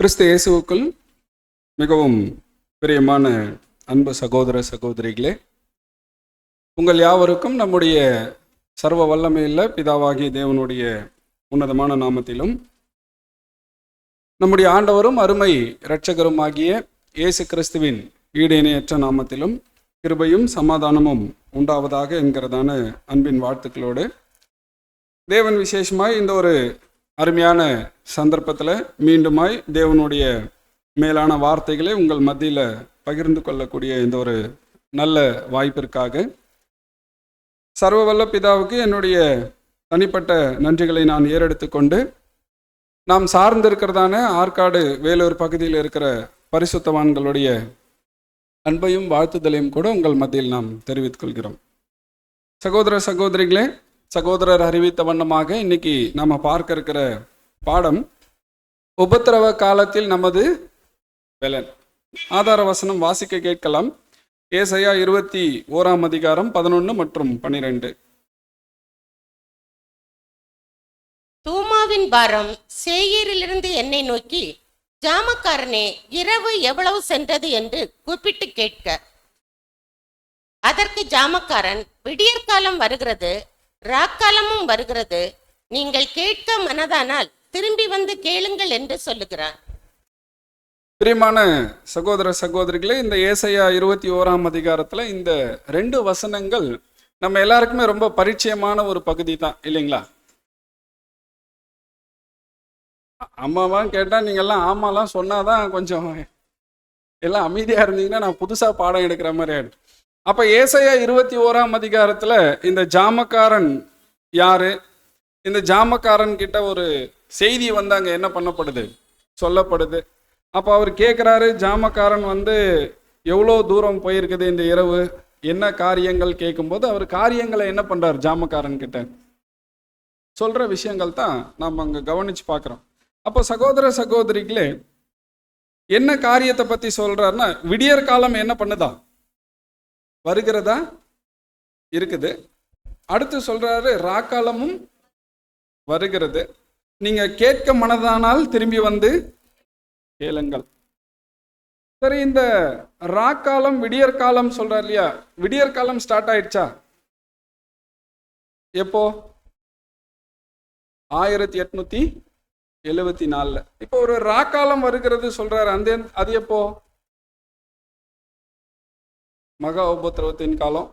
கிறிஸ்து இயேசுவுக்குள் மிகவும் பிரியமான அன்பு சகோதர சகோதரிகளே, உங்கள் யாவருக்கும் நம்முடைய சர்வ வல்லமையுள்ள பிதாவாகிய தேவனுடைய உன்னதமான நாமத்திலும் நம்முடைய ஆண்டவரும் அருமை இரட்சகரும் ஆகிய இயேசு கிறிஸ்துவின் ஈடு இணையற்ற நாமத்திலும் கிருபையும் சமாதானமும் உண்டாவதாக என்கிறதான அன்பின் வாழ்த்துக்களோடு தேவன் விசேஷமாய் இந்த ஒரு அருமையான சந்தர்ப்பத்தில் மீண்டுமாய் தேவனுடைய மேலான வார்த்தைகளை உங்கள் மத்தியில் பகிர்ந்து கொள்ளக்கூடிய இந்த ஒரு நல்ல வாய்ப்பிற்காக சர்வ வல்ல பிதாவுக்கு என்னுடைய தனிப்பட்ட நன்றிகளை நான் ஏறெடுத்து கொண்டு நாம் சார்ந்திருக்கிறதான ஆற்காடு வேலூர் பகுதியில் இருக்கிற பரிசுத்தவான்களுடைய அன்பையும் வாழ்த்துதலையும் கூட உங்கள் மத்தியில் நாம் தெரிவித்துக் கொள்கிறோம். சகோதர சகோதரிகளே, சகோதரர் அறிவித்த வண்ணமாக இன்னைக்கு நாம் பார்க்க இருக்கிற பாடம் உபத்திரவ காலத்தில் நமது பலன். ஆதார வசனம் வாசிக்க கேட்கலாம். ஏசாயா 21 அதிகாரம் 11 மற்றும் 12. தூமாவின் பாரம் சேயீரிலிருந்து என்னை நோக்கி, ஜாமக்காரனே, இரவு எவ்வளவு சென்றது என்று கூப்பிட்டு கேட்க. அதற்கு ஜாமக்காரன், விடியற்காலம் வருகிறது, ராக்காலமும் வருகிறது, நீங்கள் கேட்க மனதானால் திரும்பி வந்து கேளுங்கள் என்று சொல்லுகிறான். பிரியமான சகோதர சகோதரிகளே, இந்த ஏசாயா 21 அதிகாரத்துல இந்த 2 வசனங்கள் நம்ம எல்லாருக்குமே ரொம்ப பரிச்சயமான ஒரு பகுதி தான், இல்லைங்களா? அம்மாவான்னு கேட்டா நீங்க எல்லாம் ஆமாலாம் சொன்னாதான் கொஞ்சம் எல்லாம் அமைதியா இருந்தீங்கன்னா நான் புதுசா பாடம் எடுக்கிற மாதிரி ஆயிடும். அப்ப ஏசாயா 21 அதிகாரத்துல இந்த ஜாமக்காரன் யாரு? இந்த ஜாமக்காரன் கிட்ட ஒரு செய்தி வந்து அங்க என்ன பண்ணப்படுது, சொல்லப்படுது. அப்ப அவர் கேட்கிறாரு, ஜாமக்காரன் எவ்வளோ தூரம் போயிருக்குது இந்த இரவு, என்ன காரியங்கள் கேட்கும்போது அவர் காரியங்களை என்ன பண்றாரு, ஜாமக்காரன் கிட்ட சொல்ற விஷயங்கள் தான் நாம் அங்க கவனிச்சு பார்க்கிறோம். அப்போ சகோதர சகோதரிகளே, என்ன காரியத்தை பத்தி சொல்றாருன்னா, விடியற் காலம் என்ன பண்ணுதா, வருகிறதா இருக்குது. அடுத்து சொல்றாரு, ராக்காலமும் வருகிறது, நீங்க கேட்க மனதானால் திரும்பி வந்து கேளுங்கள். சரி, இந்த ராக்காலம் விடியற்காலம் சொல்றாரு இல்லையா, விடியற்காலம் ஸ்டார்ட் ஆயிடுச்சா? எப்போ? 1874. இப்போ ஒரு ராக்காலம் வருகிறது சொல்றாரு, அது எப்போ? மகா உபத்திரவத்தின் காலம்.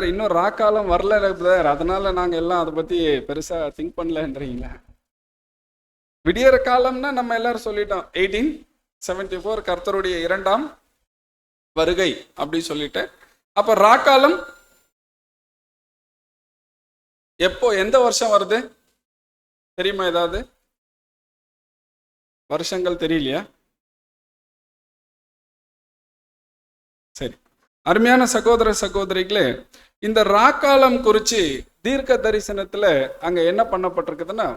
இன்னும் ராக்காலம் வரல பிரதர், அதனால நாங்க எல்லாம் அதை பத்தி பெருசா திங்க் பண்ணலன்றீங்களா? விடியற காலம்னா நம்ம எல்லாரும் சொல்லிட்டோம், 1874 கர்த்தருடைய 2ஆம் வருகை அப்படி சொல்லிட்டு. அப்ப ராக்காலம் எப்போ, எந்த வருஷம் வருது தெரியுமா? ஏதாவது வருஷங்கள் தெரியலையா? சரி, அருமையான சகோதர சகோதரிகளே, இந்த ராக்காலம் குறிச்சு தீர்க்க தரிசனத்துல அங்க என்ன பண்ணப்பட்டிருக்குதுன்னா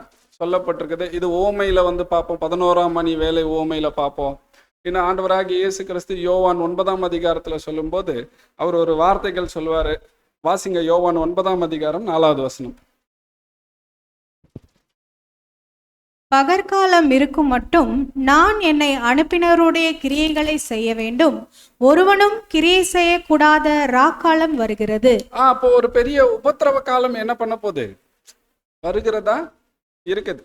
சொல்லப்பட்டிருக்குது. இது ஓமையில பார்ப்போம், 11ஆம் மணி வேலை ஓமையில பார்ப்போம். இன்னும் ஆண்டவராகிய இயேசு கிறிஸ்து யோவான் 9ஆம் அதிகாரத்துல சொல்லும்போது அவர் ஒரு வார்த்தைகள் சொல்லுவாரு. வாசிங்க, யோவான் 9ஆம் அதிகாரம் 4வது வசனம். பகற்காலம் இருக்கும் மட்டும் நான் என்னை அனுப்பினருடைய கிரியைகளை செய்ய வேண்டும், ஒருவனும் கிரியை செய்யக்கூடாத ராக்காலம் வருகிறது. அப்போ ஒரு பெரிய உபத்திரவ காலம் என்ன பண்ண போகுது, வருகிறதா இருக்குது.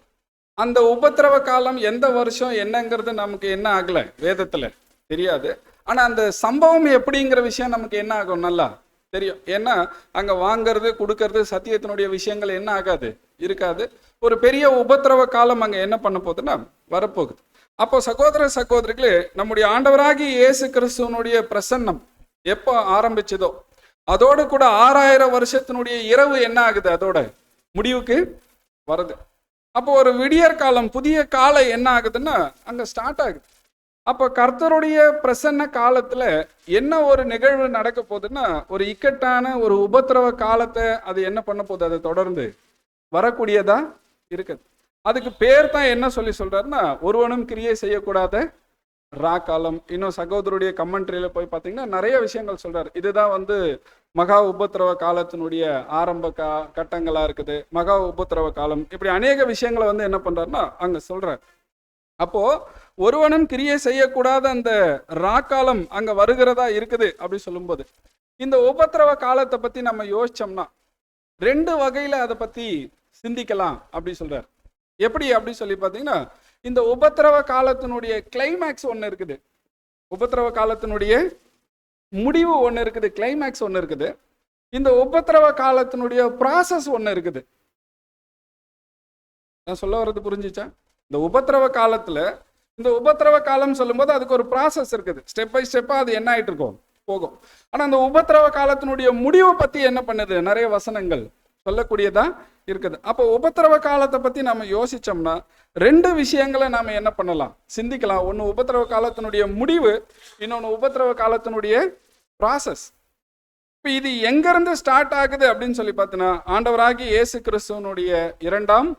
அந்த உபத்திரவ காலம் எந்த வருஷம் என்னங்கிறது நமக்கு என்ன ஆகல, வேதத்துல தெரியாது. ஆனா அந்த சம்பவம் எப்படிங்கிற விஷயம் நமக்கு என்ன ஆகும், நல்லா தெரியும். ஏன்னா அங்க வாங்கிறது கொடுக்கறது சத்தியத்தினுடைய விஷயங்கள் என்ன ஆகாது, இருக்காது. ஒரு பெரிய உபத்திரவ காலம் அங்க என்ன பண்ண போகுதுன்னா வரப்போகுது. அப்போ சகோதர சகோதரிகளே, நம்முடைய ஆண்டவராகிய இயேசு கிறிஸ்துவனுடைய பிரசன்னம் எப்போ ஆரம்பிச்சதோ அதோடு கூட 6000 வருஷத்தினுடைய இரவு என்ன ஆகுது, அதோட முடிவுக்கு வருது. அப்போ ஒரு விடியற் காலம், புதிய காலம் என்ன ஆகுதுன்னா அங்க ஸ்டார்ட் ஆகுது. அப்ப கர்த்தருடைய பிரசன்ன காலத்துல என்ன ஒரு நிகழ்வு நடக்க போகுதுன்னா, ஒரு இக்கட்டான ஒரு உபத்திரவ காலத்தை அது என்ன பண்ண போகுது, அதை தொடர்ந்து வரக்கூடியதா இருக்குது. அதுக்கு பேர் தான் என்ன சொல்றாருன்னா, ஒருவனும் கிரியை செய்யக்கூடாத ரா காலம். இன்னும் சகோதரருடைய கமெண்ட்ரியில போய் பார்த்தீங்கன்னா நிறைய விஷயங்கள் சொல்றாரு. இதுதான் வந்து மகா உபத்திரவ காலத்தினுடைய ஆரம்ப கட்டங்களா இருக்குது, மகா உபத்திரவ காலம். இப்படி அநேக விஷயங்களை வந்து என்ன பண்றாருன்னா அங்க சொல்றாரு. அப்போ ஒருவனும் கிரியை செய்யக்கூடாத அந்த ராக்காலம் அங்க வருகிறதா இருக்குது அப்படி சொல்லும்போது, இந்த உபத்திரவ காலத்தை பத்தி நம்ம யோசிச்சோம்னா 2 வகையில அதை பத்தி சிந்திக்கலாம் அப்படி சொல்றாரு. எப்படி அப்படி சொல்லி பார்த்தீங்கன்னா, இந்த உபத்திரவ காலத்தினுடைய கிளைமேக்ஸ் ஒன்று இருக்குது, உபத்திரவ காலத்தினுடைய முடிவு ஒன்று இருக்குது, கிளைமேக்ஸ் ஒன்று இருக்குது. இந்த உபத்திரவ காலத்தினுடைய ப்ராசஸ் ஒன்று இருக்குது. நான் சொல்ல வர்றது புரிஞ்சிச்சா? இந்த உபத்திரவ காலத்துல, இந்த உபத்திரவ காலம் சொல்லும்போது அதுக்கு ஒரு ப்ராசஸ் இருக்குது, ஸ்டெப் பை ஸ்டெப்பா அது என்ன ஆயிட்டு இருக்கும் போகும். ஆனா அந்த உபத்திரவ காலத்தினுடைய முடிவை பத்தி என்ன பண்ணுது, நிறைய வசனங்கள் சொல்லக்கூடியதா இருக்குது. அப்போ உபத்திரவ காலத்தை பத்தி நம்ம யோசிச்சோம்னா 2 விஷயங்களை நாம என்ன பண்ணலாம், சிந்திக்கலாம். ஒன்று உபத்திரவ காலத்தினுடைய முடிவு, இன்னொன்று உபத்திரவ காலத்தினுடைய ப்ராசஸ். இப்போ இது எங்கிருந்து ஸ்டார்ட் ஆகுது அப்படின்னு சொல்லி பார்த்தீங்கன்னா, ஆண்டவராகி இயேசு கிறிஸ்துவனுடைய 2ஆம்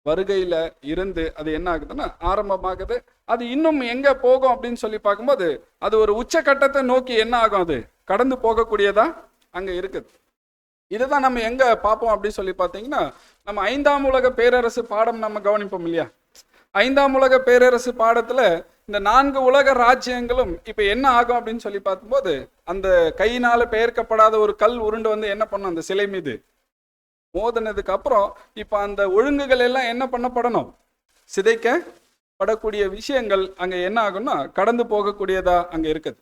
வருகையில இருந்து அது என்ன ஆகுதுன்னா ஆரம்பமாகுது. அது இன்னும் எங்க போகும் அப்படின்னு சொல்லி பார்க்கும்போது அது ஒரு உச்சக்கட்டத்தை நோக்கி என்ன ஆகும், அது கடந்து போகக்கூடியதா அங்க இருக்குது. இதுதான் நம்ம எங்க பார்ப்போம் அப்படின்னு சொல்லி பார்த்தீங்கன்னா, நம்ம 5ஆம் உலக பேரரசு பாடம் நம்ம கவனிப்போம் இல்லையா? 5ஆம் உலக பேரரசு பாடத்துல இந்த 4 உலக ராஜ்யங்களும் இப்ப என்ன ஆகும் அப்படின்னு சொல்லி பார்க்கும்போது, அந்த கையினால பெயர்க்கப்படாத ஒரு கல் உருண்டு வந்து என்ன பண்ணும், அந்த சிலை மீது மோதினதுக்கு அப்புறம் இப்ப அந்த ஒழுங்குகள் எல்லாம் என்ன பண்ணப்படணும், சிதைக்கப்படக்கூடிய விஷயங்கள் அங்க என்ன ஆகும்னா கடந்து போகக்கூடியதா அங்க இருக்குது.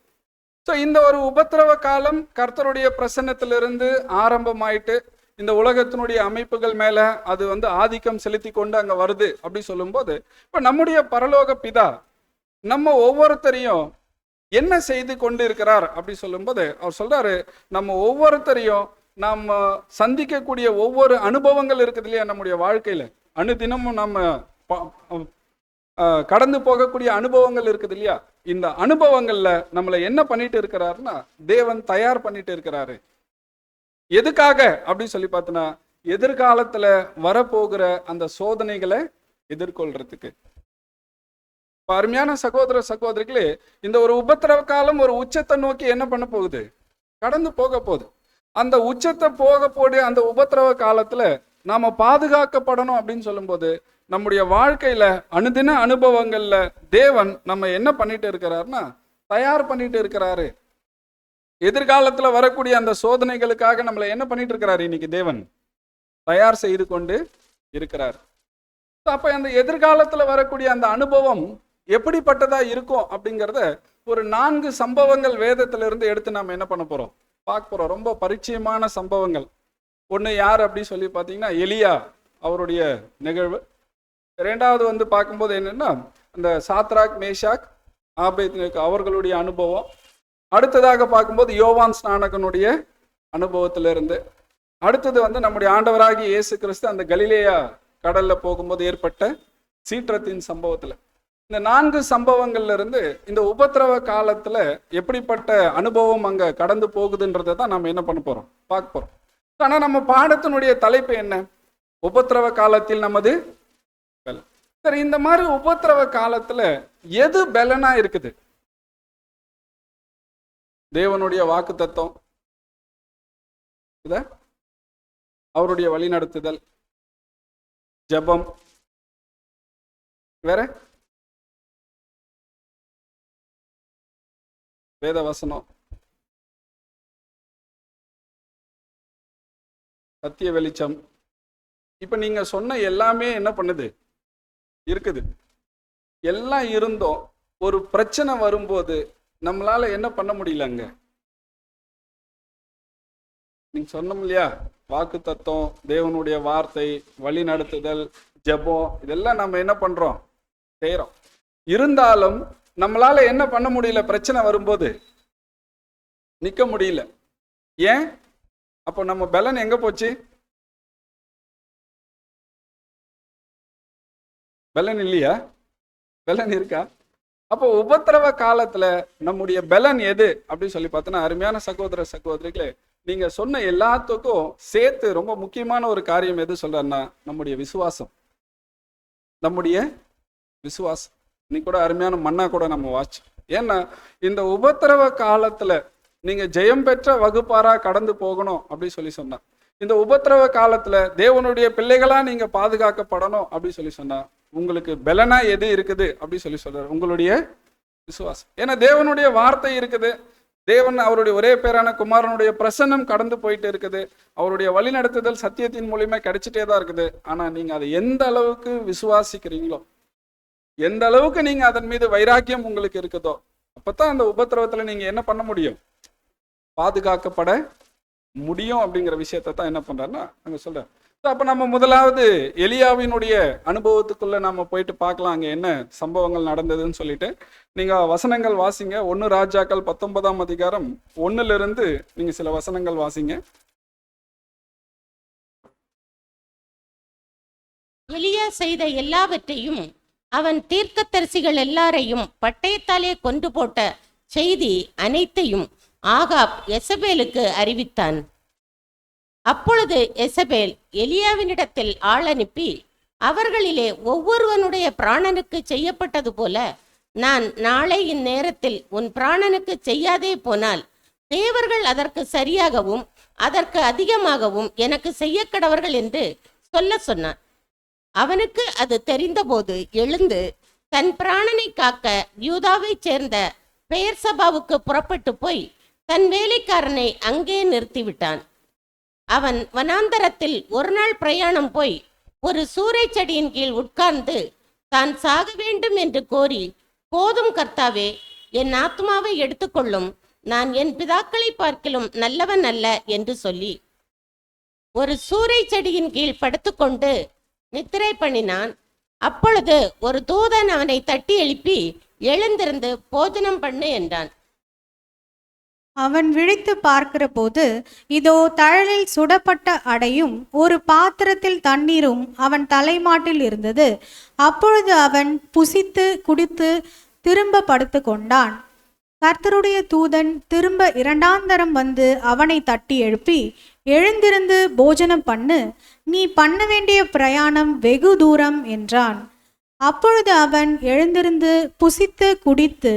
ஸோ இந்த ஒரு உபத்திரவ காலம் கர்த்தருடைய பிரசன்னத்திலிருந்து ஆரம்பமாயிட்டு இந்த உலகத்தினுடைய அமைப்புகள் மேல அது வந்து ஆதிக்கம் செலுத்தி கொண்டு அங்க வருது அப்படி சொல்லும்போது, இப்ப நம்முடைய பரலோக பிதா நம்ம ஒவ்வொருத்தரையும் என்ன செய்து கொண்டு இருக்கிறார் அப்படி சொல்லும்போது அவர் சொல்றாரு, நம்ம ஒவ்வொருத்தரையும் நம்ம சந்திக்கக்கூடிய ஒவ்வொரு அனுபவங்கள் இருக்குது இல்லையா, நம்முடைய வாழ்க்கையில அனுதினமும் நம்ம கடந்து போகக்கூடிய அனுபவங்கள் இருக்குது இல்லையா, இந்த அனுபவங்கள்ல நம்மளை என்ன பண்ணிட்டு இருக்கிறாருன்னா தேவன் தயார் பண்ணிட்டு இருக்கிறாரு. எதுக்காக அப்படி சொல்லி பார்த்தோன்னா, எதிர்காலத்துல வரப்போகிற அந்த சோதனைகளை எதிர்கொள்றதுக்கு. அருமையான சகோதர சகோதரிகளே, இந்த ஒரு உபத்திரவ காலம் ஒரு உச்சத்தை நோக்கி என்ன பண்ண போகுது, கடந்து போக போகுது. அந்த உச்சத்தை போக போடிய அந்த உபத்திரவ காலத்துல நாம பாதுகாக்கப்படணும் அப்படின்னு சொல்லும்போது, நம்முடைய வாழ்க்கையில அனுதின அனுபவங்கள்ல தேவன் நம்ம என்ன பண்ணிட்டு இருக்கிறாருன்னா தயார் பண்ணிட்டு இருக்கிறாரு. எதிர்காலத்துல வரக்கூடிய அந்த சோதனைகளுக்காக நம்மளை என்ன பண்ணிட்டு இருக்கிறாரு, இன்னைக்கு தேவன் தயார் செய்து கொண்டு இருக்கிறார். அப்ப அந்த எதிர்காலத்துல வரக்கூடிய அந்த அனுபவம் எப்படிப்பட்டதா இருக்கும் அப்படிங்கிறத ஒரு 4 சம்பவங்கள் வேதத்திலிருந்து எடுத்து நம்ம என்ன பண்ண போறோம், பார்க்க போறோம். ரொம்ப பரிச்சயமான சம்பவங்கள். ஒன்று யார் அப்படி சொல்லி பார்த்தீங்கன்னா எலியா அவருடைய நிகழ்வு. 2வது வந்து பார்க்கும்போது என்னன்னா அந்த சாத்ராக் மேஷாக் ஆபேத்நேகோ அவர்களுடைய அனுபவம். அடுத்ததாக பார்க்கும்போது யோவான் ஸ்நானகனுடைய அனுபவத்திலிருந்து. அடுத்தது வந்து நம்முடைய ஆண்டவராகி இயேசு கிறிஸ்து அந்த கலிலேயா கடல்ல போகும்போது ஏற்பட்ட சீற்றத்தின் சம்பவத்துல. இந்த 4 சம்பவங்கள்ல இருந்து இந்த உபத்திரவ காலத்துல எப்படிப்பட்ட அனுபவம் அங்க கடந்து போகுதுன்றதை தான் நம்ம என்ன பண்ண போறோம், பார்க்க போறோம். ஆனா நம்ம பாடத்தினுடைய தலைப்பு என்ன, உபத்திரவ காலத்தில் நமது பலன். சரி, இந்த மாதிரி உபத்திரவ காலத்துல எது பலனா இருக்குது? தேவனுடைய வாக்கு தத்துவம், அவருடைய வழிநடத்துதல், ஜெபம், வேற வேத வசனம், சத்திய வெளிச்சம். இப்ப நீங்க சொன்ன எல்லாமே என்ன பண்ணுது, இருக்குது. எல்லாம் இருந்தோம் ஒரு பிரச்சனை வரும்போது நம்மளால என்ன பண்ண முடியலங்க. நீங்க சொன்னோம் இல்லையா, வாக்கு தத்துவம், தேவனுடைய வார்த்தை, வழி நடத்துதல், ஜெபம், இதெல்லாம் நம்ம என்ன பண்றோம், செய்யறோம். இருந்தாலும் நம்மளால என்ன பண்ண முடியல, பிரச்சனை வரும்போது நிக்க முடியல. ஏன்? அப்போ நம்ம பலன் எங்க போச்சு? பலன் இல்லையா? பலன் இருக்கா? அப்போ உபத்திரவ காலத்துல நம்முடைய பலன் எது அப்படின்னு சொல்லி பார்த்தோன்னா, அருமையான சகோதர சகோதரிகளே, நீங்க சொன்ன எல்லாத்துக்கும் சேர்த்து ரொம்ப முக்கியமான ஒரு காரியம் எது சொல்றேன்னா, நம்முடைய விசுவாசம். நம்முடைய விசுவாசம். இன்னைக்கு கூட அருமையான மன்னா கூட நம்ம வாட்சோம். ஏன்னா இந்த உபத்திரவ காலத்துல நீங்க ஜெயம் பெற்ற வகுப்பாரா கடந்து போகணும் அப்படின்னு சொல்லி சொன்னா, இந்த உபத்திரவ காலத்துல தேவனுடைய பிள்ளைகளா நீங்க பாதுகாக்கப்படணும் அப்படின்னு சொல்லி சொன்னா, உங்களுக்கு பலனா எது இருக்குது அப்படின்னு சொல்லி சொல்றாரு, உங்களுடைய விசுவாசம். ஏன்னா தேவனுடைய வார்த்தை இருக்குது, தேவன் அவருடைய ஒரே பேரான குமாரனுடைய பிரசன்னம் கடந்து போயிட்டு இருக்குது, அவருடைய வழிநடத்துதல் சத்தியத்தின் மூலியமா கிடைச்சிட்டே தான் இருக்குது. ஆனா நீங்க அதை எந்த அளவுக்கு விசுவாசிக்கிறீங்களோ, எந்த அளவுக்கு நீங்க அதன் மீது வைராக்கியம் உங்களுக்கு இருக்குதோ, அப்பதான் அந்த உபத்திரவத்துல நீங்க என்ன பண்ண முடியும், பாதுகாக்கப்பட முடியும் அப்படிங்கிற விஷயத்தை தான் என்ன பண்றாருன்னா அங்க சொல்ற. அப்ப நம்ம முதலாவது எலியாவினுடைய அனுபவத்துக்குள்ள நம்ம போயிட்டு பார்க்கலாம் அங்க என்ன சம்பவங்கள் நடந்ததுன்னு சொல்லிட்டு. நீங்க வசனங்கள் வாசிங்க. 1 ராஜாக்கள் 19ஆம் அதிகாரம் 1லிருந்து நீங்க சில வசனங்கள் வாசிங்க. எலியா செய்த எல்லாவற்றையும் அவன் தீர்க்கதரிசிகள் எல்லாரையும் பட்டயத்தாலே கொண்டு போட்ட செய்தி அனைத்தையும் ஆகாப் எசபேலுக்கு அறிவித்தான். அப்பொழுது எசபேல் எலியாவினிடத்தில் ஆள் அனுப்பி, அவர்களிலே ஒவ்வொருவனுடைய பிராணனுக்கு செய்யப்பட்டது போல நான் நாளை இந்நேரத்தில் உன் பிராணனுக்கு செய்யாதே போனால் தேவர்கள் அதற்கு சரியாகவும் அதற்கு அதிகமாகவும் எனக்கு செய்ய கடவர்கள் என்று சொல்ல சொன்னான். அவனுக்கு அது தெரிந்தபோது எழுந்து தன் பிராணனை காக்க யூதாவைச் சேர்ந்த பெயர்சபாவுக்கு புறப்பட்டு போய் தன் வேலைக்காரனை அங்கே நிறுத்திவிட்டான். அவன் வனாந்தரத்தில் ஒரு நாள் பிரயாணம் போய் ஒரு சூரை செடியின் கீழ் உட்கார்ந்து தான் சாக வேண்டும் என்று கோரி, போதும் கர்த்தாவே, என் ஆத்மாவை எடுத்துக்கொள்ளும், நான் என் பிதாக்களை பார்க்கிலும் நல்லவன் அல்ல என்று சொல்லி ஒரு சூரை செடியின் கீழ் படுத்துக்கொண்டு நித்திரை பண்ணினான். அப்பொழுது ஒரு தூதன் அவனை தட்டி எழுப்பி, எழுந்திருந்து போஜனம் பண்ணு என்றான். அவன் விழித்து பார்க்கிற போது இதோ தழலில் சுடப்பட்ட அடையும் ஒரு பாத்திரத்தில் தண்ணீரும் அவன் தலைமாட்டில் இருந்தது. அப்பொழுது அவன் புசித்து குடித்து திரும்ப படுத்து கொண்டான். கர்த்தருடைய தூதன் திரும்ப 2ஆம் தரம் வந்து அவனை தட்டி எழுப்பி, எழுந்திருந்து போஜனம் பண்ணு, நீ பண்ண வேண்டிய பிரயாணம் வெகு தூரம் என்றான். அப்பொழுது அவன் எழுந்திருந்து புசித்து குடித்து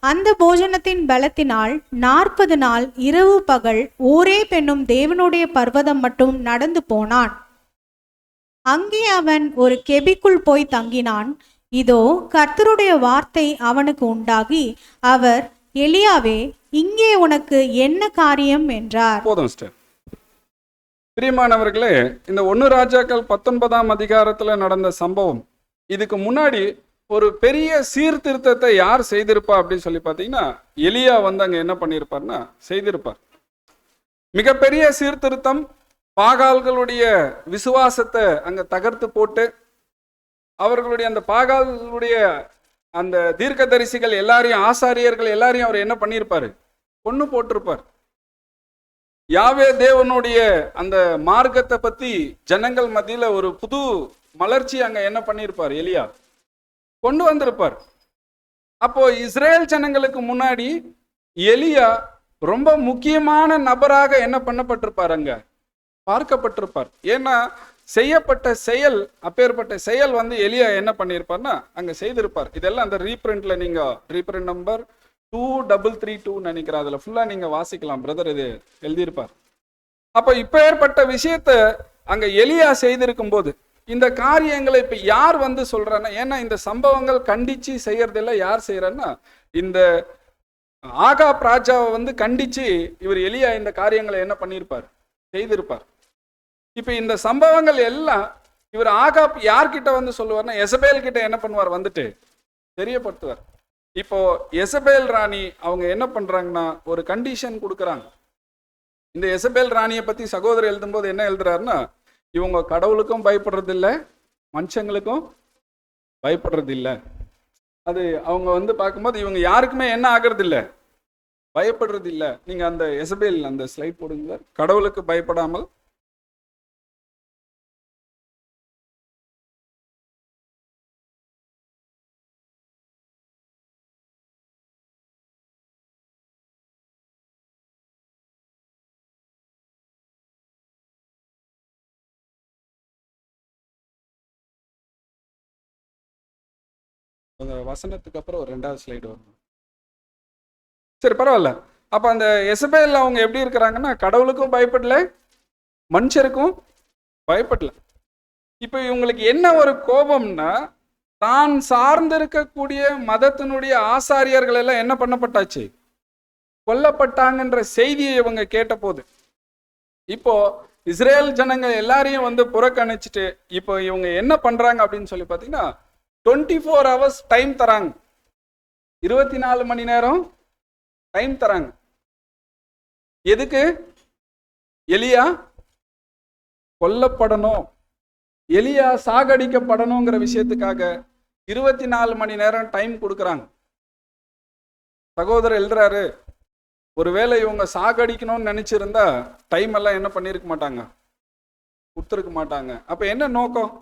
அந்த போஜனத்தின் பலத்தினால் 40 நாள் இரவு பகல் ஓரேப் என்னும் தேவனுடைய பர்வதம் மட்டும் நடந்து போனான். அங்கே அவன் ஒரு கெபிக்குள் போய் தங்கினான். இதோ கர்த்தருடைய வார்த்தை அவனுக்கு உண்டாகி, அவர், எலியாவே, இங்கே உனக்கு என்ன காரியம் என்றார். போதும் சிஸ்டர். பிரியமானவர்களே, இந்த 1 ராஜாக்கள் 19ஆம் அதிகாரத்துல நடந்த சம்பவம், இதுக்கு முன்னாடி ஒரு பெரிய சீர்திருத்தத்தை யார் செய்திருப்பா அப்படின்னு சொல்லி பார்த்தீங்கன்னா, எலியா வந்து அங்க என்ன பண்ணியிருப்பார்னா செய்திருப்பார். மிகப்பெரிய சீர்திருத்தம். பாகால்களுடைய விசுவாசத்தை அங்க தகர்த்து போட்டு, அவர்களுடைய அந்த பாகால்களுடைய அந்த தீர்க்கதரிசிகள் எல்லாரையும், ஆசாரியர்கள் எல்லாரையும் அவர் என்ன பண்ணியிருப்பாரு, கொன்னு போட்டிருப்பார். யாவே தேவனுடைய அந்த மார்க்கத்தை பத்தி ஜனங்கள் மத்தியில ஒரு புது மலர்ச்சி அங்க என்ன பண்ணியிருப்பார், எலியா கொண்டு வந்திருப்பார். அப்போ இஸ்ரேல் ஜனங்களுக்கு முன்னாடி எலியா ரொம்ப முக்கியமான நபராக என்ன பண்ணப்பட்டிருப்பார், அங்க பார்க்கப்பட்டிருப்பார். ஏன்னா செய்யப்பட்ட செயல், அப்பேற்பட்ட செயல் வந்து எலியா என்ன பண்ணியிருப்பார்னா அங்க செய்திருப்பார். இதெல்லாம் அந்த ரீப்ரிண்ட்ல நீங்க ரீப்ரிண்ட் நம்பர் 2332 நினைக்கிறேன், அதுல ஃபுல்லா நீங்க வாசிக்கலாம் பிரதர், இது எழுதியிருப்பார். அப்ப இப்ப ஏற்பட்ட விஷயத்த அங்க எலியா செய்திருக்கும் போது இந்த காரியங்களை இப்ப யார் வந்து சொல்றான்னா, ஏன்னா இந்த சம்பவங்கள் கண்டிச்சு செய்யறதெல்லாம் யார் செய்யறான்னா, இந்த ஆகாப் ராஜாவை வந்து கண்டிச்சு இவர் எலியா இந்த காரியங்களை என்ன பண்ணியிருப்பார், செய்திருப்பார். இப்ப இந்த சம்பவங்கள் எல்லாம் இவர் ஆகாப் யார்கிட்ட வந்து சொல்லுவார்னா, எசபேல் கிட்ட என்ன பண்ணுவார், வந்துட்டு தெரியப்படுத்துவார். இப்போ எசபேல் ராணி அவங்க என்ன பண்றாங்கன்னா ஒரு கண்டிஷன் கொடுக்குறாங்க. இந்த எசபேல் ராணியை பத்தி சகோதரர் எழுதும்போது என்ன எழுதுறாருன்னா, இவங்க கடவுளுக்கும் பயப்படுறது இல்லை, மனுஷங்களுக்கும் பயப்படுறது இல்லை. அது அவங்க வந்து பார்க்கும்போது இவங்க யாருக்குமே என்ன ஆகிறது இல்லை, பயப்படுறது இல்லை. நீங்க அந்த எசபேல் அந்த ஸ்லைட் போடுங்க. கடவுளுக்கு பயப்படாமல் உங்க வசனத்துக்கு அப்புறம் ஒரு 2வது ஸ்லைடு வரும். சரி, பரவாயில்ல. அப்ப அந்த எசபேல் அவங்க எப்படி இருக்கிறாங்கன்னா, கடவுளுக்கும் பயப்படல, மனுஷருக்கும் பயப்படல. இப்ப இவங்களுக்கு என்ன ஒரு கோபம்னா, தான் சார்ந்திருக்கக்கூடிய மதத்தினுடைய ஆசாரியர்கள் எல்லாம் என்ன பண்ணப்பட்டாச்சு, கொல்லப்பட்டாங்கன்ற செய்தியை இவங்க கேட்ட போது, இப்போ இஸ்ரேல் ஜனங்கள் எல்லாரையும் வந்து புறக்கணிச்சுட்டு இப்போ இவங்க என்ன பண்றாங்க அப்படின்னு சொல்லி பார்த்தீங்கன்னா, 24 hours டைம் தராங்க, 24 மணி நேரம் டைம் தராங்க. எதுக்கு? எலியா கொல்லப்படணும், எலியா சாகடிக்கப்படணுங்கிற விஷயத்துக்காக 24 மணி நேரம் டைம் கொடுக்குறாங்க. சகோதரர் எழுதுறாரு, ஒருவேளை இவங்க சாகடிக்கணும்னு நினைச்சிருந்தா டைம் எல்லாம் என்ன பண்ணிருக்க மாட்டாங்க, கொடுத்துருக்க மாட்டாங்க. அப்ப என்ன நோக்கம்?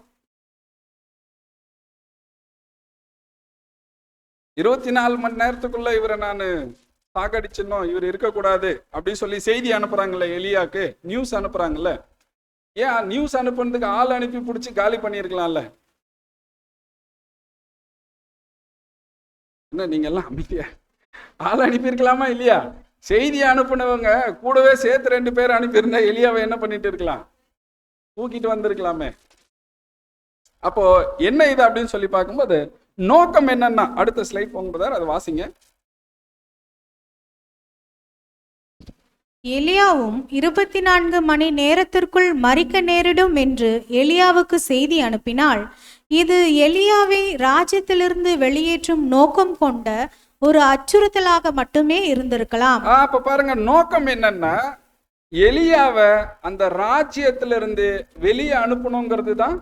24 மணி நேரத்துக்குள்ள இவரை நான் சாகடிச்சிடணும், இவர் இருக்கக்கூடாது அப்படின்னு சொல்லி செய்தி அனுப்புறாங்கல்ல எலியாக்கு, நியூஸ் அனுப்புறாங்கல்ல. ஏன் நியூஸ் அனுப்புறதுக்கு ஆள் அனுப்பி பிடிச்சி காலி பண்ணியிருக்கலாம்ல? என்ன நீங்க எல்லாம் அமைதியா? ஆள் அனுப்பியிருக்கலாமா இல்லையா? செய்தி அனுப்புனவங்க கூடவே சேர்த்து 2 பேர் அனுப்பியிருந்தா எலியாவை என்ன பண்ணிட்டு இருக்கலாம், தூக்கிட்டு வந்திருக்கலாமே. அப்போ என்ன இது அப்படின்னு சொல்லி பார்க்கும்போது நோக்கம் என்னன்னா, அடுத்த ஸ்லைட் போகும்போது அதை வாசிங்க. எலியாவும் 24 மணி நேரத்திற்குள் மரிக்க நேரிடும் என்று எலியாவுக்கு செய்தி அனுப்பினாள். இது எலியாவை ராஜ்யத்திலிருந்து வெளியேற்றும் நோக்கம் கொண்ட ஒரு அச்சுறுத்தலாக மட்டுமே இருந்திருக்கலாம். அப்ப பாருங்க, நோக்கம் என்னன்னா, எலியாவை அந்த ராஜ்யத்திலிருந்து வெளியே அனுப்பணுங்கிறது தான்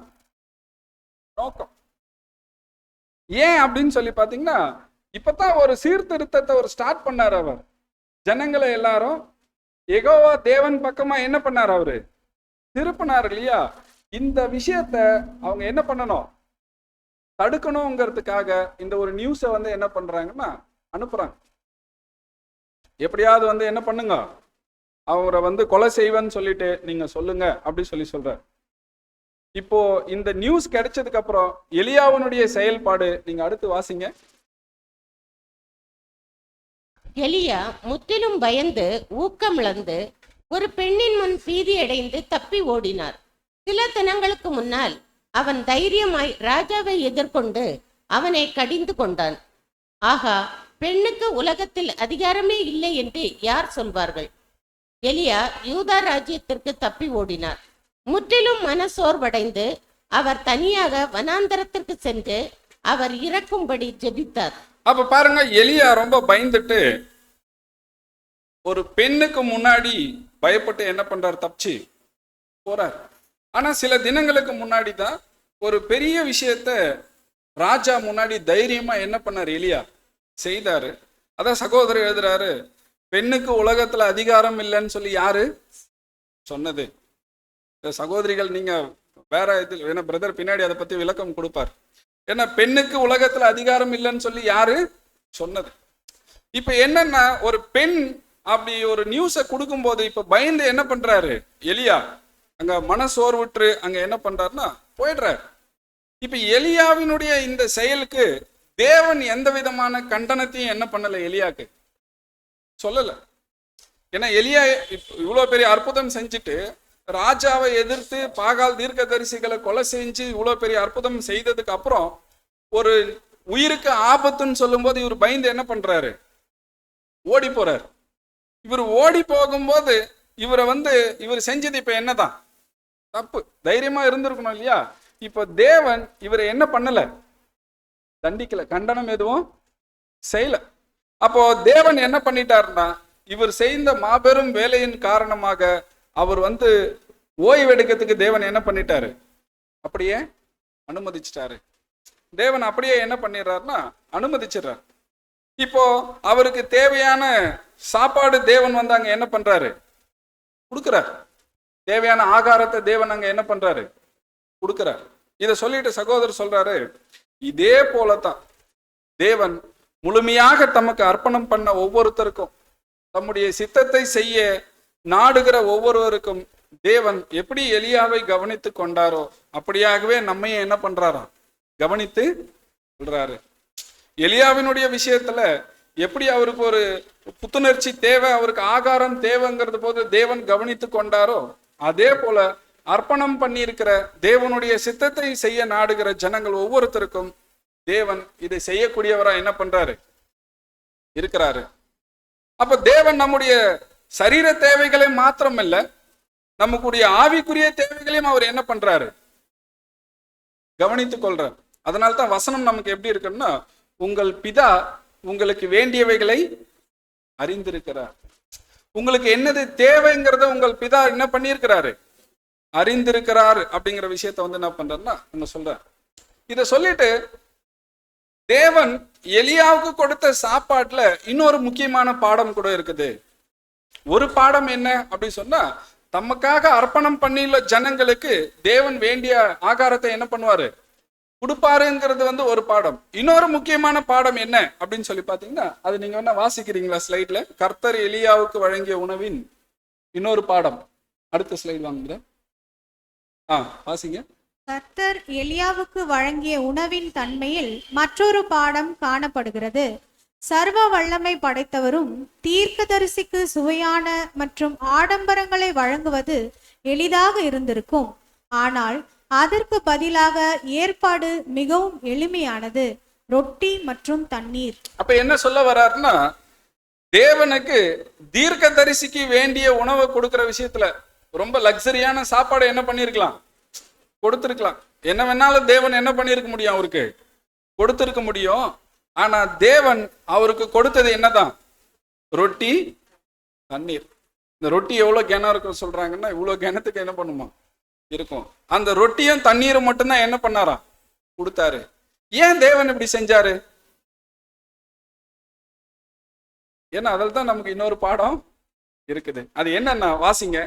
நோக்கம். ஏன் அப்படின்னு சொல்லி பாத்தீங்கன்னா, இப்பதான் ஒரு சீர்திருத்தத்தை ஒரு ஸ்டார்ட் பண்ணார் அவர். ஜனங்களை எல்லாரும் யெகோவா தேவன் பக்கமா என்ன பண்ணார், அவரு திருப்பினார் இல்லையா? இந்த விஷயத்த அவங்க என்ன பண்ணணும், தடுக்கணுங்கிறதுக்காக இந்த ஒரு நியூஸை வந்து என்ன பண்றாங்கன்னா அனுப்புறாங்க. எப்படியாவது வந்து என்ன பண்ணுங்க, அவரை வந்து கொலை செய்வேன்னு சொல்லிட்டு நீங்க சொல்லுங்க அப்படி சொல்ற. இப்போ இந்த நியூஸ் கிடைச்சதுக்கு அப்புறம் எலியாவினுடைய செயல்பாடு நீங்க அடுத்து வாசிங்க. எலியா முற்றிலும் பயந்து ஊக்கமிழந்து ஒரு பெண்ணின் முன் பீதி அடைந்து தப்பி ஓடினார். சில தினங்களுக்கு முன்னால் அவன் தைரியமாய் ராஜாவை எதிர்கொண்டு அவனை கடிந்து கொண்டான். ஆகா, பெண்ணுக்கு உலகத்தில் அதிகாரமே இல்லை என்று யார் சொல்வார்கள்? எலியா யூதா ராஜ்யத்திற்கு தப்பி ஓடினார். முற்றிலும் மனசோர்வடைந்து அவர் தனியாக வனாந்தரத்திற்கு சென்று அவர் இறக்கும்படி ஜெபித்தார். அப்ப பாருங்க, எலியா ரொம்ப பயந்துட்டு ஒரு பெண்ணுக்கு முன்னாடி பயப்பட்டு என்ன பண்றாரு, தப்பிச்சு போறார். ஆனா சில தினங்களுக்கு முன்னாடி தான் ஒரு பெரிய விஷயத்த ராஜா முன்னாடி தைரியமா என்ன பண்ணார், எலியா செய்தாரு. அதான் சகோதரர் எழுதுறாரு, பெண்ணுக்கு உலகத்துல அதிகாரம் இல்லைன்னு சொல்லி யாரு சொன்னது? சகோதரிகள் நீங்க வேற இதில் ஏன்னா பிரதர் பின்னாடி அதை பத்தி விளக்கம் கொடுப்பார். ஏன்னா பெண்ணுக்கு உலகத்துல அதிகாரம் இல்லைன்னு சொல்லி யாரு சொன்னது? இப்ப என்னன்னா, ஒரு பெண் அப்படி ஒரு நியூஸை கொடுக்கும் போது இப்ப பயந்து என்ன பண்றாரு எலியா, அங்க மனசோர்வுற்று அங்க என்ன பண்றாருன்னா போயிடுறாரு. இப்ப எலியாவினுடைய இந்த செயலுக்கு தேவன் எந்த விதமான கண்டனத்தையும் என்ன பண்ணல, எலியாக்கு சொல்லல. ஏன்னா எலியா இவ்வளவு பெரிய அற்புதம் செஞ்சுட்டு ராஜாவை எதிர்த்து பாகால் தீர்க்கதரிசிகளை கொலை செஞ்சு இவ்வளவு பெரிய அற்புதம் செய்ததுக்கு அப்புறம் ஒரு உயிருக்கு ஆபத்துன்னு சொல்லும் போது இவர் பயந்து என்ன பண்றாரு, ஓடி போறாரு. இவர் ஓடி போகும்போது இவரை வந்து இவர் செஞ்சது இப்ப என்னதான் தப்பு, தைரியமா இருந்திருக்கணும் இல்லையா? இப்ப தேவன் இவரை என்ன பண்ணல, தண்டிக்கல, கண்டனம் எதுவும் செய்யல. அப்போ தேவன் என்ன பண்ணிட்டாருன்னா, இவர் செய்த மாபெரும் வேலையின் காரணமாக அவர் வந்து ஓய்வெடுக்கிறதுக்கு தேவன் என்ன பண்ணிட்டாரு, அப்படியே அனுமதிச்சிட்டாரு. தேவன் அப்படியே என்ன பண்ணிடுறாருன்னா அனுமதிச்சிடுறாரு. இப்போ அவருக்கு தேவையான சாப்பாடு தேவன் வந்து அங்க என்ன பண்றாரு, கொடுக்கிறார். தேவையான ஆகாரத்தை தேவன் அங்க என்ன பண்றாரு, கொடுக்கிறார். இதை சொல்லிட்டு சகோதரர் சொல்றாரு, இதே போலதான் தேவன் முழுமையாக தமக்கு அர்ப்பணம் பண்ண ஒவ்வொருத்தருக்கும், தம்முடைய சித்தத்தை செய்ய நாடுகிற ஒவ்வொருவருக்கும் தேவன் எப்படி எலியாவை கவனித்து கொண்டாரோ அப்படியாகவே நம்மையும் என்ன பண்றாராம், கவனித்து சொல்றாரு. எலியாவினுடைய விஷயத்துல எப்படி அவருக்கு ஒரு புத்துணர்ச்சி தேவை, அவருக்கு ஆகாரம் தேவைங்கிறது போது தேவன் கவனித்து கொண்டாரோ, அதே போல அர்ப்பணம் பண்ணியிருக்கிற தேவனுடைய சித்தத்தை செய்ய நாடுகிற ஜனங்கள் ஒவ்வொருத்தருக்கும் தேவன் இதை செய்யக்கூடியவரா என்ன பண்றாரு, இருக்கிறாரு. அப்ப தேவன் நம்முடைய சரீர தேவைகளை மாத்திரம் இல்ல, நமக்குடைய ஆவிக்குரிய தேவைகளையும் அவர் என்ன பண்றாரு, கவனித்துக் கொள்றார். அதனால்தான் வசனம் நமக்கு எப்படி இருக்குன்னா, உங்கள் பிதா உங்களுக்கு வேண்டியவைகளை அறிந்திருக்கிறார். உங்களுக்கு என்னது தேவைங்கிறத உங்கள் பிதா என்ன பண்ணியிருக்கிறாரு, அறிந்திருக்கிறார். அப்படிங்கிற விஷயத்த என்ன பண்றாருன்னா நம்ம சொல்றார். இத சொல்லிட்டு தேவன் எலியாவுக்கு கொடுத்த சாப்பாட்டுல இன்னொரு முக்கியமான பாடம் கூட இருக்குது. ஒரு பாடம் என்ன அப்படி சொன்னா, தமக்காக அர்ப்பணம் பண்ணியுள்ள ஜனங்களுக்கு தேவன் வேண்டிய ஆகாரத்தை என்ன பண்ணுவாரு, கொடுப்பாருங்கிறது ஒரு பாடம். இன்னொரு முக்கியமான பாடம் என்ன அப்படின்னு சொல்லி பாத்தீங்கன்னா, அது நீங்க வேணா வாசிக்கிறீங்களா ஸ்லைட்ல? கர்த்தர் எலியாவுக்கு வழங்கிய உணவின் இன்னொரு பாடம். அடுத்த ஸ்லைட் வாங்குங்க. வாசிங்க. கர்த்தர் எலியாவுக்கு வழங்கிய உணவின் தன்மையில் மற்றொரு பாடம் காணப்படுகிறது. சர்வ வல்லமை படைத்தவரும் தீர்க்கதரிசிக்கு சுவையான மற்றும் ஆடம்பரங்களை வழங்குவது எளிதாக இருந்திருக்கும். ஆனால் அதற்கு பதிலாக ஏற்பாடு மிகவும் எளிமையானது, ரொட்டி மற்றும் தண்ணீர். அப்ப என்ன சொல்ல வர்றாருன்னா, தேவனுக்கு தீர்க்கதரிசிக்கு வேண்டிய உணவை கொடுக்கிற விஷயத்துல ரொம்ப லக்ஸரியான சாப்பாடு என்ன பண்ணிருக்கலாம், கொடுத்திருக்கலாம். என்ன வேணாலும் தேவன் என்ன பண்ணிருக்க முடியும், அவருக்கு கொடுத்திருக்க முடியும். ஆனா தேவன் அவருக்கு கொடுத்தது என்னதான், ரொட்டி தண்ணீர். இந்த ரொட்டி எவ்வளவு கனம் இருக்கும் சொல்றாங்கன்னா, இவ்வளவு கனத்துக்கு என்ன பண்ணுமா இருக்கும். அந்த ரொட்டியும் தண்ணீரும் மட்டும்தான் என்ன பண்ணாராம், கொடுத்தாரு. ஏன் தேவன் இப்படி செஞ்சாரு? ஏன்னா அதில் தான் நமக்கு இன்னொரு பாடம் இருக்குது. அது என்னன்னா வாசிங்க.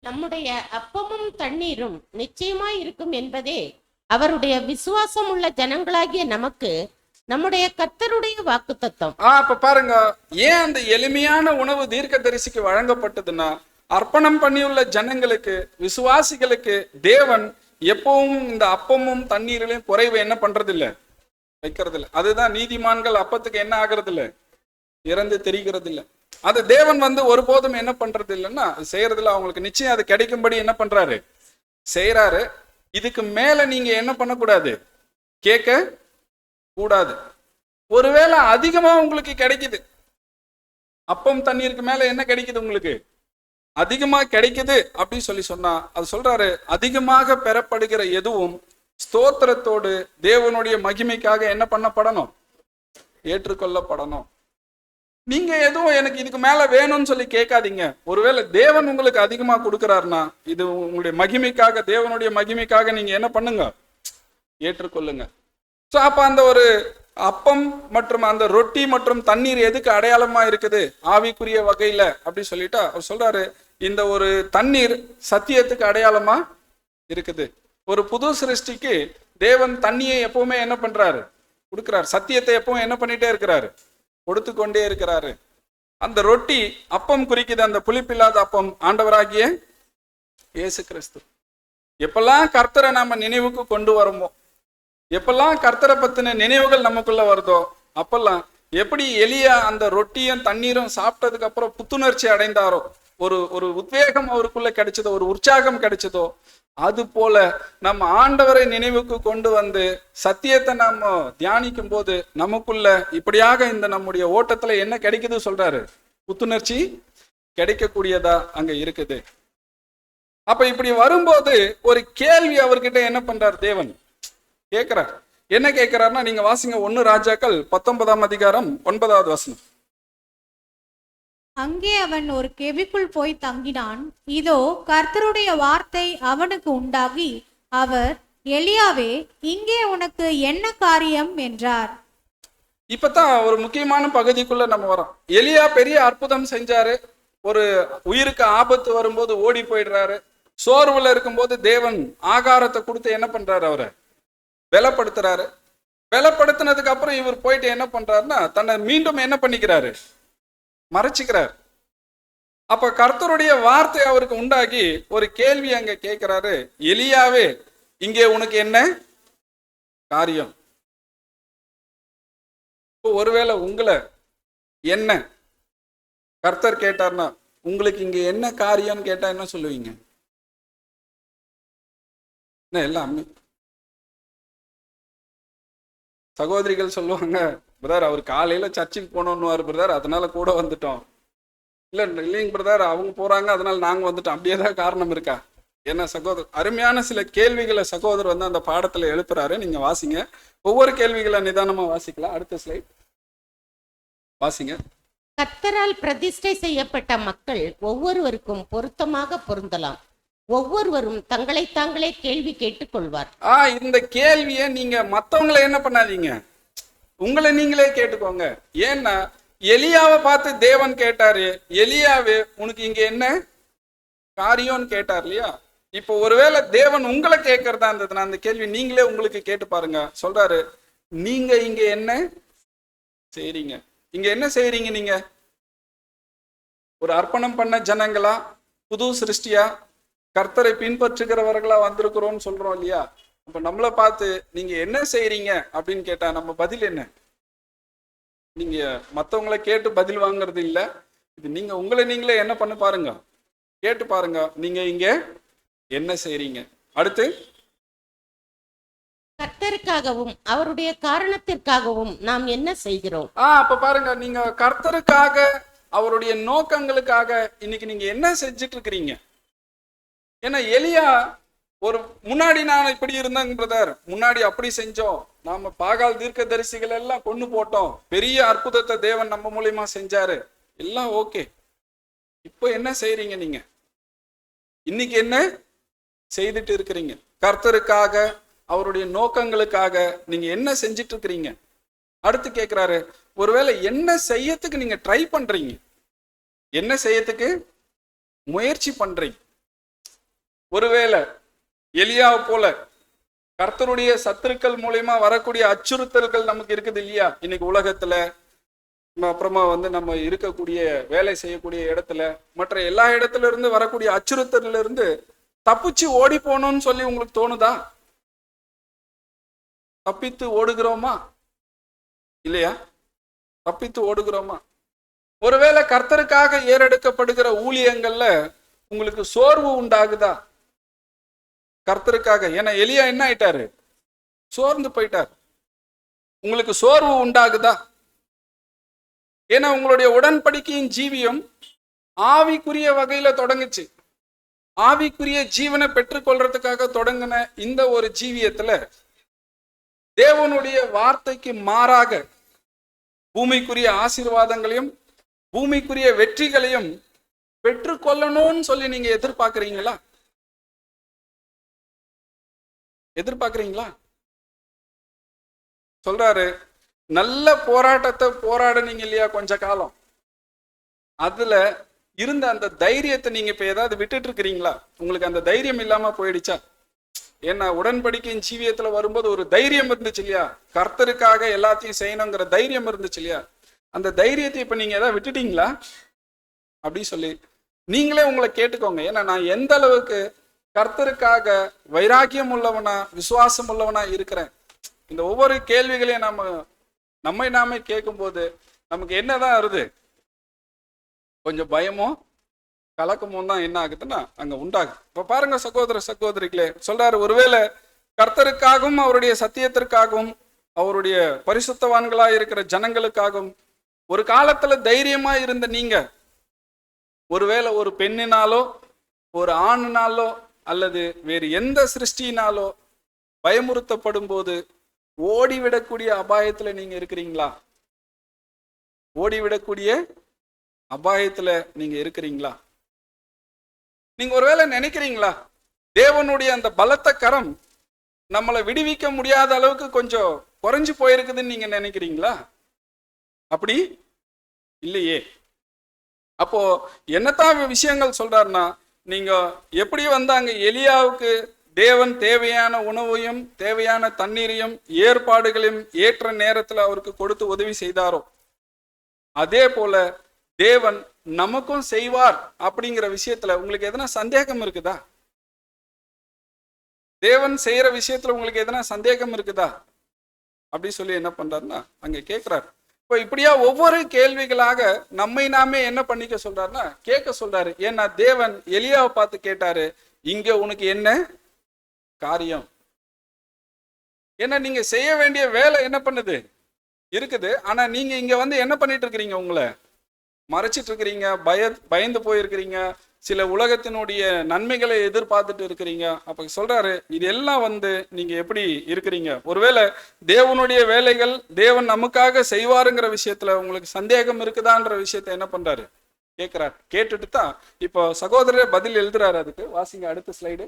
நம்முடைய அப்பமும் தண்ணீரும் நிச்சயமாய் இருக்கும் என்பதே அவருடைய விசுவாசம் உள்ள ஜனங்களாகிய நமக்கு நம்முடைய கர்த்தருடைய வாக்குத்தத்தம். அப்ப பாருங்க, ஏன் அந்த எளிமையான உணவு தீர்க்கதரிசிக்கு வழங்கப்பட்டதுன்னா, அர்ப்பணம் பண்ணியுள்ள ஜனங்களுக்கு, விசுவாசிகளுக்கு தேவன் எப்பவும் இந்த அப்பமும் தண்ணீரிலையும் குறைவு என்ன பண்றது இல்ல, வைக்கிறது இல்லை. அதுதான் நீதிமான்கள் அப்பத்துக்கு என்ன ஆகிறது இல்லை, இறந்து தெரிகிறது இல்லை. அது தேவன் ஒருபோதும் என்ன பண்றது இல்லைன்னா செய்யறது இல்லை. அவங்களுக்கு நிச்சயம் அது கிடைக்கும்படி என்ன பண்றாரு, செய்யறாரு. இதுக்கு மேல நீங்க என்ன பண்ணக்கூடாது, கேட்க கூடாது. ஒருவேளை அதிகமா உங்களுக்கு கிடைக்குது, அப்பம் தண்ணீருக்கு மேல என்ன கிடைக்குது, உங்களுக்கு அதிகமா கிடைக்குது அப்படின்னு சொல்லி சொன்னா, அது சொல்றாரு, அதிகமாக பெறப்படுகிற எதுவும் ஸ்தோத்திரத்தோடு தேவனுடைய மகிமைக்காக என்ன பண்ணப்படணும், ஏற்றுக்கொள்ளப்படணும். நீங்க எதுவும் எனக்கு இதுக்கு மேல வேணும்னு சொல்லி கேட்காதீங்க. ஒருவேளை தேவன் உங்களுக்கு அதிகமா கொடுக்கிறாருன்னா, இது உங்களுடைய மகிமைக்காக, தேவனுடைய மகிமைக்காக நீங்க என்ன பண்ணுங்க, ஏற்றுக்கொள்ளுங்க. ஸோ அப்ப அந்த ஒரு அப்பம் மற்றும் அந்த ரொட்டி மற்றும் தண்ணீர் எதுக்கு அடையாளமா இருக்குது, ஆவிக்குரிய வகையில அப்படி சொல்லிட்டா அவர் சொல்றாரு, இந்த ஒரு தண்ணீர் சத்தியத்துக்கு அடையாளமா இருக்குது. ஒரு புது சிருஷ்டிக்கு தேவன் தண்ணியை எப்பவுமே என்ன பண்றாரு, கொடுக்கிறார். சத்தியத்தை எப்பவும் என்ன பண்ணிட்டே இருக்கிறாரு, கொடுத்து கொண்டே இருக்கிறாரு. அந்த ரொட்டி அப்பம் குறிக்குது, அந்த புளிப்பில்லாத அப்பம் ஆண்டவராகிய இயேசு கிறிஸ்து. எப்பெல்லாம் கர்த்தரை நாம நினைவுக்கு கொண்டு வரோமோ, எப்பெல்லாம் கர்த்தரை பத்தின நினைவுகள் நமக்குள்ள வருதோ, அப்பெல்லாம் எப்படி எலியா அந்த ரொட்டியும் தண்ணீரும் சாப்பிட்டதுக்கு அப்புறம் புத்துணர்ச்சி அடைந்தாரோ, ஒரு உத்வேகம் அவருக்குள்ள கிடைச்சதோ, ஒரு உற்சாகம் கிடைச்சதோ, அது போல நம்ம ஆண்டவரை நினைவுக்கு கொண்டு சத்தியத்தை நாம தியானிக்கும் போது நமக்குள்ள இப்படியாக இந்த நம்முடைய ஓட்டத்துல என்ன கிடைக்குது சொல்றாரு, புத்துணர்ச்சி கிடைக்கக்கூடியதா அங்க இருக்குது. அப்ப இப்படி வரும்போது ஒரு கேள்வி அவர்கிட்ட என்ன பண்றார், தேவன் கேட்கிறார். என்ன கேட்கிறார்னா, நீங்க வாசிங்க 1 ராஜாக்கள் 19ஆம் அதிகாரம் 9வது வசனம். அங்கே அவன் ஒரு கெபிக்குள் போய் தங்கினான். இதோ கர்த்தருடைய வார்த்தை அவனுக்கு உண்டாகி, அவர், எலியாவே, இங்கே உனக்கு என்ன காரியம் என்றார். இப்பதான் ஒரு முக்கியமான பகுதிக்குள்ள நம்ம வரோம். எலியா பெரிய அற்புதம் செஞ்சாரு. ஒரு உயிருக்கு ஆபத்து வரும்போது ஓடி போயிடுறாரு. சோர்வுல இருக்கும்போது தேவன் ஆகாரத்தை கொடுத்து என்ன பண்றாரு, அவரை பலப்படுத்துறாரு. பலப்படுத்தினதுக்கு அப்புறம் இவர் போயிட்டு என்ன பண்றாருன்னா, தன்னை மீண்டும் என்ன பண்ணிக்கிறாரு, மறைச்சிக்கிறார். அப்ப கர்த்தருடைய வார்த்தை அவருக்கு உண்டாகி ஒரு கேள்வி அங்க கேட்கிறாரு, எலியாவே, இங்கே உனக்கு என்ன காரியம்? ஒருவேளை உங்களை என்ன கர்த்தர் கேட்டார்னா, உங்களுக்கு இங்க என்ன காரியம்னு கேட்டா என்ன சொல்லுவீங்க? என்ன எல்லாம் சகோதரிகள் சொல்லுவாங்க, பிரதர் அவர் காலையில சர்ச்சுக்கு போனோம்னுவார் பிரதர், அதனால கூட வந்துட்டோம். இல்லைங்க பிரதர், அவங்க போறாங்க அதனால நாங்க வந்துட்டோம். அப்படியே தான் காரணம் இருக்கா? ஏன்னா சகோதரர் அருமையான சில கேள்விகளை சகோதரர் வந்து அந்த பாடத்துல எழுப்புறாரு. நீங்க வாசிங்க, ஒவ்வொரு கேள்விகளை நிதானமா வாசிக்கலாம். அடுத்த ஸ்லைட் வாசிங்க. கர்த்தரால் பிரதிஷ்டை செய்யப்பட்ட மக்கள் ஒவ்வொருவருக்கும் பொருத்தமாக பொருந்தலாம். ஒவ்வொருவரும் தங்களை தாங்களே கேள்வி கேட்டுக் கொள்வார். இந்த கேள்வியை நீங்க மத்தவங்களை என்ன பண்ணாதீங்க, உங்களை நீங்களே கேட்டுக்கோங்க. ஏன்னா எலியாவை பார்த்து தேவன் கேட்டாரு, எலியாவே உனக்கு இங்க என்ன காரியம்னு கேட்டார் இல்லையா? இப்போ ஒருவேளை தேவன் உங்களை கேட்கறதா இருந்ததுன்னா அந்த கேள்வி நீங்களே உங்களுக்கு கேட்டு பாருங்க. சொல்றாரு, நீங்க இங்க என்ன செய்றீங்க? இங்க என்ன செய்றீங்க? நீங்க ஒரு அர்ப்பணம் பண்ண ஜனங்களா, புது சிருஷ்டியா, கர்த்தரை பின்பற்றுகிறவர்களா வந்திருக்கிறோம்னு சொல்றோம் இல்லையா? அப்ப நம்மளை பார்த்து நீங்க என்ன செய்றீங்க அப்படின்னு கேட்டா நம்ம பதில் என்ன? நீங்க மற்றவங்களை கேட்டு பதில் வாங்குறது இல்ல, இது நீங்க உங்களை நீங்களே என்ன பண்ண பாருங்க, கேட்டு பாருங்க, நீங்க இங்க என்ன செய்றீங்க. அடுத்து, கர்த்தருக்காகவும் அவருடைய காரணத்திற்காகவும் நாம் என்ன செய்கிறோம்? அப்ப பாருங்க, நீங்க கர்த்தருக்காக அவருடைய நோக்கங்களுக்காக இன்னைக்கு நீங்க என்ன செஞ்சுட்டு இருக்கிறீங்க? ஏன்னா எலியா ஒரு முன்னாடி நான் இப்படி இருந்தேங்க பிரதர், முன்னாடி அப்படி செஞ்சோம், நாம பாகால் தீர்க்க தரிசிகள் எல்லாம் கொண்டு போட்டோம், பெரிய அற்புதத்தை தேவன் நம்ம மூலியமா செஞ்சாரு, எல்லாம் ஓகே. இப்போ என்ன செய்றீங்க? நீங்க இன்னைக்கு என்ன செய்துட்டு இருக்கிறீங்க? கர்த்தருக்காக அவருடைய நோக்கங்களுக்காக நீங்க என்ன செஞ்சிட்டு இருக்கிறீங்க? அடுத்து கேட்கிறாரு, ஒருவேளை என்ன செய்யறதுக்கு நீங்க ட்ரை பண்றீங்க, என்ன செய்யறதுக்கு முயற்சி பண்றீங்க? ஒருவேளை எலியாவை போல கர்த்தருடைய சத்துருக்கள் மூலியமா வரக்கூடிய அச்சுறுத்தல்கள் நமக்கு இருக்குது இல்லையா? இன்னைக்கு உலகத்துல, அப்புறமா வந்து நம்ம இருக்கக்கூடிய வேலை செய்யக்கூடிய இடத்துல, மற்ற எல்லா இடத்துல இருந்து வரக்கூடிய அச்சுறுத்தல்ல இருந்து தப்பிச்சு ஓடி போகணும்னு சொல்லி உங்களுக்கு தோணுதா? தப்பித்து ஓடுகிறோமா இல்லையா? தப்பித்து ஓடுகிறோமா? ஒருவேளை கர்த்தருக்காக ஏறெடுக்கப்படுகிற ஊழியங்கள்ல உங்களுக்கு சோர்வு உண்டாகுதா? கர்த்தருக்காக, ஏன்னா எலியா என்ன ஆயிட்டாரு, சோர்ந்து போயிட்டார். உங்களுக்கு சோர்வு உண்டாகுதா? ஏன்னா உங்களுடைய உடன்படிக்கையின் ஜீவியம் ஆவிக்குரிய வகையில தொடங்குச்சு. ஆவிக்குரிய ஜீவனை பெற்றுக்கொள்றதுக்காக தொடங்கின இந்த ஒரு ஜீவியத்துல தேவனுடைய வார்த்தைக்கு மாறாக பூமிக்குரிய ஆசீர்வாதங்களையும் பூமிக்குரிய வெற்றிகளையும் பெற்றுக்கொள்ளணும்னு சொல்லி நீங்க எதிர்பார்க்கிறீங்களா? எதிர்பார்க்கிறீங்களா? சொல்றாரு, நல்ல போராட்டத்தை போராடுனீங்க இல்லையா கொஞ்ச காலம், அதுல இருந்த அந்த தைரியத்தை நீங்க இப்ப ஏதாவது விட்டுட்டு இருக்கிறீங்களா? உங்களுக்கு அந்த தைரியம் இல்லாம போயிடுச்சா? ஏன்னா உடன்படிக்கையின் ஜீவியத்துல வரும்போது ஒரு தைரியம் இருந்துச்சு இல்லையா? கர்த்தருக்காக எல்லாத்தையும் செய்யணுங்கிற தைரியம் இருந்துச்சு இல்லையா? அந்த தைரியத்தை இப்ப நீங்க ஏதாவது விட்டுட்டீங்களா அப்படி சொல்லி நீங்களே உங்களை கேட்டுக்கோங்க. ஏன்னா நான் எந்த அளவுக்கு கர்த்தருக்காக வைராக்கியம் உள்ளவனா, விசுவாசம் உள்ளவனா இருக்கிறேன்? இந்த ஒவ்வொரு கேள்விகளையும் நம்மை நாமே கேட்கும் போது நமக்கு என்னதான் வருது? கொஞ்சம் பயமும் கலக்கமும் தான் என்ன ஆகுதுன்னா அங்க உண்டாகுது. இப்ப பாருங்க சகோதர சகோதரிகளே, சொல்றாரு, ஒருவேளை கர்த்தருக்காகவும் அவருடைய சத்தியத்திற்காகவும் அவருடைய பரிசுத்தவான்களா இருக்கிற ஜனங்களுக்காகவும் ஒரு காலத்துல தைரியமா இருந்த நீங்க ஒருவேளை ஒரு பெண்ணினாலோ ஒரு ஆணினாலோ அல்லது வேறு எந்த சிருஷ்டியினாலோ பயமுறுத்தப்படும் போது ஓடிவிடக்கூடிய அபாயத்துல நீங்க இருக்கிறீங்களா? ஓடிவிடக்கூடிய அபாயத்துல நீங்க இருக்கிறீங்களா? நீங்க ஒருவேளை நினைக்கிறீங்களா தேவனுடைய அந்த பலத்த கரம் நம்மளை விடுவிக்க முடியாத அளவுக்கு கொஞ்சம் குறைஞ்சு போயிருக்குதுன்னு நீங்க நினைக்கிறீங்களா? அப்படி இல்லையே. அப்போ என்னத்தான் விஷயங்கள் சொல்றாருன்னா, நீங்க எப்படி வந்தாங்க எலியாவுக்கு தேவன் தேவையான உணவையும் தேவையான தண்ணீரையும் ஏற்பாடுகளையும் ஏற்ற நேரத்துல அவருக்கு கொடுத்து உதவி செய்தாரோ, அதே போல தேவன் நமக்கும் செய்வார் அப்படிங்கிற விஷயத்துல உங்களுக்கு எதனா சந்தேகம் இருக்குதா? தேவன் செய்யற விஷயத்துல உங்களுக்கு எதனா சந்தேகம் இருக்குதா அப்படி சொல்லி என்ன பண்றாருன்னா அங்க கேட்கிறாரு. இப்போ இப்படியா ஒவ்வொரு கேள்விகளாக நம்மை நாமே என்ன பண்ணிக்க சொல்றாருன்னா கேட்க சொல்றாரு. ஏன்னா தேவன் எலியாவை பார்த்து கேட்டாரு, இங்க உனக்கு என்ன காரியம்? ஏன்னா நீங்க செய்ய வேண்டிய வேலை என்ன பண்ணுது இருக்குது, ஆனா நீங்க இங்க வந்து என்ன பண்ணிட்டு இருக்கிறீங்க? உங்களை மறைச்சிட்டு இருக்கிறீங்க, பயந்து போயிருக்கிறீங்க, சில உலகத்தினுடைய நன்மைகளை எதிர்பார்த்துட்டு இருக்கிறீங்க. அப்ப சொல்றாரு, இது எல்லாம் வந்து நீங்க எப்படி இருக்கிறீங்க? ஒருவேளை தேவனுடைய வேலைகள் தேவன் நமக்காக செய்வாருங்கிற விஷயத்துல உங்களுக்கு சந்தேகம் இருக்குதான்ற விஷயத்த என்ன பண்றாரு கேட்கிறார். கேட்டுட்டு தான் இப்போ சகோதரர் பதில் எழுதுறாரு. அதுக்கு வாசிங்க அடுத்த ஸ்லைடு.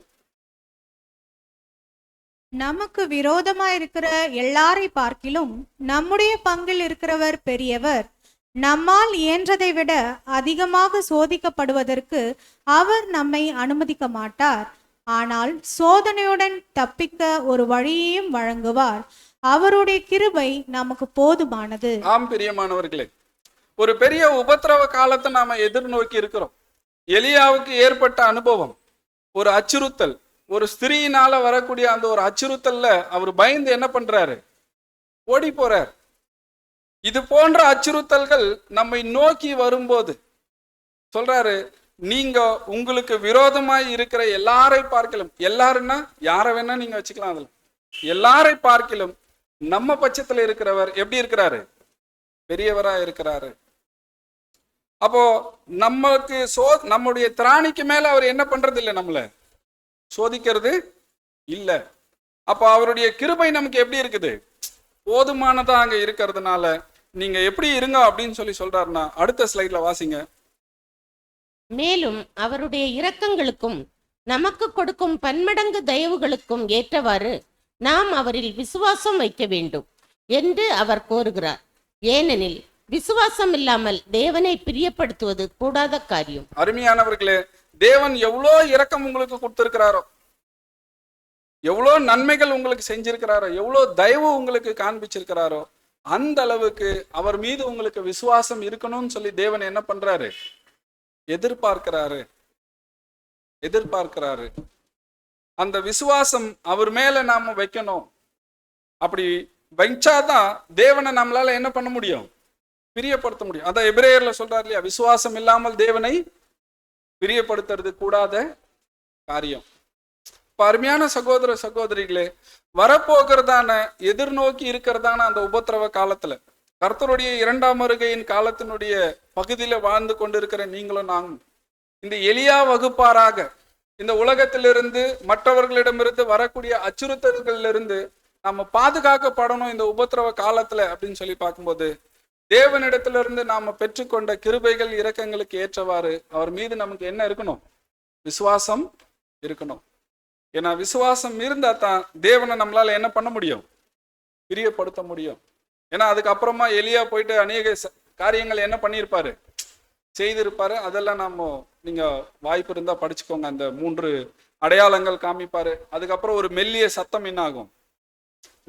நமக்கு விரோதமா இருக்கிற எல்லாரை பார்க்கிலும் நம்முடைய பங்கில் இருக்கிறவர் பெரியவர். நம்மால் இயன்றதை விட அதிகமாக சோதிக்கப்படுவதற்கு அவர் நம்மை அனுமதிக்க மாட்டார். ஆனால் சோதனையுடன் தப்பிக்க ஒரு வழியையும் வழங்குவார். அவருடைய கிருபை நமக்கு போதுமானது. ஆம் பிரியமானவர்களே, ஒரு பெரிய உபத்திரவ காலத்தை நாம எதிர்நோக்கி இருக்கிறோம். எலியாவுக்கு ஏற்பட்ட அனுபவம், ஒரு அச்சுறுத்தல், ஒரு ஸ்திரீயினால வரக்கூடிய அந்த ஒரு அச்சுறுத்தல்ல அவர் பயந்து என்ன பண்றாரு? ஓடி போறார். இது போன்ற அச்சுறுத்தல்கள் நம்மை நோக்கி வரும்போது சொல்றாரு, நீங்க உங்களுக்கு விரோதமாய் இருக்கிற எல்லாரை பார்க்கலும், எல்லாருன்னா யாரை வேணா நீங்க வச்சுக்கலாம், அதுல எல்லாரை பார்க்கலும் நம்ம பட்சத்துல இருக்கிறவர் எப்படி இருக்கிறாரு? பெரியவரா இருக்கிறாரு. அப்போ நமக்கு நம்முடைய திராணிக்கு மேல அவர் என்ன பண்றது இல்லை, நம்மள சோதிக்கிறது இல்ல. அப்போ அவருடைய கிருபை நமக்கு எப்படி இருக்குது? போதுமானதா அங்க இருக்கிறதுனால நீங்க எப்படி இருங்க அப்படின்னு சொல்லி சொல்றாருன்னா அடுத்த ஸ்லைட்ல வாசிங்க. மேலும் அவருடைய இரக்கங்களுக்கும் நமக்கு கொடுக்கும் பன்மடங்கு தயவுகளுக்கும் ஏற்றவாறு நாம் அவரில் விசுவாசம் வைக்க வேண்டும் என்று அவர் கோருகிறார். ஏனெனில் விசுவாசம் இல்லாமல் தேவனை பிரியப்படுத்துவது கூடாத காரியம். அருமையானவர்களே, தேவன் எவ்வளோ இரக்கம் உங்களுக்கு கொடுத்திருக்கிறாரோ, எவ்வளோ நன்மைகள் உங்களுக்கு செஞ்சிருக்கிறாரோ, எவ்வளோ தயவு உங்களுக்கு காண்பிச்சிருக்கிறாரோ, அந்த அளவுக்கு அவர் மீது உங்களுக்கு விசுவாசம் இருக்கணும்னு சொல்லி தேவன் என்ன பண்றாரு? எதிர்பார்க்கிறாரு. அந்த விசுவாசம் அவர் மேல நாம வைக்கணும். அப்படி வைச்சாதான் தேவனை நம்மளால என்ன பண்ண முடியும்? பிரியப்படுத்த முடியும். அதான் எபிரேயர்ல சொல்றாரு இல்லையா, விசுவாசம் இல்லாமல் தேவனை பிரியப்படுத்துறது கூடாத காரியம். அருமையான சகோதர சகோதரிகளே, வரப்போகிறதான எதிர்நோக்கி இருக்கிறதான அந்த உபத்திரவ காலத்துல, கர்த்தருடைய இரண்டாம் வருகையின் காலத்தினுடைய பகுதியில வாழ்ந்து கொண்டிருக்கிற நீங்களும் நாங்களும் இந்த எலியா வகுப்பாராக இந்த உலகத்திலிருந்து மற்றவர்களிடமிருந்து வரக்கூடிய அச்சுறுத்தல்களிலிருந்து நம்ம பாதுகாக்கப்படணும் இந்த உபத்திரவ காலத்துல அப்படின்னு சொல்லி பார்க்கும்போது, தேவனிடத்திலிருந்து நாம பெற்றுக்கொண்ட கிருபைகள் இரக்கங்களுக்கு ஏற்றவாறு அவர் மீது நமக்கு என்ன இருக்கணும்? விசுவாசம் இருக்கணும். ஏன்னா விசுவாசம் இருந்தா தான் தேவனை நம்மளால என்ன பண்ண முடியும்? பிரியப்படுத்த முடியும். ஏன்னா அதுக்கப்புறமா எலியா போயிட்டு அநேக காரியங்கள் என்ன பண்ணியிருப்பாரு? செய்திருப்பாரு. அதெல்லாம் நீங்க வாய்ப்பு இருந்தா படிச்சுக்கோங்க. அந்த 3 அடையாளங்கள் காமிப்பாரு. அதுக்கப்புறம் ஒரு மெல்லிய சத்தம் என்ன ஆகும்?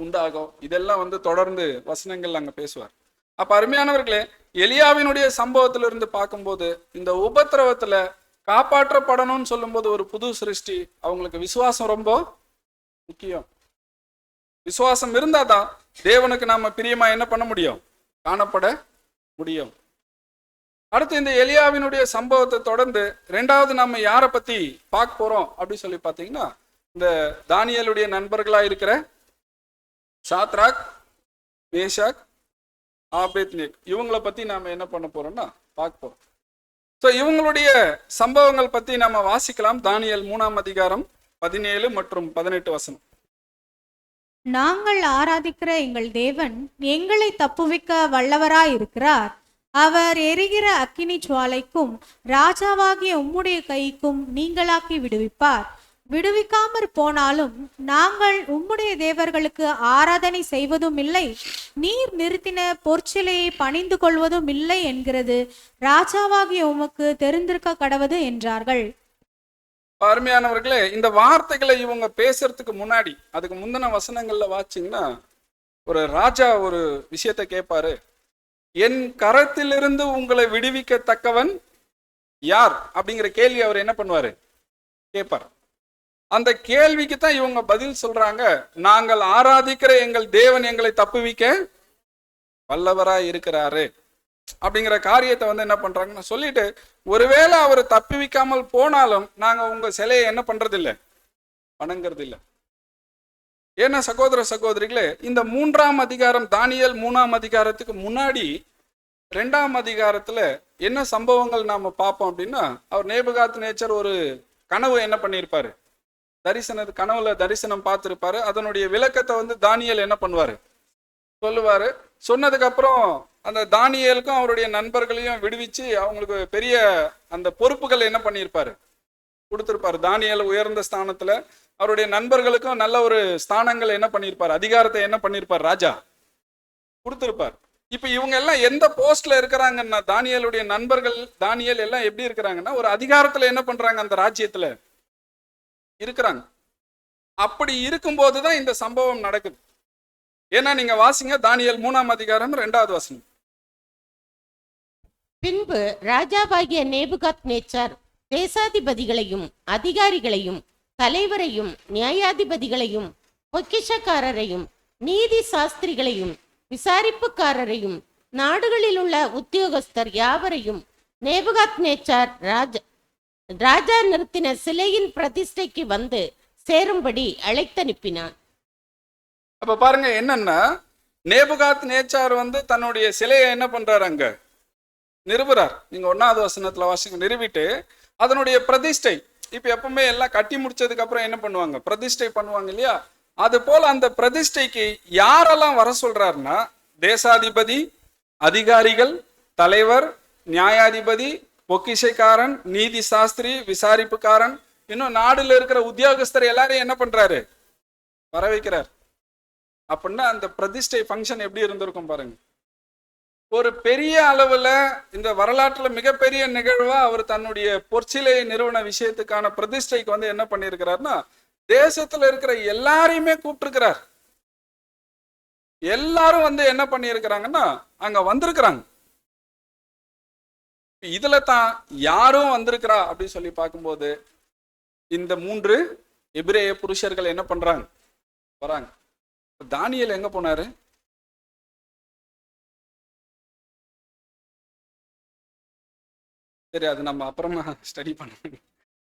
உண்டாகும். இதெல்லாம் தொடர்ந்து வசனங்கள் அங்க பேசுவார். அப்ப அருமையானவர்களே, எலியாவினுடைய சம்பவத்திலிருந்து பார்க்கும்போது இந்த உபத்திரவத்துல காப்பாற்றப்படணும்னு சொல்லும்போது ஒரு புது சிருஷ்டி, அவங்களுக்கு விசுவாசம் ரொம்ப முக்கியம். விசுவாசம் இருந்தாதான் தேவனுக்கு நாம பிரியமா என்ன பண்ண முடியும்? காணப்பட முடியும். அடுத்து இந்த எலியாவினுடைய சம்பவத்தை தொடர்ந்து 2வது நம்ம யாரை பத்தி பார்க்க போறோம் அப்படி சொல்லி பார்த்தீங்கன்னா, இந்த தானியேலுடைய நண்பர்களா இருக்கிற சாத்ராக், மேஷாக், ஆபேத்நேக், இவங்களை பத்தி நாம என்ன பண்ண போறோம்னா பார்க்க போறோம். ஸோ இவங்களுடைய சம்பவங்கள் பத்தி நம்ம வாசிக்கலாம். தானியேல் 3ஆம் அதிகாரம் 17 மற்றும் 18 வசனம். நாங்கள் ஆராதிக்கிற எங்கள் தேவன் எங்களை தப்புவிக்க வல்லவராயிருக்கிறார். அவர் எரிகிற அக்கினி ஜுவாலைக்கும் ராஜாவாகிய உம்முடைய கைக்கும் நீங்களாக்கி விடுவிப்பார். விடுவிக்காமற் போனாலும் நாங்கள் உம்முடைய தேவர்களுக்கு ஆராதனை செய்வதும் இல்லை, நீர் நிறுத்தின பொற்சிலையை பணிந்து கொள்வதும் இல்லை என்கிறது ராஜாவாகிய உமக்கு தெரிந்திருக்க கடவது என்றார்கள். அருமையானவர்களே, இந்த வார்த்தைகளை இவங்க பேசுறதுக்கு முன்னாடி, அதுக்கு முந்தின வசனங்கள்ல வாச்சிங்கன்னா, ஒரு ராஜா ஒரு விஷயத்த கேட்பாரு. என் கரத்திலிருந்து உங்களை விடுவிக்கத்தக்கவன் யார் அப்படிங்கிற கேள்வி அவர் என்ன பண்ணுவாரு? கேட்பார். அந்த கேள்விக்கு தான் இவங்க பதில் சொல்றாங்க, நாங்கள் ஆராதிக்கிற எங்கள் தேவன் எங்களை தப்புவிக்க வல்லவராய் இருக்கிறாரு அப்படிங்கிற காரியத்தை வந்து என்ன பண்றாங்கன்னு சொல்லிட்டு, ஒருவேளை அவர் தப்புவிக்காமல் போனாலும் நாங்க உங்க சிலையை என்ன பண்றது இல்லை, வணங்குறது இல்லை. ஏன்னா சகோதர சகோதரிகளே, இந்த 3ஆம் அதிகாரம், தானியேல் 3ஆம் அதிகாரத்துக்கு முன்னாடி 2ஆம் அதிகாரத்துல என்ன சம்பவங்கள் நாம பார்ப்போம் அப்படின்னா, அவர் நேபுகாத்நேச்சர் ஒரு கனவு என்ன பண்ணியிருப்பாரு, கனவுல தரிசனம் பார்த்திருப்பாரு. அதனுடைய விளக்கத்தை வந்து தானியேல் என்ன பண்ணுவாரு, சொல்லுவாரு. சொன்னதுக்கு அப்புறம் அந்த தானியேலுக்கும் அவருடைய நண்பர்களையும் விடுவிச்சு அவங்களுக்கு பெரிய அந்த பொறுப்புகள் என்ன பண்ணியிருப்பாரு, கொடுத்திருப்பாரு. தானியேல் உயர்ந்த ஸ்தானத்துல, அவருடைய நண்பர்களுக்கும் நல்ல ஒரு ஸ்தானங்கள் என்ன பண்ணியிருப்பார், அதிகாரத்தை என்ன பண்ணியிருப்பார், ராஜா கொடுத்திருப்பார். இப்ப இவங்க எல்லாம் எந்த போஸ்ட்ல இருக்கிறாங்கன்னா, தானியேலுடைய நண்பர்கள் தானியேல் எல்லாம் எப்படி இருக்கிறாங்கன்னா, ஒரு அதிகாரத்துல என்ன பண்றாங்க, அந்த ராஜ்யத்துல இருக்கிறாங்க. அப்படி இருக்கும்போதுதான் இந்த சம்பவம் நடக்குது. ஏன்னா நீங்க வாசிங்க, தானியேல் 3ஆம் அதிகாரம் 2வது வசனம். பின்பு ராஜாவாகிய நேபுகாத்நேச்சார் தேசாதிபதிகளையும் அதிகாரிகளையும் தலைவரையும் நியாயாதிபதிகளையும் பொக்கிஷக்காரரையும் நீதி சாஸ்திரிகளையும் விசாரிப்புக்காரரையும் நாடுகளில் உள்ள உத்தியோகஸ்தர் யாவரையும் நேபுகாத்நேச்சார் ராஜா நிறுத்தின சிலையின் பிரதிஷ்டைக்கு வந்து சேரும்படி அழைத்தனுப்பினான். அப்ப பாருங்க என்னன்னா, நேபுகாத்நேச்சார் வந்து தன்னுடைய சிலையை என்ன பண்றாரு, அங்க நிறுவுறார். நீங்க 1வது வசனத்துல வாசிங்க, நிறுவிட்டு அதனுடைய பிரதிஷ்டை, இப்ப எப்பவுமே எல்லாம் கட்டி முடிச்சதுக்கு அப்புறம் என்ன பண்ணுவாங்க, பிரதிஷ்டை பண்ணுவாங்க இல்லையா, அது போல அந்த பிரதிஷ்டைக்கு யாரெல்லாம் வர சொல்றாருன்னா, தேசாதிபதி, அதிகாரிகள், தலைவர், நியாயாதிபதி, பொக்கிஷைக்காரன், நீதி சாஸ்திரி, விசாரிப்புக்காரன், இன்னும் நாடுல இருக்கிற உத்தியோகஸ்தர் எல்லாரையும் என்ன பண்றாரு, வர வைக்கிறார். அப்படின்னா அந்த பிரதிஷ்டை ஃபங்க்ஷன் எப்படி இருந்திருக்கும் பாருங்க. ஒரு பெரிய அளவுல இந்த வரலாற்றுல மிகப்பெரிய நிகழ்வா அவர் தன்னுடைய பொற்சிலை நிறுவன விஷயத்துக்கான பிரதிஷ்டைக்கு வந்து என்ன பண்ணியிருக்கிறார்னா, தேசத்துல இருக்கிற எல்லாரையுமே கூப்பிட்டுருக்கிறார். எல்லாரும் வந்து என்ன பண்ணியிருக்கிறாங்கன்னா அங்க வந்திருக்கிறாங்க. இதுல தான் யாரும் வந்திருக்கிறா அப்படின்னு சொல்லி பார்க்கும்போது, இந்த 3 எபிரேய புருஷர்கள் என்ன பண்றாங்க, வராங்க. தானியேல் எங்க போனாரு, சரி அது நம்ம அப்புறமா ஸ்டடி பண்ணணும்.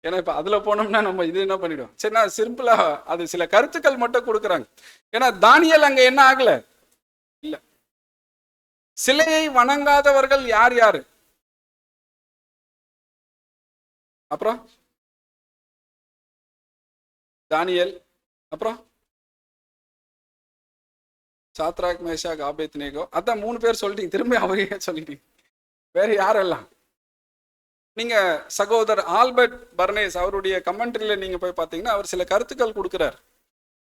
ஏன்னா இப்ப அதுல போனோம்னா நம்ம இது என்ன பண்ணிடுவோம். சரி, நான் சிம்பிளா அது சில கருத்துக்கள் மட்டும் கொடுக்குறாங்க. ஏன்னா தானியேல் அங்க என்ன ஆகல, இல்ல. சிலையை வணங்காதவர்கள் யார் யாரு, அப்புறம் தானியேல், அப்புறம் சாத்ராக், மேஷாக், ஆபேத்நேகோ, அதான் 3 பேர் சொல்லிட்டீங்க. திரும்ப அவரே சொல்லிட்டீங்க. வேற யாரெல்லாம்? நீங்க சகோதரர் ஆல்பர்ட் பர்னேஸ் அவருடைய கமெண்ட்ரியில நீங்க போய் பார்த்தீங்கன்னா அவர் சில கருத்துக்கள் கொடுக்கிறார்.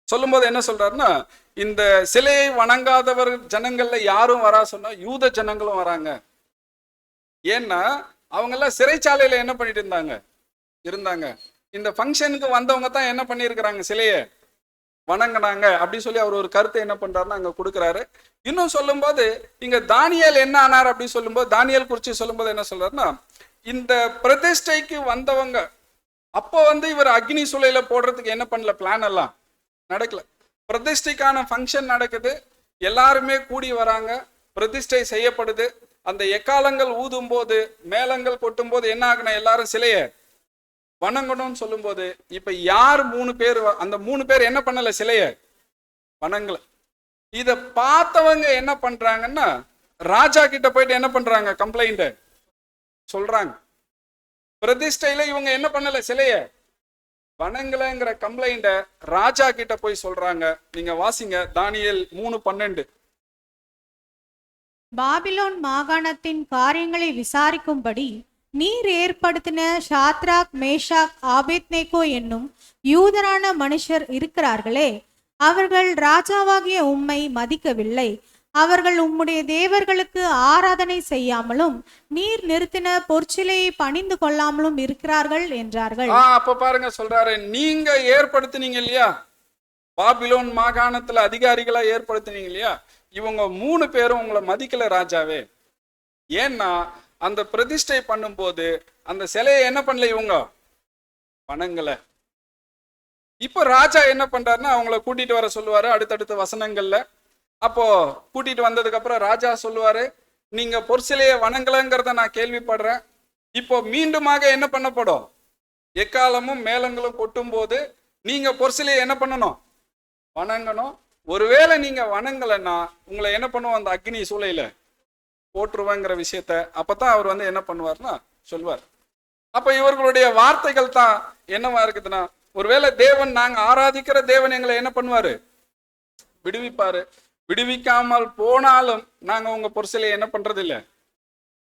சொல்லும்போது என்ன சொல்றாருன்னா, இந்த சிலையை வணங்காதவர் ஜனங்கள்ல யாரும் வரா சொன்னா யூத ஜனங்களும் வராங்க. ஏன்னா அவங்க எல்லாம் சிறைச்சாலையில என்ன பண்ணிட்டு இருந்தாங்க. இந்த ஃபங்க்ஷனுக்கு வந்தவங்க தான் என்ன பண்ணியிருக்கிறாங்க, சிலையை வணங்கினாங்க அப்படி சொல்லி அவர் ஒரு கருத்தை என்ன பண்றாருன்னா அங்க கொடுக்குறாரு. இன்னும் சொல்லும்போது இங்க தானியேல் என்ன ஆனார் அப்படி சொல்லும்போது, தானியேல் குறித்து சொல்லும்போது என்ன சொல்றாருன்னா, இந்த பிரதிஷ்டைக்கு வந்தவங்க அப்போ வந்து இவர் அக்னி சூளையில போடுறதுக்கு என்ன பண்ணல, பிளான் எல்லாம் நடக்கல. பிரதிஷ்டைக்கான ஃபங்க்ஷன் நடக்குது, எல்லாருமே கூடி வராங்க, பிரதிஷ்டை செய்யப்படுது. அந்த எக்காலங்கள் ஊதும் போது, மேளங்கள் கொட்டும் போது என்ன ஆகணும், எல்லாரும் சிலையை வணங்கணும்னு சொல்லும்போது, இப்ப யார் 3 பேர், அந்த 3 பேர் என்ன பண்ணல, சிலையை வணங்கல. இத பார்த்தவங்க என்ன பண்றாங்கன்னா ராஜா கிட்ட போயிட்டு என்ன பண்றாங்க, கம்ப்ளைண்ட் சொல்றாங்க. பிரதிஷ்டையில இவங்க என்ன பண்ணல, சிலையை வணங்கலங்கிற கம்ப்ளைண்ட ராஜா கிட்ட போய் சொல்றாங்க. நீங்க வாசிங்க தானியேல் 3:12. பாபிலோன் மாகாணத்தின் காரியங்களை விசாரிக்கும்படி நீர் ஏற்படுத்தின ஷாத்ராக், மேஷாக், ஆபேத்நேகோ என்னும் யூதரான மனுஷர் இருக்கிறார்களே, அவர்கள் ராஜாவாகிய உம்மை மதிக்கவில்லை. அவர்கள் உம்முடைய தேவர்களுக்கு ஆராதனை செய்யாமலும் நீர் நிறுத்தின பொற்சிலையை பணிந்து கொள்ளாமலும் இருக்கிறார்கள் என்றார்கள். அப்ப பாருங்க சொல்றாரு, நீங்க ஏற்படுத்தினீங்க இல்லையா, பாபிலோன் மாகாணத்துல அதிகாரிகளா ஏற்படுத்தினீங்க இல்லையா, இவங்க 3 பேரும் உங்களை மதிக்கல ராஜாவே. ஏன்னா அந்த பிரதிஷ்டை பண்ணும்போது அந்த சிலையை என்ன பண்ணல, இவங்க வணங்கல. இப்போ ராஜா என்ன பண்றாருன்னா அவங்கள கூட்டிட்டு வர சொல்லுவாரு அடுத்தடுத்த வசனங்கள்ல. அப்போ கூட்டிட்டு வந்ததுக்கு அப்புறம் ராஜா சொல்லுவாரு, நீங்க பொற்சிலையை வணங்கலங்கிறத நான் கேள்விப்படுறேன். இப்போ மீண்டுமாக என்ன பண்ணப்படும்? எக்காலமும் மேளங்களும் கொட்டும் போது நீங்க பொற்சிலையை என்ன பண்ணணும்? வணங்கணும். ஒருவேளை நீங்க வணங்கலைன்னா உங்களை என்ன பண்ணுவோம்? அந்த அக்னி சூளையில போட்டுருவேங்கிற விஷயத்த அப்பதான் அவர் வந்து என்ன பண்ணுவார்னா சொல்வார். அப்ப இவர்களுடைய வார்த்தைகள் தான் என்னவா இருக்குதுன்னா, ஒருவேளை தேவன், நாங்க ஆராதிக்கிற தேவன் எங்களை என்ன பண்ணுவாரு? விடுவிப்பாரு. விடுவிக்காமல் போனாலும் நாங்க உங்க பொருசிலை என்ன பண்றது இல்லை,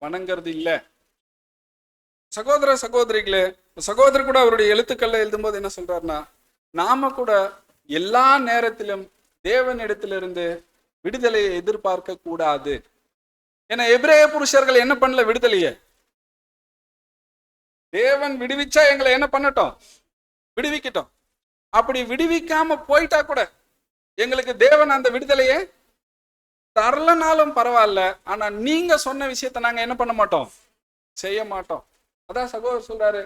வணங்குறது இல்லை. சகோதர சகோதரிகளே, சகோதரர் கூட அவருடைய எழுத்துக்கள்ல எழுதும்போது என்ன சொல்றாருன்னா, நாம கூட எல்லா நேரத்திலும் தேவனிடத்திலிருந்து விடுதலையை எதிர்பார்க்க கூடாது. ஏன்னா எபிரேய புருஷர்கள் என்ன பண்ணல? விடுதலையே. தேவன் விடுவிச்சா எங்களை என்ன பண்ணட்டும்? விடுவிக்கட்டும். அப்படி விடுவிக்காம போயிட்டா கூட எங்களுக்கு தேவன் அந்த விடுதலையை தரலனாலும் பரவாயில்ல, ஆனா நீங்க சொன்ன விஷயத்த நாங்க என்ன பண்ண மாட்டோம்? செய்ய மாட்டோம். அதான் சகோதரர் சொல்றாரு,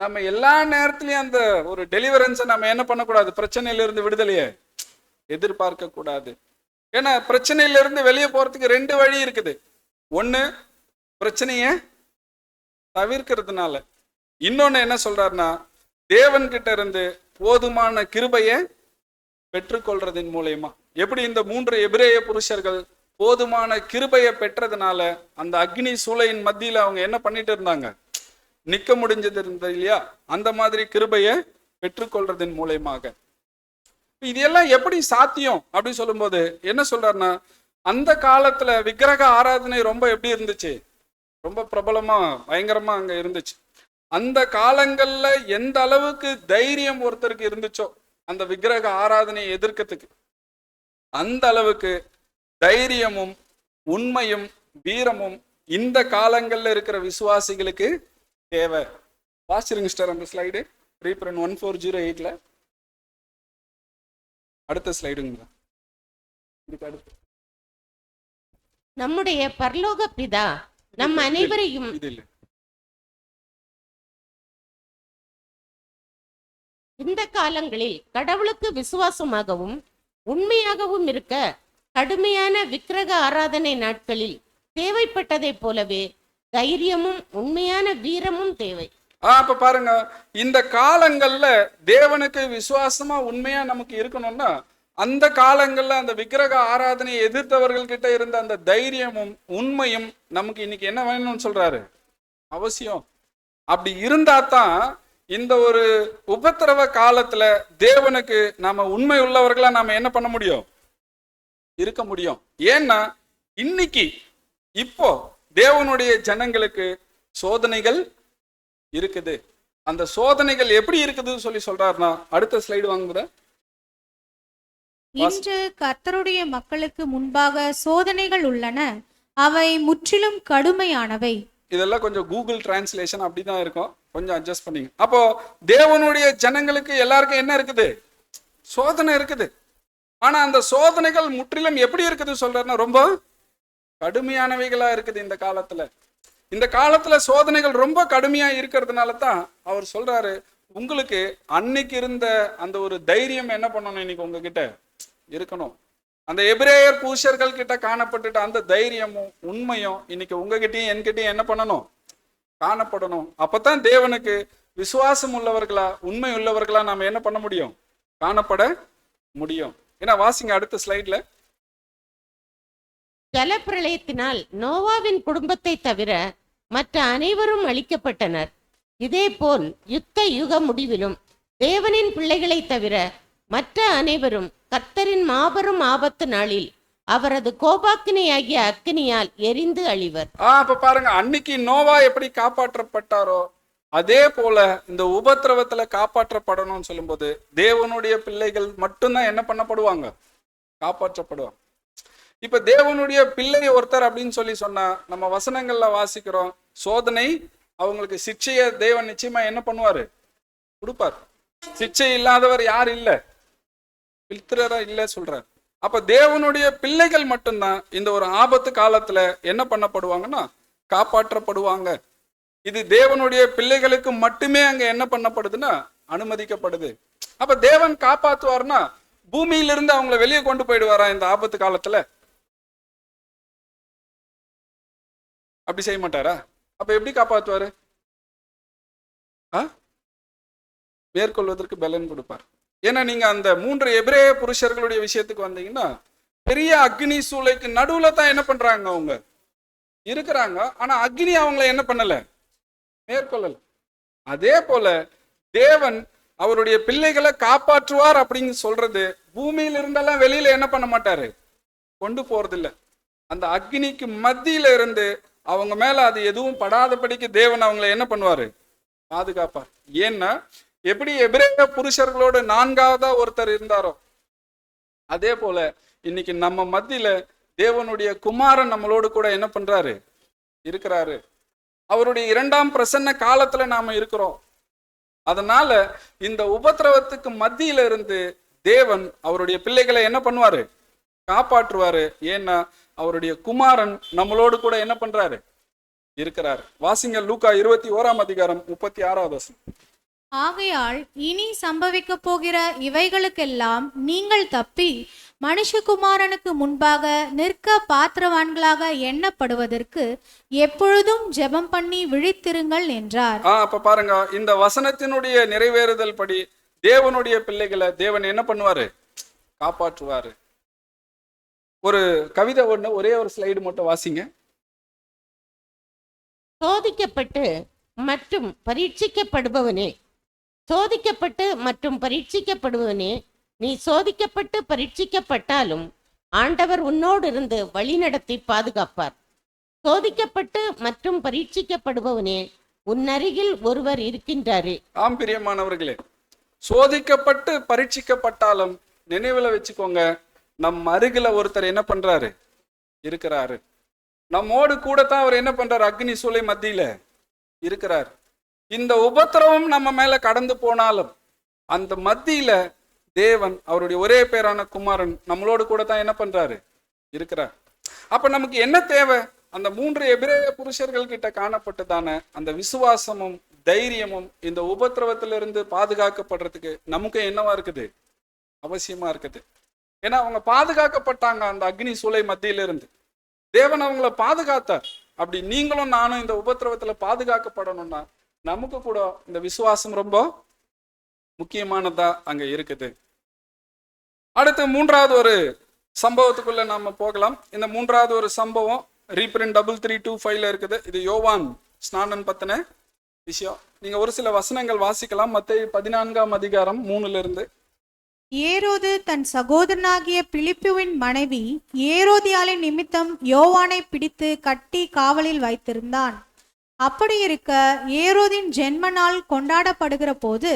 நம்ம எல்லா நேரத்திலயும் அந்த ஒரு டெலிவரன்ஸை நம்ம என்ன பண்ணக்கூடாது? பிரச்சனையிலிருந்து விடுதலையை எதிர்பார்க்க கூடாது. ஏன்னா பிரச்சனையிலிருந்து வெளியே போறதுக்கு ரெண்டு வழி இருக்குது. ஒண்ணு பிரச்சனைய தவிர்க்கிறதுனால, இன்னொன்னு என்ன சொல்றாருன்னா தேவன் கிட்ட இருந்து போதுமான கிருபையை பெற்றுக்கொள்றதின் மூலயமா. எப்படி இந்த 3 எபிரேய புருஷர்கள் போதுமான கிருபையை பெற்றதுனால அந்த அக்னி சூளையின் மத்தியில அவங்க என்ன பண்ணிட்டு இருந்தாங்க? நிக்க முடிஞ்சது இருந்தது இல்லையா? அந்த மாதிரி கிருபையை பெற்றுக்கொள்றதின் மூலயமாக. இது எல்லாம் எப்படி சாத்தியம் அப்படின்னு சொல்லும்போது என்ன சொல்றாருன்னா, அந்த காலத்துல விக்கிரக ஆராதனை ரொம்ப எப்படி இருந்துச்சு? ரொம்ப பிரபலமா பயங்கரமா அங்க இருந்துச்சு. அந்த காலங்கள்ல எந்த அளவுக்கு தைரியம் ஒருத்தருக்கு இருந்துச்சோ அந்த விக்கிரக ஆராதனையை எதிர்க்கிறதுக்கு, அந்த அளவுக்கு தைரியமும் உண்மையும் வீரமும் இந்த காலங்கள்ல இருக்கிற விசுவாசிகளுக்கு தேவை. வாசிருங்க சிஸ்டர் அந்த ஸ்லைடு, ரீப்ரன் 1408ல அடுத்த ஸ்லைடுங்க. இதுக்கு அடுத்து நம்முடைய பரலோக பிதா நம் அனைவரையும் இது இல்லை. இந்த காலங்களில் கடவுளுக்கு விசுவாசமாகவும் உண்மையாகவும் இருக்க கடுமையான விக்கிரக ஆராதனை நாட்களில் தேவைப்பட்டதை போலவே தைரியமும் உண்மையான வீரமும் தேவை. அப்ப பாருங்க, இந்த காலங்கள்ல தேவனுக்கு விசுவாசமா உண்மையா நமக்கு இருக்கணும்னா அந்த காலங்கள்ல அந்த விக்கிரக ஆராதனையை எதிர்த்தவர்கள் கிட்ட இருந்த அந்த தைரியமும் உண்மையும் நமக்கு இன்னைக்கு என்ன வேணும்னு சொல்றாரு? அவசியம். அப்படி இருந்தா தான் இந்த ஒரு உபத்திரவ காலத்துல தேவனுக்கு நாம உண்மை உள்ளவர்களா நாம என்ன பண்ண முடியும்? இருக்க முடியும். ஏன்னா இன்னைக்கு இப்போ தேவனுடைய ஜனங்களுக்கு சோதனைகள் இருக்குது. அந்த சோதனைகள் எப்படி இருக்குதுன்னு சொல்லி சொல்றாருன்னா அடுத்த ஸ்லைடு வாங்குற. இன்று கர்த்தருடைய மக்களுக்கு முன்பாக சோதனைகள் உள்ளன, அவை முற்றிலும் கடுமையானவை. இதெல்லாம் கொஞ்சம் கூகுள் டிரான்ஸ்லேஷன் அப்படிதான் இருக்கும், கொஞ்சம் அட்ஜஸ்ட் பண்ணிங்க. அப்போ தேவனுடைய ஜனங்களுக்கு எல்லாருக்கும் என்ன இருக்குது? சோதனை இருக்குது. ஆனா அந்த சோதனைகள் முற்றிலும் எப்படி இருக்குது சொல்றாருன்னா ரொம்ப கடுமையானவைகளா இருக்குது இந்த காலத்துல. இந்த காலத்துல சோதனைகள் ரொம்ப கடுமையா இருக்கிறதுனால தான் அவர் சொல்றாரு, உங்களுக்கு அன்னைக்கு இருந்த அந்த ஒரு தைரியம் என்ன பண்ணணும்? இன்னைக்கு உங்ககிட்ட இருக்கணும். அந்த எபிரேயர் பூஷர்கள் கிட்ட காணப்பட்டுட்ட அந்த தைரியமும் உண்மையும் இன்னைக்கு உங்ககிட்டயும் என்கிட்டயும் என்ன பண்ணணும்? காணப்படணும். அப்பதான் தேவனுக்கு விசுவாசம் உள்ளவர்களா உண்மை உள்ளவர்களா நாம என்ன பண்ண முடியும்? காணப்பட முடியும். ஏன்னா வாசிங்க அடுத்த ஸ்லைட்ல. ஜலப்பிரளயத்தினால் நோவாவின் குடும்பத்தை தவிர மற்ற அனைவரும் அழிக்கப்பட்டனர். இதேபோல் யுத்த யுக முடிவிலும் தேவனின் பிள்ளைகளை தவிர மற்ற அனைவரும் கர்த்தரின் மாபெரும் ஆபத்து நாளில் அவரது கோபாக்கினையாகிய அக்கினியால் எரிந்து அழிவர். அப்ப பாருங்க, அன்னைக்கு நோவா எப்படி காப்பாற்றப்பட்டாரோ அதே போல இந்த உபத்திரவத்துல காப்பாற்றப்படணும்னு சொல்லும்போது தேவனுடைய பிள்ளைகள் மட்டும்தான் என்ன பண்ணப்படுவாங்க? காப்பாற்றப்படுவாங்க. இப்ப தேவனுடைய பிள்ளை ஒருத்தர் அப்படின்னு சொல்லி சொன்னா நம்ம வசனங்கள்ல வாசிக்கிறோம், சோதனை அவங்களுக்கு சிக்ஷைய தேவன் நிச்சயமா என்ன பண்ணுவாரு? கொடுப்பார். சிக்ஷை இல்லாதவர் யார் இல்ல? பில்திரரா இல்ல சொல்றார். அப்ப தேவனுடைய பிள்ளைகள் மட்டும்தான் இந்த ஒரு ஆபத்து காலத்துல என்ன பண்ணப்படுவாங்கன்னா காப்பாற்றப்படுவாங்க. இது தேவனுடைய பிள்ளைகளுக்கு மட்டுமே அங்க என்ன பண்ணப்படுதுன்னா அனுமதிக்கப்படுது. அப்ப தேவன் காப்பாத்துவார்னா பூமியிலிருந்து அவங்கள வெளியே கொண்டு போயிடுவாரா இந்த ஆபத்து காலத்துல? அப்படி செய்ய மாட்டாரா? அப்ப எப்படி காப்பாத்துவாரு? மேற்கொள்வதற்கு பலன் கொடுப்பார். ஏன்னா நீங்க அந்த 3 எபிரேய புருஷர்களுடைய விஷயத்துக்கு வந்தீங்கன்னா, பெரிய அக்னி சூளைக்கு நடுவுல தான் என்ன பண்றாங்க, அவங்க இருக்கிறாங்க. ஆனா அக்னி அவங்கள என்ன பண்ணல, மேற்கொள்ளல. அதே போல தேவன் அவருடைய பிள்ளைகளை காப்பாற்றுவார் அப்படின்னு சொல்றது, பூமியில இருந்தெல்லாம் வெளியில என்ன பண்ண மாட்டாரு, கொண்டு போறது இல்ல. அந்த அக்னிக்கு மத்தியில இருந்து அவங்க மேல அது எதுவும் படாதபடிக்கு தேவன் அவங்களை என்ன பண்ணுவாரு, பாதுகாப்பார். ஏன்னா எப்படி எபிரேய புருஷர்களோடு 4ஆவதா ஒருத்தர் இருந்தாரோ, அதே போல இன்னைக்கு நம்ம மத்தியில தேவனுடைய குமாரன் நம்மளோடு கூட என்ன பண்றாரு, இருக்கிறாரு. அவருடைய 2ஆம் பிரசன்ன காலத்துல நாம இருக்கிறோம். அதனால இந்த உபத்திரவத்துக்கு மத்தியில இருந்து தேவன் அவருடைய பிள்ளைகளை என்ன பண்ணுவாரு, காப்பாற்றுவாரு. ஏன்னா அவருடைய குமாரன் நம்மளோடு கூட என்ன பண்றாரு, இருக்கிறாரு. வாசிங்க லூக்கா 21ஆம் அதிகாரம் 36வது வசனம். ஆகையால் இனி சம்பவிக்க போகிற இவைகளுக்கெல்லாம் நீங்கள் தப்பி மனுஷகுமாரனுக்கு முன்பாக நிற்க பாத்திரவான்களாக எண்ணப்படுவதற்கு எப்பொழுதும் ஜெபம் பண்ணி விழித்திருங்கள் என்றார். அப்ப பாருங்க, இந்த வசனத்தினுடைய நிறைவேறுதல் படி தேவனுடைய பிள்ளைகளை தேவன் என்ன பண்ணுவாரு, காப்பாற்றுவாரு. ஒரு கவிதை ஒண்ணு, ஒரே ஒரு ஸ்லைடு மட்டும் வாசிங்க. சோதிக்கப்பட்டு மற்றும் பரீட்சிக்கப்படுபவனே, சோதிக்கப்பட்டு மற்றும் பரீட்சிக்கப்படுவனே, நீ சோதிக்கப்பட்டு பரீட்சிக்கப்பட்டாலும் ஆண்டவர் உன்னோடு இருந்து வழிநடத்தி பாதுகாப்பார். சோதிக்கப்பட்டு மற்றும் பரீட்சிக்கப்படுபவனே, உன் அருகில் ஒருவர் இருக்கின்றாரே. ஆம் பிரியமானவர்களே, சோதிக்கப்பட்டு பரீட்சிக்கப்பட்டாலும் நினைவுல வச்சுக்கோங்க, நம் அருகில ஒருத்தர் என்ன பண்றாரு, இருக்கிறாரு. நம்மோடு கூட தான் அவர் என்ன பண்றாரு, அக்னி சூளை மத்தியில இருக்கிறார். இந்த உபத்திரவம் நம்ம மேல கடந்து போனாலும் அந்த மத்தியில தேவன் அவருடைய ஒரே பேரான குமாரன் நம்மளோடு கூட தான் என்ன பண்றாரு, இருக்கிறார். அப்ப நமக்கு என்ன தேவை, அந்த 3 எபிரேய புருஷர்கள் கிட்ட காணப்பட்டதான அந்த விசுவாசமும் தைரியமும் இந்த உபத்திரவத்திலிருந்து பாதுகாக்கப்படுறதுக்கு நமக்கு என்னவா இருக்குது, அவசியமா இருக்குது. ஏன்னா அவங்க பாதுகாக்கப்பட்டாங்க அந்த அக்னி சூளை மத்தியிலிருந்து. தேவன் அவங்கள பாதுகாத்தார். அப்படி நீங்களும் நானும் இந்த உபத்திரவத்துல பாதுகாக்கப்படணும்னா நமக்கு கூட இந்த விசுவாசம் ரொம்ப முக்கியமானதா அங்க இருக்குது. அடுத்து 3வது ஒரு சம்பவத்துக்குள்ள நாம போகலாம். இந்த 3வது ஒரு சம்பவம் ரீப்ரிண்ட் 3325 இருக்குது. இது யோவான் ஸ்நானன் பத்தின விஷயம். நீங்க ஒரு சில வசனங்கள் வாசிக்கலாம். மத்தேயு 14ஆம் அதிகாரம் 3 ஏரோது தன் சகோதரனாகிய பிலிப்புவின் மனைவி ஏரோதியாளின் நிமித்தம் யோவானை பிடித்து கட்டி காவலில் வைத்திருந்தான். அப்படி இருக்க ஏரோதின் ஜென்ம நாள் கொண்டாடப்படுகிற போது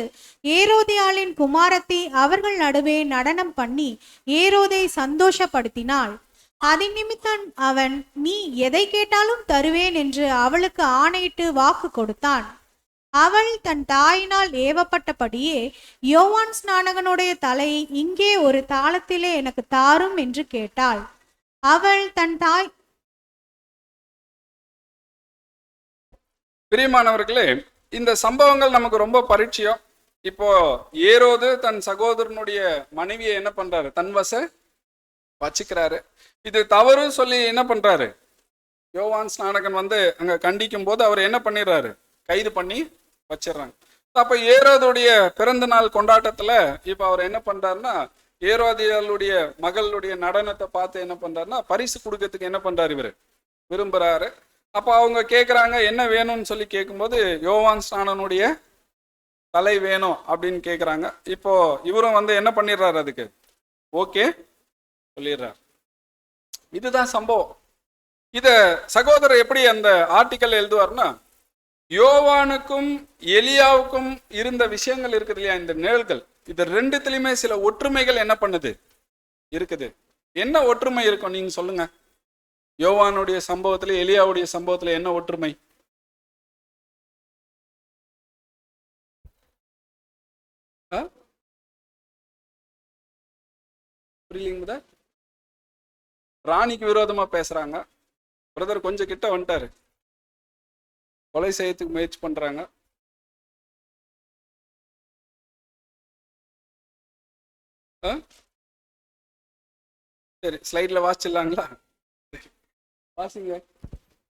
ஏரோதியாளின் குமாரத்தி அவர்கள் நடுவே நடனம் பண்ணி ஏரோதை சந்தோஷப்படுத்தினாள். அதன் நிமித்தம் அவன், நீ எதை கேட்டாலும் தருவேன் என்று அவளுக்கு ஆணையிட்டு வாக்கு கொடுத்தான். அவள் தன் தாயினால் ஏவப்பட்டபடியே யோவான் ஸ்நானகனுடைய தலையை இங்கே ஒரு தாளத்திலே எனக்கு தாரும் என்று கேட்டாள். அவள் தன் தாய். பிரியமானவர்களே, இந்த சம்பவங்கள் நமக்கு ரொம்ப பரிச்சயம். இப்போ ஏரோது தன் சகோதரனுடைய மனைவியை என்ன பண்றாரு, தன்வச வச்சுக்கிறாரு. இது தவறு சொல்லி என்ன பண்றாரு, யோவான் ஸ்நானகன் வந்து அங்க கண்டிக்கும் போது அவர் என்ன பண்ணிடுறாரு, கைது பண்ணி வச்சிடறாங்க. அப்ப ஏரோதுடைய பிறந்த நாள் கொண்டாட்டத்துல இப்ப அவர் என்ன பண்றாருன்னா, ஏரோதியாளுடைய மகளுடைய நடனத்தை பார்த்து என்ன பண்றாருன்னா பரிசு கொடுக்கறதுக்கு என்ன பண்றாரு, இவரு விரும்புறாரு. அப்ப அவங்க கேட்குறாங்க, என்ன வேணும்னு சொல்லி கேட்கும்போது யோவான் ஸ்நானனுடைய தலை வேணும் அப்படின்னு கேட்குறாங்க. இப்போ இவரும் வந்து என்ன பண்ணிடுறாரு, அதுக்கு ஓகே சொல்லிடுறாரு. இதுதான் சம்பவம். இத சகோதரர் எப்படி அந்த ஆர்டிக்கல் எழுதுவார்னா, யோவானுக்கும் எலியாவுக்கும் இருந்த விஷயங்கள் இருக்குது இல்லையா, இந்த நிழல்கள், இது ரெண்டுத்திலுமே சில ஒற்றுமைகள் என்ன பண்ணுது, இருக்குது. என்ன ஒற்றுமை இருக்கும் நீங்க சொல்லுங்க? யோவானுடைய சம்பவத்துல எலியாவுடைய சம்பவத்துல என்ன ஒற்றுமை? புரியலீங்களா? ராணிக்கு விரோதமா பேசுறாங்க. பிரதர் கொஞ்சம் கிட்ட வந்துட்டாரு. கொலை செய்யறதுக்கு முயற்சி பண்றாங்க. சரி, ஸ்லைட்ல வாசிச்சிடலாங்களா? வாசிங்க.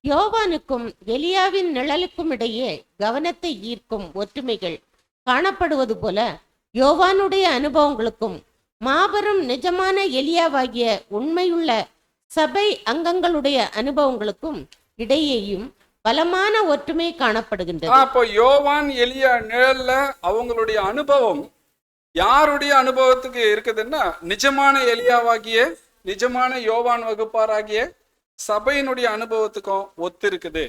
யோவானுக்கும் எலியாவின் நிழலுக்கும் இடையே கவனத்தை ஈர்க்கும் ஒற்றுமைகள் காணப்படுவது போல யோவானுடைய அனுபவங்களுக்கும் மாபெரும் நிஜமான எலியாவாகிய உண்மையுள்ள சபை அங்கங்களுடைய அனுபவங்களுக்கும் இடையேயும் பலமான ஒற்றுமை காணப்படுகின்றது. அப்போ யோவான் எலியா நிழல்ல அவங்களுடைய அனுபவம் யாருடைய அனுபவத்துக்கு இருக்குதுன்னா, நிஜமான எலியாவாகிய நிஜமான யோவான் வகுப்பாராகிய சபையினுடைய அனுபவத்துக்கும் ஒத்து இருக்குது.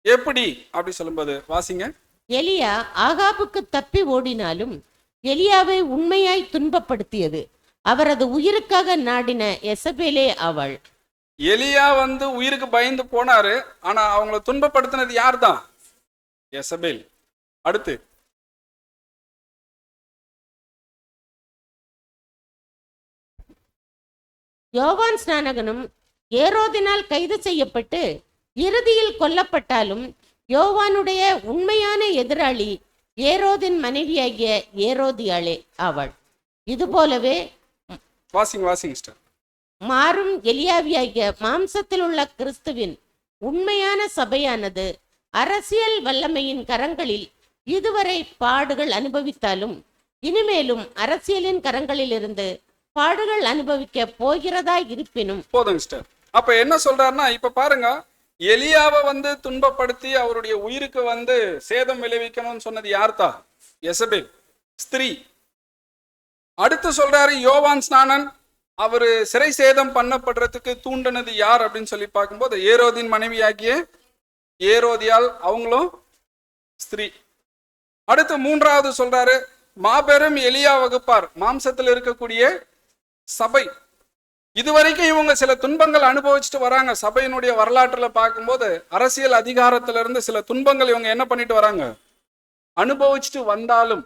எப்படி அப்படி சொல்லும்போது வாசிங்க. எலியா ஆகாபுக்கு தப்பி ஓடினாலும் எலியாவை உண்மையாய் துன்பப்படுத்தியது அவரது உயிருக்காக நாடின எசபேலே அவள். எலியா உயிருக்கு பயந்து போனாரு, ஆனா அவங்கள துன்பப்படுத்தினது யார் தான்? எசபேல். அடுத்து யோவான் ஸ்நானகனும் ஏரோதினால் கைது செய்யப்பட்டு இறுதியில் கொல்லப்பட்டாலும் யோவானுடைய உண்மையான எதிராளி ஏரோதின் மனைவியாகிய ஏரோதியாளே அவள். இதுபோலவே வாசிங்க. மாறும் எலியாவியாகிய மாம்சத்தில் உள்ள கிறிஸ்துவின் உண்மையான சபையானது அரசியல் வல்லமையின் கரங்களில் இதுவரை பாடுகள் அனுபவித்தாலும் இனிமேலும் அரசியலின் கரங்களில் இருந்து பாடுகள் அனுபவிக்க போகிறதா இருப்பினும் போதுங்க சிஸ்டர். அப்ப என்ன சொல்றாருன்னா, இப்ப பாருங்க, எலியாவை துன்பப்படுத்தி அவருடைய உயிருக்கு சேதம் விளைவிக்கணும்னு சொன்னது யார்தா? எசபேல், ஸ்திரீ. அடுத்து சொல்றாரு யோவான் ஸ்நானன் அவரு சிறை சேதம் பண்ணப்படுறதுக்கு தூண்டினது யார் அப்படின்னு சொல்லி பார்க்கும்போது ஏரோதின் மனைவியாகிய ஏரோதியால், அவங்களும் ஸ்திரீ. அடுத்து மூன்றாவது சொல்றாரு மாபெரும் எலியா வகுப்பார் மாம்சத்தில் இருக்கக்கூடிய சபை. இதுவரைக்கும் இவங்க சில துன்பங்கள் அனுபவிச்சுட்டு வராங்க. சபையினுடைய வரலாற்றுல பார்க்கும்போது அரசியல் அதிகாரத்திலிருந்து சில துன்பங்கள் இவங்க என்ன பண்ணிட்டு வராங்க, அனுபவிச்சுட்டு வந்தாலும்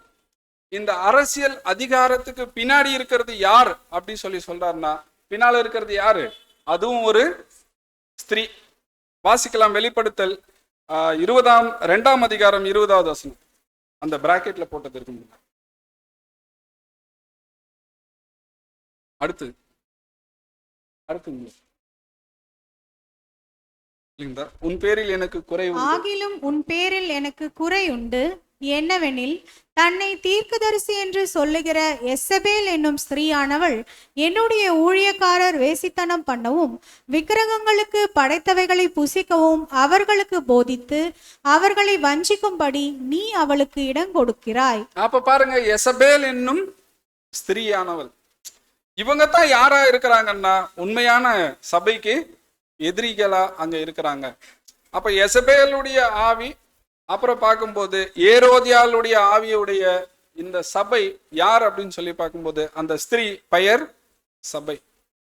இந்த அரசியல் அதிகாரத்துக்கு பின்னாடி இருக்கிறது யார் அப்படி சொல்லி சொல்றாருன்னா, பின்னால இருக்கிறது யாரு? அதுவும் ஒரு ஸ்திரீ. வாசிக்கலாம். வெளிப்படுத்தல் 2ஆம் அதிகாரம் 20வது வசனம். அந்த பிராக்கெட்ல போட்டது இருக்கு. அடுத்து உன் பேரில் எனக்கு குறை உண்டு. ஆகிலும் உன் பேரில் எனக்கு குறை உண்டு. என்னவெனில் தன்னை தீர்க்கதரிசி என்று சொல்லுகிற எசபேல் என்னும் ஸ்திரீயானவள் என்னுடைய ஊழியக்காரர் வேசித்தனம் பண்ணவும் விக்கிரகங்களுக்கு படைத்தவைகளை புசிக்கவும் அவர்களுக்கு போதித்து அவர்களை வஞ்சிக்கும்படி நீ அவளுக்கு இடம் கொடுக்கிறாய். அப்ப பாருங்க, எசபேல் என்னும் ஸ்திரீயானவள் இவங்க தான் யாரா இருக்கிறாங்கன்னா உண்மையான சபைக்கு எதிரிகளா அங்க இருக்கிறாங்க. அப்ப எசபேலுடைய ஆவி, அப்புறம் பார்க்கும்போது ஏரோதியாளுடைய ஆவியுடைய இந்த சபை யார் அப்படின்னு சொல்லி பார்க்கும்போது அந்த ஸ்திரீ பெயர் சபை,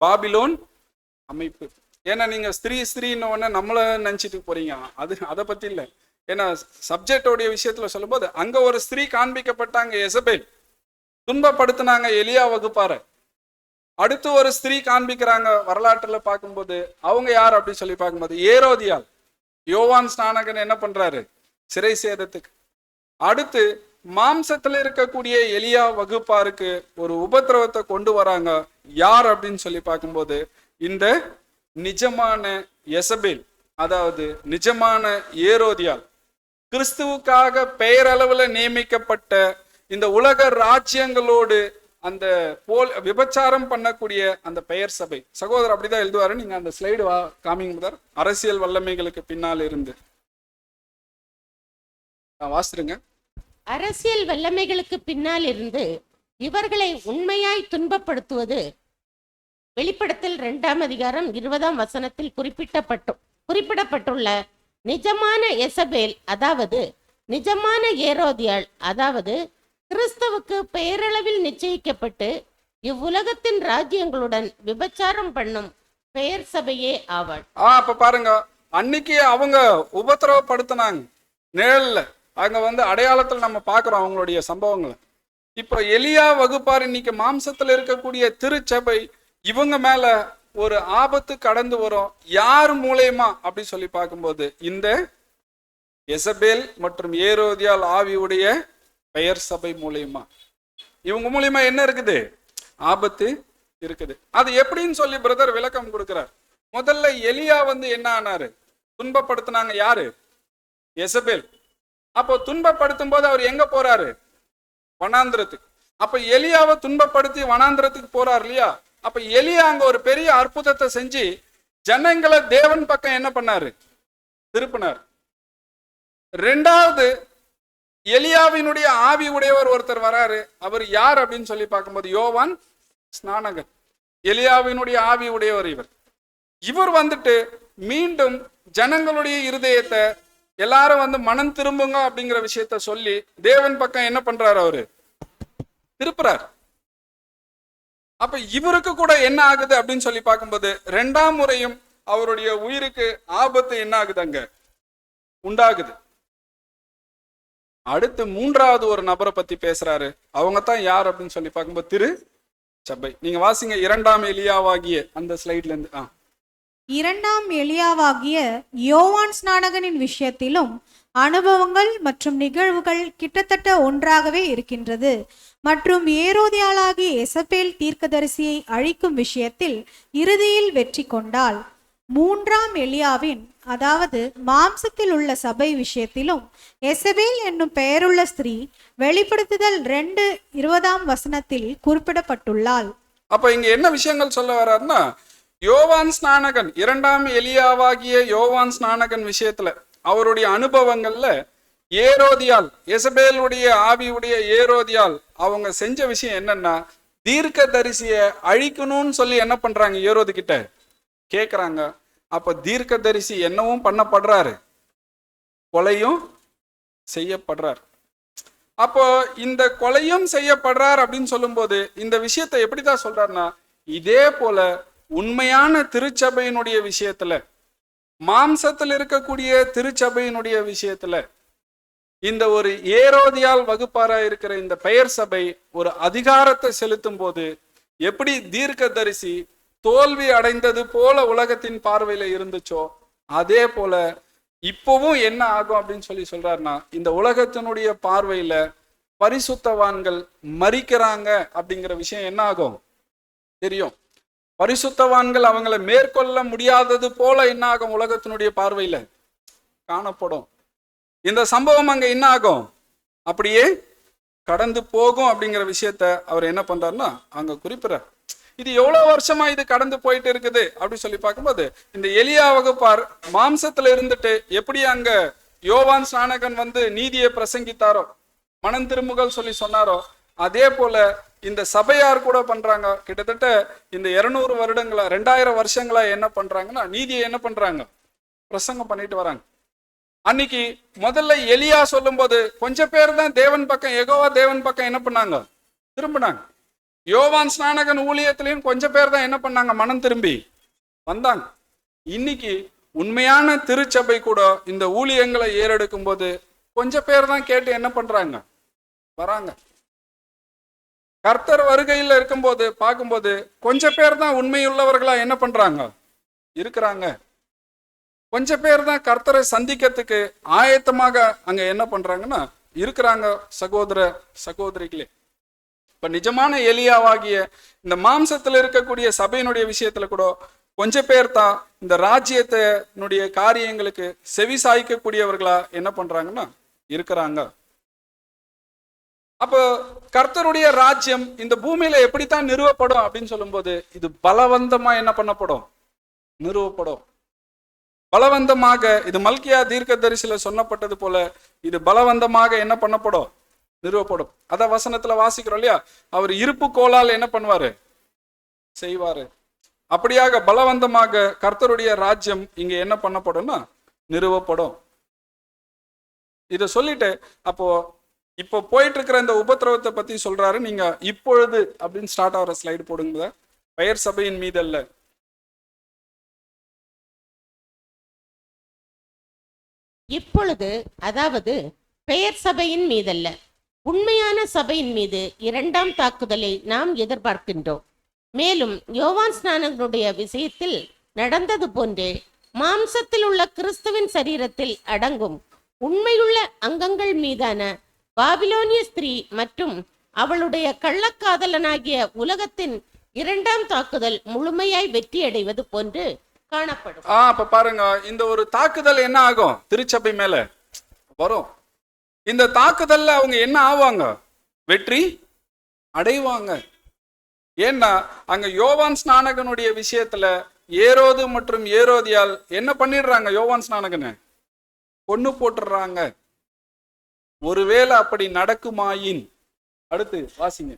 பாபிலோன் அமைப்பு. ஏன்னா நீங்க ஸ்திரீன்னு ஒன்று நம்மள நினைச்சிட்டு போறீங்க, அதை பத்தி இல்லை. ஏன்னா சப்ஜெக்டோடைய விஷயத்துல சொல்லும்போது அங்க ஒரு ஸ்திரீ காண்பிக்கப்பட்டாங்க, எசபேல், துன்பப்படுத்தினாங்க எலியா வகுப்பார. அடுத்து ஒரு ஸ்திரீ காண்பிக்கிறாங்க வரலாற்றுல பார்க்கும்போது, அவங்க யார் அப்படின்னு சொல்லி பார்க்கும்போது ஏரோதியால். யோவான் ஸ்நானகன் என்ன பண்றாரு? சிறை சேதத்துக்கு. அடுத்து மாம்சத்துல இருக்கக்கூடிய எலியா வகுப்பாருக்கு ஒரு உபத்திரவத்தை கொண்டு வராங்க. யார் அப்படின்னு சொல்லி பார்க்கும்போது இந்த நிஜமான எசபேல், அதாவது நிஜமான ஏரோதியால், கிறிஸ்துவுக்காக பெயரளவுல நியமிக்கப்பட்ட இந்த உலக ராஜ்யங்களோடு அந்த போல் விபச்சாரம் பண்ணக்கூடிய அந்த பெயர் சபை. சகோதரர் அப்படிதான் எழுதுவாரு. நீங்க அந்த ஸ்லைடு காமிங்க. அரசியல் வல்லமைகளுக்கு பின்னால் இருந்து வாசிருங்க. அரசியல் வல்லமைகளுக்கு பின்னால் இருந்து இவர்களை உண்மையாய் துன்பப்படுத்துவது வெளிப்படுத்தல் 2ஆம் அதிகாரம் 20ஆம் வசனத்தில் குறிப்பிடப்பட்டுள்ள நிஜமான எசபேல், அதாவது நிஜமான ஏரோதியாள், அதாவது கிறிஸ்துவுக்கு பெயரளவில் நிச்சயிக்கப்பட்டு இவ்வுலகத்தின் ராஜ்யங்களுடன் விபச்சாரம் பண்ணும் பெயர் சபையே ஆவாள். அப்ப பாருங்க, அன்னைக்கு அவங்க உபத்திரவப்படுத்தினாங்க நிழல்ல. அங்க அடையாளத்துல நம்ம பாக்குறோம் அவங்களுடைய சம்பவங்களை. இப்ப எலியா வகுப்பார் இன்னைக்கு மாம்சத்துல இருக்கக்கூடிய திருச்சபை, இவங்க மேல ஒரு ஆபத்து கடந்து வரும். யார் மூலயமா அப்படி சொல்லி பார்க்கும்போது இந்த எசபேல் மற்றும் ஏரோதியால் ஆவியுடைய பெயர் சபை மூலியமா. இவங்க மூலியமா என்ன இருக்குது? ஆபத்து இருக்குது. அது எப்படின்னு சொல்லி பிரதர் விளக்கம் கொடுக்கிறார். முதல்ல எலியா என்ன ஆனாரு? துன்பப்படுத்தினாங்க. யாரு? எசபேல். அப்போ துன்பப்படுத்தும் போது அவர் எங்க போறாரு? வனாந்திரத்துக்கு. அப்ப எலியாவை துன்பப்படுத்தி வனாந்திரத்துக்கு போறார் இல்லையா? அப்ப எலியா அங்க ஒரு பெரிய அற்புதத்தை செஞ்சு ஜனங்களை தேவன் பக்கம் என்ன பண்ணாரு? திருப்பினார். ரெண்டாவது, எலியாவினுடைய ஆவி உடையவர் ஒருத்தர் வராரு. அவர் யார் அப்படின்னு சொல்லி பார்க்கும்போது யோவான் ஸ்நானகன். எலியாவினுடைய ஆவி உடையவர் இவர் மீண்டும் ஜனங்களுடைய இருதயத்தை எல்லாரும் மனம் திரும்புங்க அப்படிங்கிற விஷயத்த சொல்லி தேவன் பக்கம் என்ன பண்றாரு? அவரு திருப்புறார். அப்ப இவருக்கு கூட என்ன ஆகுது அப்படின்னு சொல்லி பார்க்கும்போது ரெண்டாம் முறையும் அவருடைய உயிருக்கு ஆபத்து என்ன ஆகுது? அங்க உண்டாகுது. அடுத்து மூன்றாவது ஒரு நபரை பத்தி பேசுறாரு. அவங்க தான் யார் அப்படின்னு சொல்லி பார்க்கும்போது திரு சபை. நீங்க வாசிங்க 2ஆம் எலியாவாகிய அந்த ஸ்லைட்ல இருந்து. இரண்டாம் எலியாவாகிய யோவான் ஸ்நானகனின் விஷயத்திலும் அனுபவங்கள் மற்றும் நிகழ்வுகள் கிட்டத்தட்ட ஒன்றாகவே இருக்கின்றது. மற்றும் ஏரோதியாளாகிய எசபேல் தீர்க்கதரிசியை அழிக்கும் விஷயத்தில் இறுதியில் வெற்றி கொண்டாள். 3ஆம் எலியாவின், அதாவது மாம்சத்தில் உள்ள சபை விஷயத்திலும் எசபேல் என்னும் பெயருள்ள ஸ்திரீ வெளிப்படுத்துதல் 2:20 குறிப்பிடப்பட்டுள்ளாள். அப்ப இங்க என்ன விஷயங்கள் சொல்ல வர்றாருன்னா, யோவான் ஸ்நானகன், 2ஆம் எலியாவாகிய யோவான் ஸ்நானகன் விஷயத்துல அவருடைய அனுபவங்கள்ல ஏரோதியால், எசபேலுடைய ஆவியுடைய ஏரோதியால் அவங்க செஞ்ச விஷயம் என்னன்னா, தீர்க்க தரிசிய அழிக்கணும்னு சொல்லி என்ன பண்றாங்க? ஏரோது கிட்ட கேக்குறாங்க. அப்ப தீர்க்க தரிசி என்னவும் பண்ணப்படுறாரு, கொலையும் செய்யப்படுறார். அப்போ இந்த கொலையும் செய்யப்படுறார் அப்படின்னு சொல்லும் போது இந்த விஷயத்தை எப்படிதான் சொல்றாருன்னா, இதே போல உண்மையான திருச்சபையினுடைய விஷயத்துல, மாம்சத்தில் இருக்கக்கூடிய திருச்சபையினுடைய விஷயத்துல, இந்த ஒரு ஏரோதியால் வகுப்பாரா இருக்கிற இந்த பெயர் சபை ஒரு அதிகாரத்தை செலுத்தும் போது எப்படி தீர்க்க தரிசி தோல்வி அடைந்தது போல உலகத்தின் பார்வையில இருந்துச்சோ, அதே போல இப்பவும் என்ன ஆகும் அப்படின்னு சொல்லி சொல்றாருன்னா, இந்த உலகத்தினுடைய பார்வையில பரிசுத்தவான்கள் மரிக்கிறாங்க அப்படிங்கிற விஷயம் என்ன ஆகும் தெரியும். பரிசுத்தவான்கள் அவங்களை மேற்கொள்ள முடியாதது போல என்ன ஆகும்? உலகத்தினுடைய பார்வையில காணப்படும். இந்த சம்பவம் அங்க என்ன ஆகும்? அப்படியே கடந்து போகும் அப்படிங்கிற விஷயத்த அவர் என்ன பண்றாருன்னா அங்க குறிப்பிடார். இது எவ்வளவு வருஷமா இது கடந்து போயிட்டு இருக்குது அப்படின்னு சொல்லி பார்க்கும்போது, இந்த எலியா வகுப்பார் மாம்சத்துல இருந்துட்டு எப்படி அங்க யோவான் ஸ்நானகன் நீதியை பிரசங்கித்தாரோ, மனம் திரும்புகள் சொல்லி சொன்னாரோ, அதே போல இந்த சபையார் கூட பண்றாங்க. கிட்டத்தட்ட இந்த 200 வருடங்களா 2000 வருஷங்களா என்ன பண்றாங்கன்னா, நீதியை என்ன பண்றாங்க? பிரசங்கம் பண்ணிட்டு வராங்க. அன்னைக்கு முதல்ல எலியா சொல்லும் போது கொஞ்சம் பேர் தான் தேவன் பக்கம், யெகோவா தேவன் பக்கம் என்ன பண்ணாங்க? திரும்பினாங்க. யோவான் ஸ்நானகன் ஊழியத்திலையும் கொஞ்சம் பேர் தான் என்ன பண்ணாங்க? மனம் திரும்பி வந்தாங்க. இன்னைக்கு உண்மையான திருச்சபை கூட இந்த ஊழியங்களை ஏறெடுக்கும் போது கொஞ்சம் பேர் தான் கேட்டு என்ன பண்றாங்க? வராங்க. கர்த்தர் வருகையில் இருக்கும்போது பார்க்கும்போது கொஞ்சம் பேர் தான் உண்மையுள்ளவர்களா என்ன பண்றாங்க? இருக்கிறாங்க. கொஞ்சம் பேர் தான் கர்த்தரை சந்திக்கிறதுக்கு ஆயத்தமாக அங்க என்ன பண்றாங்கன்னா இருக்கிறாங்க. சகோதர சகோதரிகளே, இப்ப நிஜமான எலியாவாகிய இந்த மாம்சத்துல இருக்கக்கூடிய சபையினுடைய விஷயத்துல கூட கொஞ்சம் பேர் தான் இந்த ராஜ்யத்தினுடைய காரியங்களுக்கு செவி சாய்க்கக்கூடியவர்களா என்ன பண்றாங்கன்னா இருக்கிறாங்க. அப்போ கர்த்தருடைய ராஜ்யம் இந்த பூமியில எப்படித்தான் நிறுவப்படும் அப்படின்னு சொல்லும்போது, இது பலவந்தமா என்ன பண்ணப்படும்? நிறுவப்படும். பலவந்தமாக. இது மல்கியா தீர்க்க தரிசில சொன்னப்பட்டது போல இது பலவந்தமாக என்ன பண்ணப்படும்? நிறுவப்படும். அத வசனத்துல வாசிக்கிறோம் இல்லையா? அவர் இருப்பு கோலால் என்ன பண்ணுவாரு? செய்வாரு. அப்படியாக பலவந்தமாக கர்த்தருடைய ராஜ்யம் இங்க என்ன பண்ணப்படும்னா நிறுவப்படும். இத சொல்லிட்டு அப்போ இப்போ போயிட்டு இருக்கிற இந்த உபத்திரவத்தை பத்தி சொல்றாரு. நீங்க இப்பொழுது அப்படின்னு ஸ்டார்ட் ஆகிற ஸ்லைடு போடுங்க. பெயர் சபையின் மீது அல்ல. இப்பொழுது, அதாவது பெயர் சபையின் மீதல்ல, உண்மையான சபையின் மீது 2ஆம் தாக்குதலை நாம் எதிர்பார்க்கின்றோம். மேலும் யோவான் ஸ்நானகனுடைய விஷயத்தில் நடந்தது போன்றே மாம்சத்தில் உள்ள கிறிஸ்துவின் சரீரத்தில் அடங்கும் உண்மையுள்ள அங்கங்கள் மீதான பாபிலோனிய ஸ்திரீ மற்றும் அவளுடைய கள்ளக்காதலனாகிய உலகத்தின் இரண்டாம் தாக்குதல் முழுமையாய் வெற்றியடைவது போன்று காணப்படும். அப்ப பாருங்க, இந்த ஒரு தாக்குதல் என்ன ஆகும்? திருச்சபை மேல வரும். இந்த தாக்குதல்ல அவங்க என்ன ஆவாங்க? வெற்றி அடைவாங்க. ஏன்னா அங்க யோவான் ஸ்நானகனுடைய விஷயத்துல ஏரோது மற்றும் ஏரோதியால் என்ன பண்ணிடுறாங்க? யோவான் ஸ்நானகனை கொன்னு போட்டுடுறாங்க. ஒருவேளை அப்படி நடக்குமாயின், அடுத்து வாசிங்க.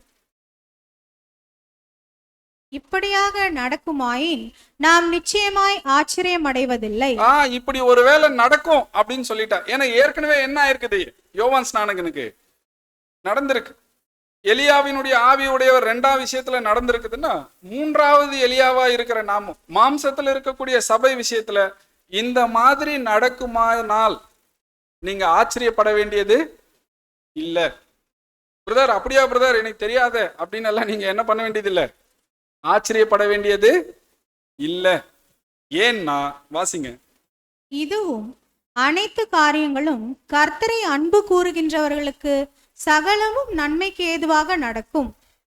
இப்படியாக நடக்குமாயின் நாம் நிச்சயமாய் ஆச்சரியம் அடைவதில்லை. இப்படி ஒருவேளை நடக்கும் அப்படின்னு சொல்லிட்டா, ஏன்னா ஏற்கனவே என்ன ஆயிருக்குது? யோவான் ஸ்நானகனுக்கு நடந்திருக்கு. எலியாவினுடைய ஆவியுடையவர் 2ஆம் விஷயத்துல நடந்திருக்குதுன்னா, 3வது எலியாவா இருக்கிற நாமும் மாம்சத்துல இருக்கக்கூடிய சபை விஷயத்துல இந்த மாதிரி நடக்குமானால் நீங்க ஆச்சரியப்பட வேண்டியது இல்ல. பிரதர் அப்படியா பிரதர், எனக்கு தெரியாத அப்படின்னு எல்லாம் நீங்க என்ன பண்ண வேண்டியது இல்ல, ஆச்சரியப்பட வேண்டியது இல்ல. ஏன்னா வாசிங்க. இதுவும் அனைத்து காரியங்களும் கர்த்தரை அன்பு கூறுகின்றவர்களுக்கு சகலமும் நன்மைக்கு ஏதுவாக நடக்கும்.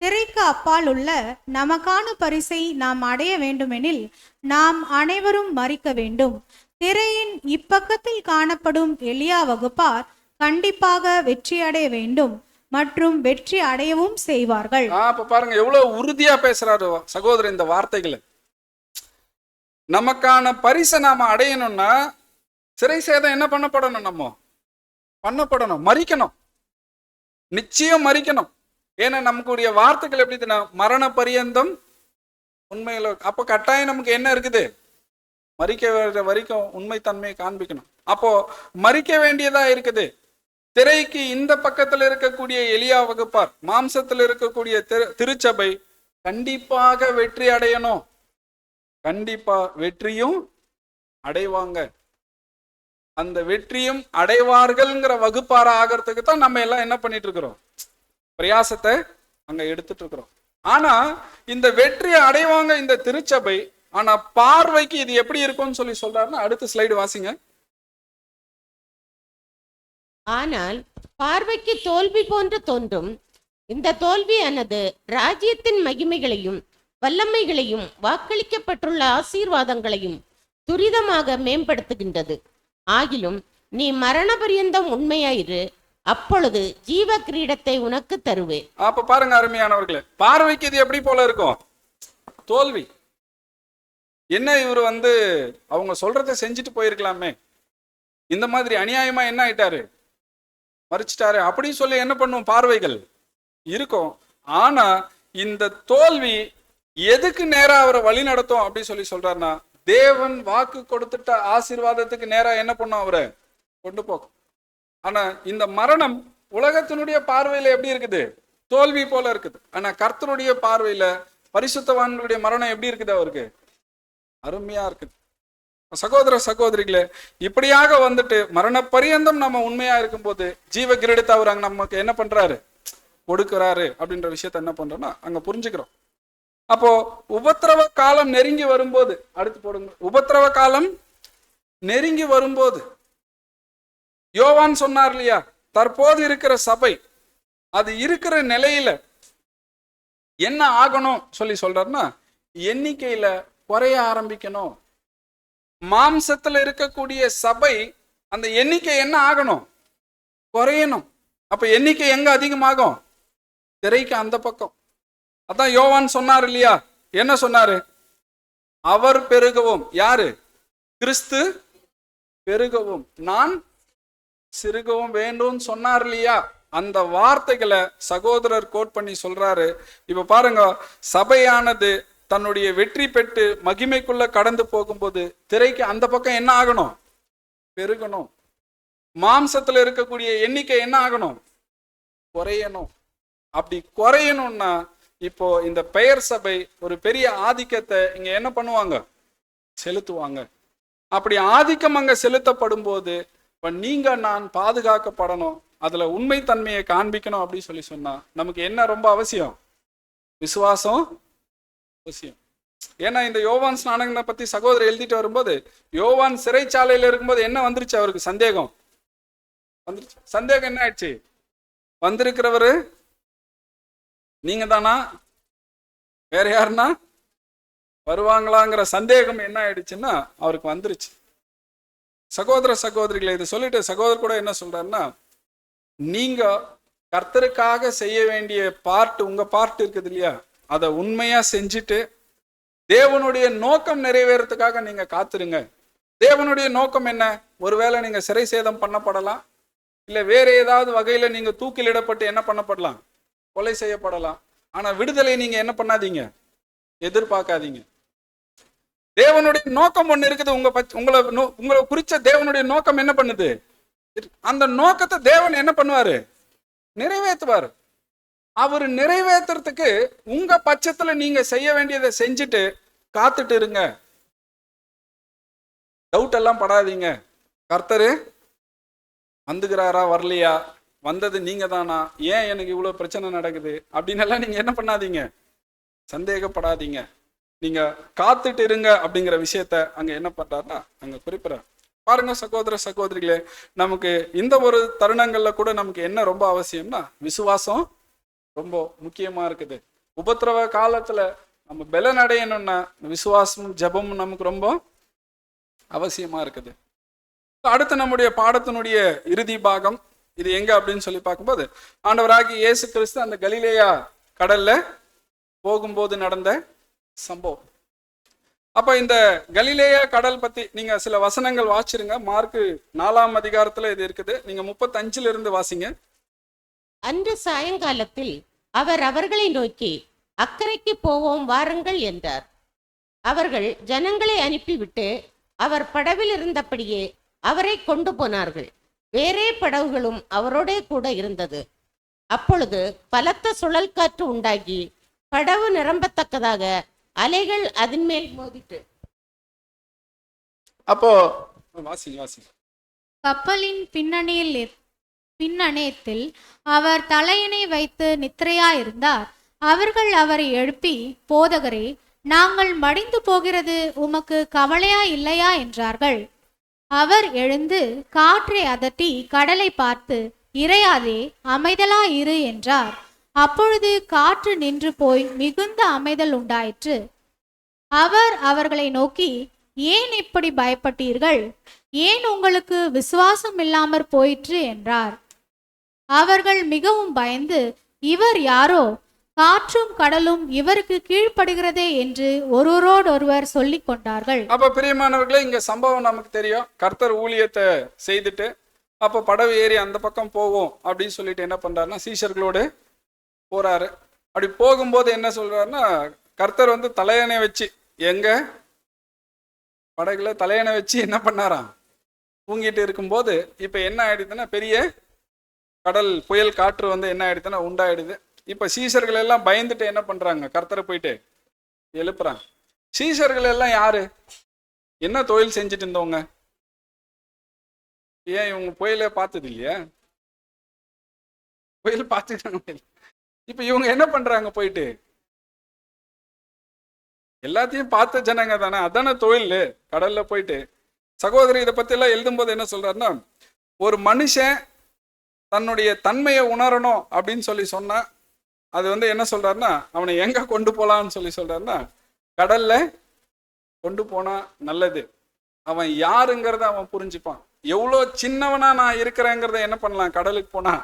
திரைக்கு அப்பால் உள்ள நமக்கான பரிசை நாம் அடைய வேண்டுமெனில் நாம் அனைவரும் மரிக்க வேண்டும். திரையின் இப்பக்கத்தில் காணப்படும் எலியா வகுப்பார் கண்டிப்பாக வெற்றி அடைய வேண்டும் மற்றும் வெற்றி அடையவும் செய்வார்கள். அப்ப பாருங்க எவ்வளவு உறுதியா பேசுறாரு சகோதரர் இந்த வார்த்தைகளை. நமக்கான பரிசை நாம அடையணும்னா சிறை சேதம் என்ன பண்ணப்படணும்? நம்ம பண்ணப்படணும், மறிக்கணும், நிச்சயம் மறிக்கணும். ஏன்னா நமக்குரிய வார்த்தைகள் எப்படி மரண பரியந்தம் உண்மையில. அப்ப கட்டாயம் நமக்கு என்ன இருக்குது? மறிக்க வரைக்கும் உண்மை தன்மையை காண்பிக்கணும். அப்போ மறிக்க வேண்டியதா இருக்குது. திரைக்கு இந்த பக்கத்துல இருக்கக்கூடிய எலியா வகுப்பார், மாம்சத்தில் இருக்கக்கூடிய திருச்சபை கண்டிப்பாக வெற்றி அடையணும். கண்டிப்பா வெற்றியும் அடைவாங்க. அந்த வெற்றியும் அடைவார்கள்ங்கிற வகுப்பார ஆகிறதுக்கு தான் நம்ம எல்லாம் என்ன பண்ணிட்டு இருக்கிறோம்? பிரயாசத்தை அங்க எடுத்துட்டு இருக்கிறோம். ஆனா இந்த வெற்றியை அடைவாங்க இந்த திருச்சபை. ஆனா பார்வைக்கு இது எப்படி இருக்கும்னு சொல்லி சொல்றாருன்னா, அடுத்த ஸ்லைடு வாசிங்க. ஆனால் பார்வைக்கு தோல்வி போன்று தோன்றும். இந்த தோல்வியானது ராஜ்யத்தின் மகிமைகளையும் வல்லமைகளையும் வாக்களிக்கப்பட்டுள்ள ஆசீர்வாதங்களையும் துரிதமாக மேம்படுத்துகின்றது. ஆகிலும் நீ மரண பரியந்தம் உண்மையாயிரு, அப்பொழுது ஜீவ கிரீடத்தை உனக்கு தருவேன். அப்ப பாருங்க அருமையானவர்களே, பார்வைக்கு இது எப்படி போல இருக்கும்? தோல்வி. என்ன இவர் அவங்க சொல்றதை செஞ்சுட்டு போயிருக்கலாமே, இந்த மாதிரி அநியாயமா என்ன ஆயிட்டாரு, மறிச்சிட்டாரு அப்படின்னு சொல்லி என்ன பண்ணும்? பார்வைகள் இருக்கும். ஆனா இந்த தோல்வி எதுக்கு நேரா அவரை வழி நடத்தும் அப்படின்னு சொல்லி சொல்றாருன்னா, தேவன் வாக்கு கொடுத்துட்ட ஆசீர்வாதத்துக்கு நேரா என்ன பண்ணும்? அவரை கொண்டு போகும். ஆனா இந்த மரணம் உலகத்தினுடைய பார்வையில எப்படி இருக்குது? தோல்வி போல இருக்குது. ஆனா கர்த்தருடைய பார்வையில பரிசுத்தவான்களுடைய மரணம் எப்படி இருக்குது? அவருக்கு அருமையா இருக்குது. சகோதர சகோதரிகளே, இப்படியாக மரண பரியந்தம் நம்ம உண்மையா இருக்கும்போது ஜீவ கிரீடத்தை அவர் அங்க நமக்கு என்ன பண்றாரு? கொடுக்கிறாரு அப்படின்ற விஷயத்த என்ன பண்றோம்னா அங்க புரிஞ்சுக்கிறோம். அப்போ உபத்திரவ காலம் நெருங்கி வரும்போது, அடுத்து போடுங்க, உபத்திரவ காலம் நெருங்கி வரும்போது யோவான் சொன்னார் இல்லையா, தற்போது இருக்கிற சபை அது இருக்கிற நிலையில என்ன ஆகணும் சொல்லி சொல்றாருன்னா, எண்ணிக்கையில குறைய ஆரம்பிக்கணும். மாம்சத்துல இருக்கக்கூடிய சபை அந்த எண்ணிக்கை என்ன ஆகணும்? குறையணும். அப்ப எண்ணிக்கை எங்க அதிகமாகும்? திரைக்கு அந்த பக்கம். அதான் யோவான் சொன்னார் இல்லையா, என்ன சொன்னாரு? அவர் பெருகவும், யாரு? கிறிஸ்து பெருகவும் நான் சிறுகவும் வேண்டும் சொன்னார் இல்லையா. அந்த வார்த்தைகளை சகோதரர் கோட் பண்ணி சொல்றாரு. இப்ப பாருங்க, சபையானது தன்னுடைய வெற்றி பெற்று மகிமைக்குள்ள கடந்து போகும்போது திரைக்கு அந்த பக்கம் என்ன ஆகணும்? பெருகணும். மாம்சத்துல இருக்கக்கூடிய எண்ணிக்கை என்ன ஆகணும்? குறையணும். அப்படி குறையணும்னா இப்போ இந்த பெயர் சபை ஒரு பெரிய ஆதிக்கத்தை இங்க என்ன பண்ணுவாங்க? செலுத்துவாங்க. அப்படி ஆதிக்கம் அங்க செலுத்தப்படும் போது இப்ப நீங்க நான் பாதுகாக்கப்படணும், அதுல உண்மை தன்மையை காண்பிக்கணும் அப்படின்னு சொல்லி சொன்னா நமக்கு என்ன ரொம்ப அவசியம்? விசுவாசம் அவசியம். ஏன்னா இந்த யோவான் ஸ்நானகனை பத்தி சகோதரர் எழுதிட்டு வரும்போது, யோவான் சிறைச்சாலையில இருக்கும்போது என்ன வந்துருச்சு? அவருக்கு சந்தேகம் வந்துருச்சு. சந்தேகம் என்ன ஆயிடுச்சு? வந்திருக்கிறவரு நீங்க தானா, வேற யாருன்னா வருவாங்களாங்கிற சந்தேகம் என்ன ஆயிடுச்சுன்னா அவருக்கு வந்துருச்சு. சகோதர சகோதரிகளை இதை சொல்லிட்டு சகோதரர் கூட என்ன சொல்றாருன்னா, நீங்க கர்த்தருக்காக செய்ய வேண்டிய பார்ட், உங்க பார்ட் இருக்குது இல்லையா, அதை உண்மையா செஞ்சுட்டு தேவனுடைய நோக்கம் நிறைவேறதுக்காக நீங்க காத்துருங்க. தேவனுடைய நோக்கம் என்ன? ஒருவேளை நீங்க சிறை சேதம் பண்ணப்படலாம், இல்ல வேற ஏதாவது வகையில நீங்க தூக்கிலிடப்பட்டு என்ன பண்ணப்படலாம், கொலை செய்யப்படலாம். ஆனா விடுதலை நீங்க என்ன பண்ணாதீங்க, எதிர்பார்க்காதீங்க. தேவனுடைய நோக்கம் ஒண்ணு இருக்குது. உங்களை குறிச்ச தேவனுடைய நோக்கம் என்ன பண்ணுது? அந்த நோக்கத்தை தேவன் என்ன பண்ணுவாரு? நிறைவேற்றுவாரு. அவர் நிறைவேற்றுறதுக்கு உங்க பட்சத்துல நீங்க செய்ய வேண்டியதை செஞ்சுட்டு காத்துட்டு இருங்க. டவுட் எல்லாம் படாதீங்க. கர்த்தரு வந்துகிறாரா வரலையா, வந்தது நீங்க தானா, ஏன் எனக்கு இவ்வளவு பிரச்சனை நடக்குது அப்படின்னு எல்லாம் நீங்க என்ன பண்ணாதீங்க, சந்தேகப்படாதீங்க. நீங்க காத்துட்டு இருங்க அப்படிங்கிற விஷயத்த அங்க என்ன பண்றாருன்னா அங்க குறிப்பிட பாருங்க. சகோதர சகோதரிகளே, நமக்கு இந்த ஒரு தருணங்கள்ல கூட நமக்கு என்ன ரொம்ப அவசியம்னா விசுவாசம் ரொம்ப முக்கியமா இருக்குது. உபத்திரவ காலத்துல நம்ம பலன் அடையணும்னா விசுவாசமும் ஜெபமும் நமக்கு ரொம்ப அவசியமா இருக்குது. அடுத்து நம்முடைய பாடத்தினுடைய இறுதி பாகம் இது எங்க அப்படின்னு சொல்லி பார்க்கும்போது, ஆண்டவராகிய இயேசு கிறிஸ்து அந்த கலிலேயா கடல்ல போகும்போது நடந்த சம்பவம். அப்ப இந்த கலிலேயா கடல் பத்தி நீங்க சில வசனங்கள் வாசிருங்க. மார்க்கு 4ஆம் அதிகாரத்துல இது இருக்குது. நீங்க 35 இருந்து வாசிங்க. அன்று சாயங்காலத்தில் அவர் அவர்களை நோக்கி, அக்கறைக்கு போவோம் வாருங்கள் என்றார். அவர்கள் ஜனங்களை அனுப்பிவிட்டு அவர் படவில் இருந்தபடியே அவரை கொண்டு போனார்கள். வேறே படகுகளும் அவரோடே கூட இருந்தது. அப்பொழுது பலத்த சுழல் காற்று உண்டாகி படகு நிரம்பத்தக்கதாக அலைகள் அதன் மேல் மோதிட்டு. அப்போ வாசிங்க. கப்பலின் பின்னணியத்தில் அவர் தலையினை வைத்து நித்திரையாயிருந்தார். அவர்கள் அவரை எழுப்பி, போதகரே, நாங்கள் மடிந்து போகிறது உமக்கு கவலையா இல்லையா என்றார்கள். அவர் எழுந்து காற்றை அதட்டி கடலை பார்த்து, இறையாதே, அமைதலா இரு என்றார். அப்பொழுது காற்று நின்று போய் மிகுந்த அமைதல் உண்டாயிற்று. அவர் அவர்களை நோக்கி, ஏன் இப்படி பயப்பட்டீர்கள்? ஏன் உங்களுக்கு விசுவாசம் இல்லாமற் போயிற்று என்றார். அவர்கள் மிகவும் பயந்து, இவர் யாரோ, காற்றும் கடலும் இவருக்கு கீழ்ப்படுகிறதே என்று ஒருவரோடொருவர் சொல்லிக் கொண்டார்கள். அப்ப பிரியமானவர்களே, இங்க சம்பவம் நமக்கு தெரியும். கர்த்தர் ஊழியத்தை செய்துட்டு அப்ப படகு ஏறி அந்த பக்கம் போவோம் அப்படின்னு சொல்லிட்டு என்ன பண்றாருன்னா சீஷர்களோடு போறாரு. அப்படி போகும்போது என்ன சொல்றாருன்னா, கர்த்தர் வந்து தலையணை வச்சு, எங்க படகுல தலையணை வச்சு என்ன பண்ணாராம், தூங்கிட்டு இருக்கும்போது இப்ப என்ன ஆயிடுதுன்னா பெரிய கடல் புயல் காற்று வந்து என்ன ஆயிடுதுன்னா உண்டாயிடுது. இப்ப சீஷர்கள் எல்லாம் பயந்துட்டு என்ன பண்றாங்க, கர்த்தரை போயிட்டு எழுப்புறாங்க. சீஷர்கள் எல்லாம் யாரு, என்ன தொழில் செஞ்சுட்டு இருந்தவங்க? ஏன் இவங்க புயல பார்த்தது இல்லையா? புயல் பார்த்துட்டாங்க. இப்ப இவங்க என்ன பண்றாங்க, போயிட்டு எல்லாத்தையும் பார்த்த ஜனங்க தானே, அதானே தொழில். கடல்ல போயிட்டு சகோதரி இதை பத்தி எல்லாம் எழுதும் போது என்ன சொல்றாருன்னா, ஒரு மனுஷன் தன்னுடைய தன்மையை உணரணும் அப்படின்னு சொல்லி சொன்னா அது வந்து என்ன சொல்றாருன்னா, அவனை எங்க கொண்டு போலான்னு சொல்லி சொல்றாருன்னா, கடல்ல கொண்டு போனா நல்லது. அவன் யாருங்கிறத அவன் புரிஞ்சுப்பான். எவ்வளோ சின்னவனா நான் இருக்கிறேங்கிறத என்ன பண்ணலாம், கடலுக்கு போனா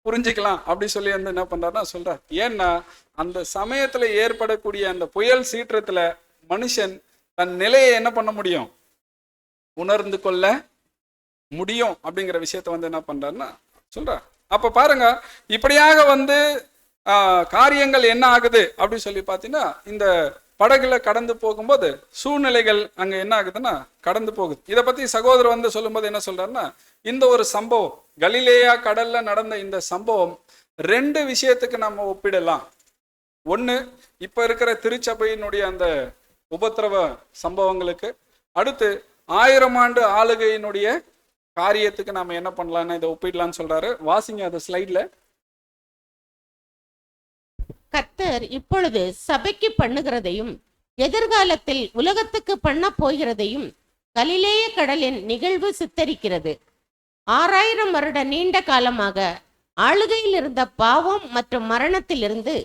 புரிஞ்சுக்கலாம் அப்படி சொல்லி வந்து என்ன பண்றாருன்னா சொல்றார். ஏன்னா அந்த சமயத்துல ஏற்படக்கூடிய அந்த புயல் சீற்றத்துல மனுஷன் தன் நிலையை என்ன பண்ண முடியும், உணர்ந்து கொள்ள முடியும் அப்படிங்கிற விஷயத்த வந்து என்ன பண்றாருன்னா சொல்றார். அப்ப பாருங்க, இப்படியாக வந்து காரியங்கள் என்ன ஆகுது அப்படின்னு சொல்லி பார்த்தீங்கன்னா, இந்த படகுல கடந்து போகும்போது சூழ்நிலைகள் அங்க என்ன ஆகுதுன்னா கடந்து போகுது. இதை பத்தி சகோதரர் வந்து சொல்லும்போது என்ன சொல்றாருன்னா, இந்த ஒரு சம்பவம் கலிலேயா கடல்ல நடந்த இந்த சம்பவம் 2 விஷயத்துக்கு நம்ம ஒப்பிடலாம். ஒண்ணு, இப்ப இருக்கிற திருச்சபையினுடைய அந்த உபத்திரவ சம்பவங்களுக்கு, அடுத்து 1000 ஆண்டு ஆளுகையினுடைய காரியத்துக்கு நாம என்ன பண்ணலாம்னு இதை ஒப்பிடலாம்னு சொல்றாரு. வாசிங்க அந்த ஸ்லைட்ல. கர்த்தர் இப்பொழுது சபைக்கு பண்ணுகிறதையும் எதிர்காலத்தில் உலகத்துக்கு பண்ண போகிறதையும் கலிலேய கடலின் நிகழ்வு சித்தரிக்கிறது. 6000 வருட நீண்ட காலமாக ஆளுகையில் இருந்த பாவம் மற்றும் மரணத்திலிருந்து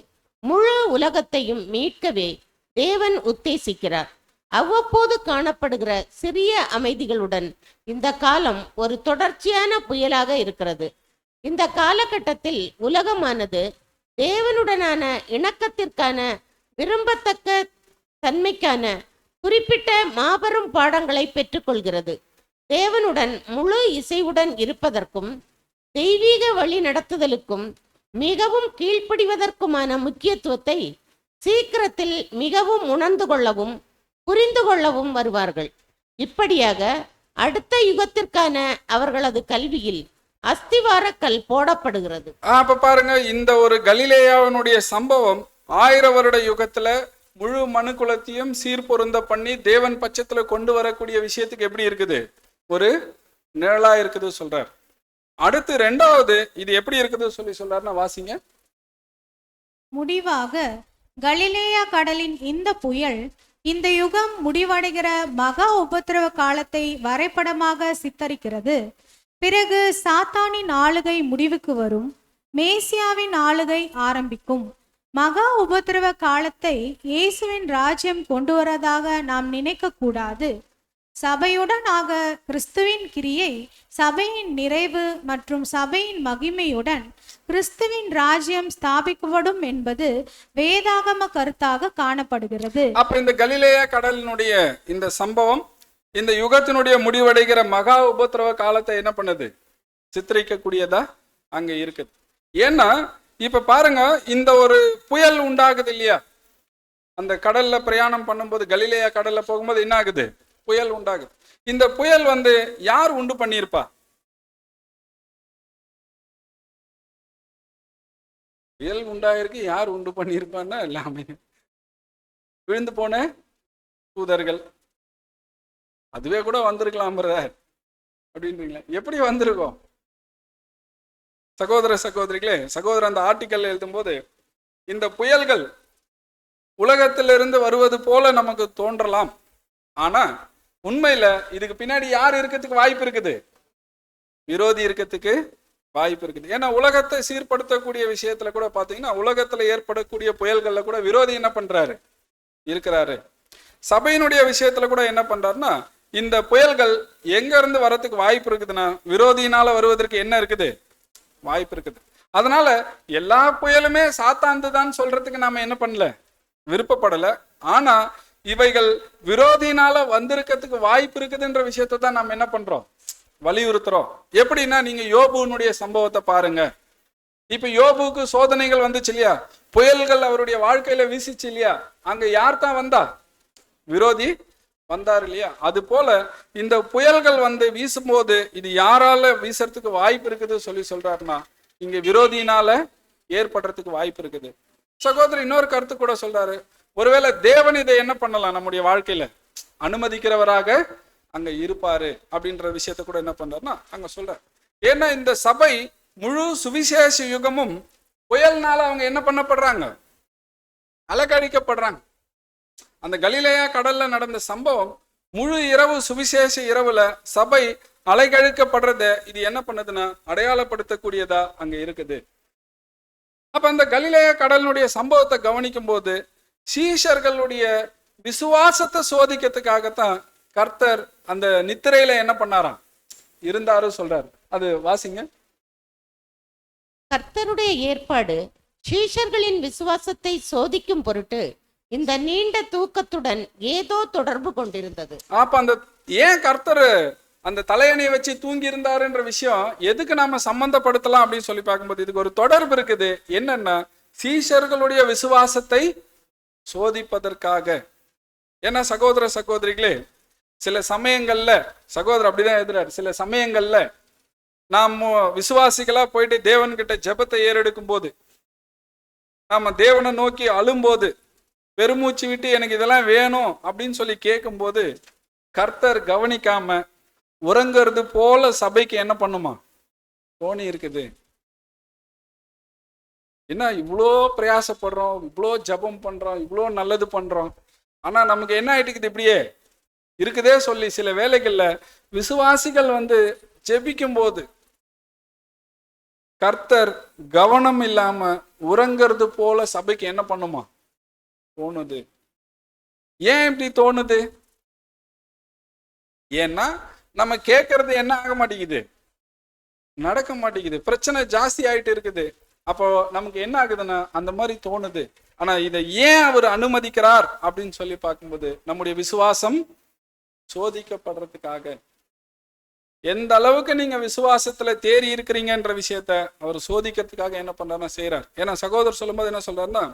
முழு உலகத்தையும் மீட்கவே தேவன் உத்தேசிக்கிறார். அவ்வப்போது காணப்படுகிற சிறிய அமைதிகளுடன் இந்த காலம் ஒரு தொடர்ச்சியான புயலாக இருக்கிறது. இந்த காலகட்டத்தில் உலகமானது தேவனுடனான இணக்கத்திற்கான விரும்பத்தக்க தன்மைக்கான குறிப்பிட்ட மாபெரும் பாடங்களை பெற்றுக்கொள்கிறது. தேவனுடன் முழு இசைவுடன் இருப்பதற்கும் தெய்வீக வழி நடத்துதலுக்கும் மிகவும் கீழ்ப்படிவதற்குமான முக்கியத்துவத்தை சீக்கிரத்தில் மிகவும் உணர்ந்து கொள்ளவும் புரிந்து கொள்ளவும் வருவார்கள். இப்படியாக அடுத்த யுகத்திற்கான அவர்களது கல்வியில் அஸ்திவாரக்கல் போடப்படுகிறது. அப்ப பாருங்க, இந்த ஒரு கலிலேயாவினுடைய சம்பவம் 1000 வருட யுகத்துல முழு மனு குலத்தையும் சீர்பொருந்த பண்ணி தேவன் பட்சத்துல கொண்டு வரக்கூடிய விஷயத்துக்கு எப்படி இருக்குது? ஒரு நிழலா இருக்குது சொல்றார். அடுத்து 2வது இது எப்படி இருக்குது சொல்றாருன்னா வாசிங்க. முடிவாக கலிலேயா கடலின் இந்த புயல் இந்த யுகம் முடிவடைகிற மகா உபத்திரவ காலத்தை வரைபடமாக சித்தரிக்கிறது. பிறகு சாத்தானின் ஆளுகை முடிவுக்கு வரும், மேசியாவின் ஆளுகை ஆரம்பிக்கும். மகா உபத்திரவ காலத்தை இயேசுவின் ராஜ்யம் கொண்டு வரதாக நாம் நினைக்க கூடாது. சபையுடன் ஆக கிறிஸ்துவின் கிரியை, சபையின் நிறைவு மற்றும் சபையின் மகிமையுடன் கிறிஸ்துவின் ராஜ்யம் ஸ்தாபிக்கப்படும் என்பது வேதாகம கருத்தாக காணப்படுகிறது. அப்ப இந்த கலிலேயா கடலினுடைய இந்த சம்பவம் இந்த யுகத்தினுடைய முடிவடைகிற மகா உபத்திரவ காலத்தை என்ன பண்ணுது? சித்தரிக்கக்கூடியதா அங்க இருக்குது. ஏன்னா இப்ப பாருங்க, இந்த ஒரு புயல் உண்டாகுது இல்லையா? அந்த கடல்ல பிரயாணம் பண்ணும்போது, கலிலேயா கடல்ல போகும்போது என்ன ஆகுது? புயல் உண்டாகுது. இந்த புயல் யார் உண்டு பண்ணியிருப்பா? புயல் உண்டாயிருக்கு, யார் உண்டு பண்ணியிருப்பான்னா எல்லாமே விழுந்து போன தூதர்கள். அதுவே கூட வந்திருக்கலாம் அப்படின்றீங்களா? எப்படி வந்திருக்கோம்? சகோதர சகோதரிகளே, சகோதரர் அந்த ஆர்டிக்கல் எழுதும்போது இந்த புயல்கள் உலகத்திலிருந்து வருவது போல நமக்கு தோன்றலாம். ஆனா உண்மையில இதுக்கு பின்னாடி யார் இருக்கிறதுக்கு வாய்ப்பு இருக்குது? விரோதி இருக்கிறதுக்கு வாய்ப்பு இருக்குது. ஏன்னா உலகத்தை சீர்படுத்தக்கூடிய விஷயத்துல கூட பாத்தீங்கன்னா, உலகத்துல ஏற்படக்கூடிய புயல்கள்ல கூட விரோதி என்ன பண்றாரு? இருக்கிறாரு. சபையினுடைய விஷயத்துல கூட என்ன பண்றாருன்னா, இந்த புயல்கள் எங்க இருந்து வரதுக்கு வாய்ப்பு இருக்குதுன்னா, விரோதியினால வருவதற்கு என்ன இருக்குது? வாய்ப்பு இருக்குது. அதனால எல்லா புயலுமே சாத்தாந்து தான் சொல்றதுக்கு நாம என்ன பண்ணல, விருப்பப்படல. ஆனா இவைகள் விரோதியினால வந்திருக்கிறதுக்கு வாய்ப்பு இருக்குதுன்ற விஷயத்தை தான் நம்ம என்ன பண்றோம்? வலியுறுத்துறோம். எப்படின்னா, நீங்க யோபுனுடைய சம்பவத்தை பாருங்க. இப்ப யோபுக்கு சோதனைகள் வந்துச்சு இல்லையா? புயல்கள் அவருடைய வாழ்க்கையில வீசிச்சு இல்லையா? அங்க யார் தான் வந்தா? விரோதி வந்தார் இல்லையா? அது போல இந்த புயல்கள் வீசும்போது இது யாரால வீசறதுக்கு வாய்ப்பு இருக்குது சொல்றாருன்னா, இங்க விரோதியினால ஏற்படுறதுக்கு வாய்ப்பு இருக்குது. சகோதரர் இன்னொரு கருத்து கூட சொல்றாரு, ஒருவேளை தேவன் இதை என்ன பண்ணலாம், நம்முடைய வாழ்க்கையில அனுமதிக்கிறவராக அங்க இருப்பாரு அப்படின்ற விஷயத்த கூட என்ன பண்றாருன்னா அங்க சொல்றாரு. ஏன்னா இந்த சபை முழு சுவிசேஷ யுகமும் புயல்னால அவங்க என்ன பண்ணப்படுறாங்க? அலக்கழிக்கப்படுறாங்க. அந்த கலிலேயா கடல்ல நடந்த சம்பவம் முழு இரவு சுவிசேஷ இரவுல சபை அலைக்கழிக்கப்படுறத இது என்ன பண்ணுதுன்னா அடையாளப்படுத்தக்கூடியதா அங்க இருக்குது. அப்ப அந்த கலிலேயா கடலினுடைய சம்பவத்தை கவனிக்கும் போது சீஷர்களுடைய விசுவாசத்தை சோதிக்கிறதுக்காகத்தான் கர்த்தர் அந்த நித்திரையில என்ன பண்ணாராம்? இருந்தாரு சொல்றாரு. அது வாசிங்க. கர்த்தருடைய ஏற்பாடு சீஷர்களின் விசுவாசத்தை சோதிக்கும் பொருட்டு இந்த நீண்ட தூக்கத்துடன் ஏதோ தொடர்பு கொண்டிருந்தது. அப்ப அந்த ஏன் கர்த்தர் அந்த தலையணையை வச்சு தூங்கி இருந்தாருன்ற விஷயம் எதுக்கு நாம சம்பந்தப்படுத்தலாம் அப்படின்னு சொல்லி பார்க்கும்போது இதுக்கு ஒரு தொடர்பு இருக்குது. என்னன்னா, சீஷர்களுடைய விசுவாசத்தை சோதிப்பதற்காக. ஏன்னா சகோதர சகோதரிகளே, சில சமயங்கள்ல சகோதரர் அப்படிதான் எழுதுறாரு, சில சமயங்கள்ல நாம் விசுவாசிகளா போயிட்டு தேவன்கிட்ட ஜெபத்தை ஏறெடுக்கும் போது, நாம தேவனை நோக்கி அழும்போது, பெருமூச்சு விட்டு எனக்கு இதெல்லாம் வேணும் அப்படின்னு சொல்லி கேட்கும்போது கர்த்தர் கவனிக்காம உறங்கிறது போல சபைக்கு என்ன பண்ணுமா தோணி இருக்குது. என்ன இவ்வளோ பிரயாசப்படுறோம், இவ்வளோ ஜபம் பண்றோம், இவ்வளோ நல்லது பண்றோம், ஆனா நமக்கு என்ன ஆயிட்டுக்குது இப்படியே இருக்குதே சொல்லி சில வேளைகள்ல விசுவாசிகள் ஜெபிக்கும் போது கர்த்தர் கவனம் இல்லாம உறங்கிறது போல சபைக்கு என்ன பண்ணுமா தோணுது. ஏன் இப்படி தோணுது? ஏன்னா நம்ம கேட்கறது என்ன ஆக மாட்டேங்குது, நடக்க மாட்டேங்குது, பிரச்சனை ஜாஸ்தி ஆயிட்டு இருக்குது. அப்போ நமக்கு என்ன ஆகுதுன்னா அந்த மாதிரி தோணுது. ஆனா இதை ஏன் அவர் அனுமதிக்கிறார் அப்படின்னு சொல்லி பார்க்கும்போது நம்முடைய விசுவாசம் சோதிக்கப்படுறதுக்காக. எந்த அளவுக்கு நீங்க விசுவாசத்துல தேறி இருக்கிறீங்கன்ற விஷயத்த அவர் சோதிக்கிறதுக்காக என்ன பண்றாருன்னா செய்யறார். ஏன்னா சகோதரர் சொல்லும்போது என்ன சொல்றாருன்னா,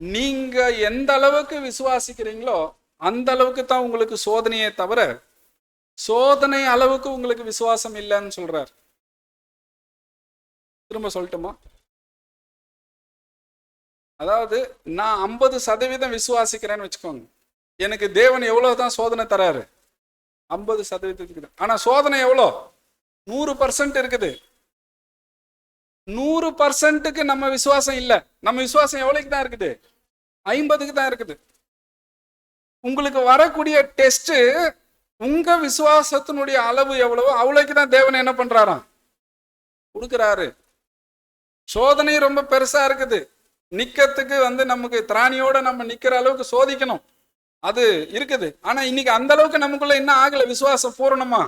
நீங்க எந்த அளவுக்கு விசுவாசிக்கிறீங்களோ அந்த அளவுக்கு தான் உங்களுக்கு சோதனையே தவிர சோதனை அளவுக்கு உங்களுக்கு விசுவாசம் இல்லைன்னு சொல்றார். திரும்ப சொல்லட்டுமா? அதாவது நான் 50% விசுவாசிக்கிறேன்னு வச்சுக்கோங்க, எனக்கு தேவன் எவ்வளவுதான் சோதனை தராரு, 50%. ஆனா சோதனை எவ்வளோ? 100% இருக்குது. 100%க்கு நம்ம விசுவாசம் இல்லை. நம்ம விசுவாசம் எவ்வளவுக்கு தான் இருக்குது? 50க்கு தான் இருக்குது. உங்களுக்கு வரக்கூடிய டெஸ்ட் உங்க விசுவாசத்தினுடைய அளவு எவ்வளவோ அவ்வளவுக்கு தான் தேவன் என்ன பண்றாராம், கொடுக்கிறாரு. சோதனை ரொம்ப பெருசா இருக்குது, நிக்கிறதுக்கு நமக்கு திராணியோட நம்ம நிக்கிற அளவுக்கு சோதிக்கணும், அது இருக்குது. ஆனா இன்னைக்கு அந்த அளவுக்கு நமக்குள்ள என்ன ஆகல, விசுவாசம் பூரணமா.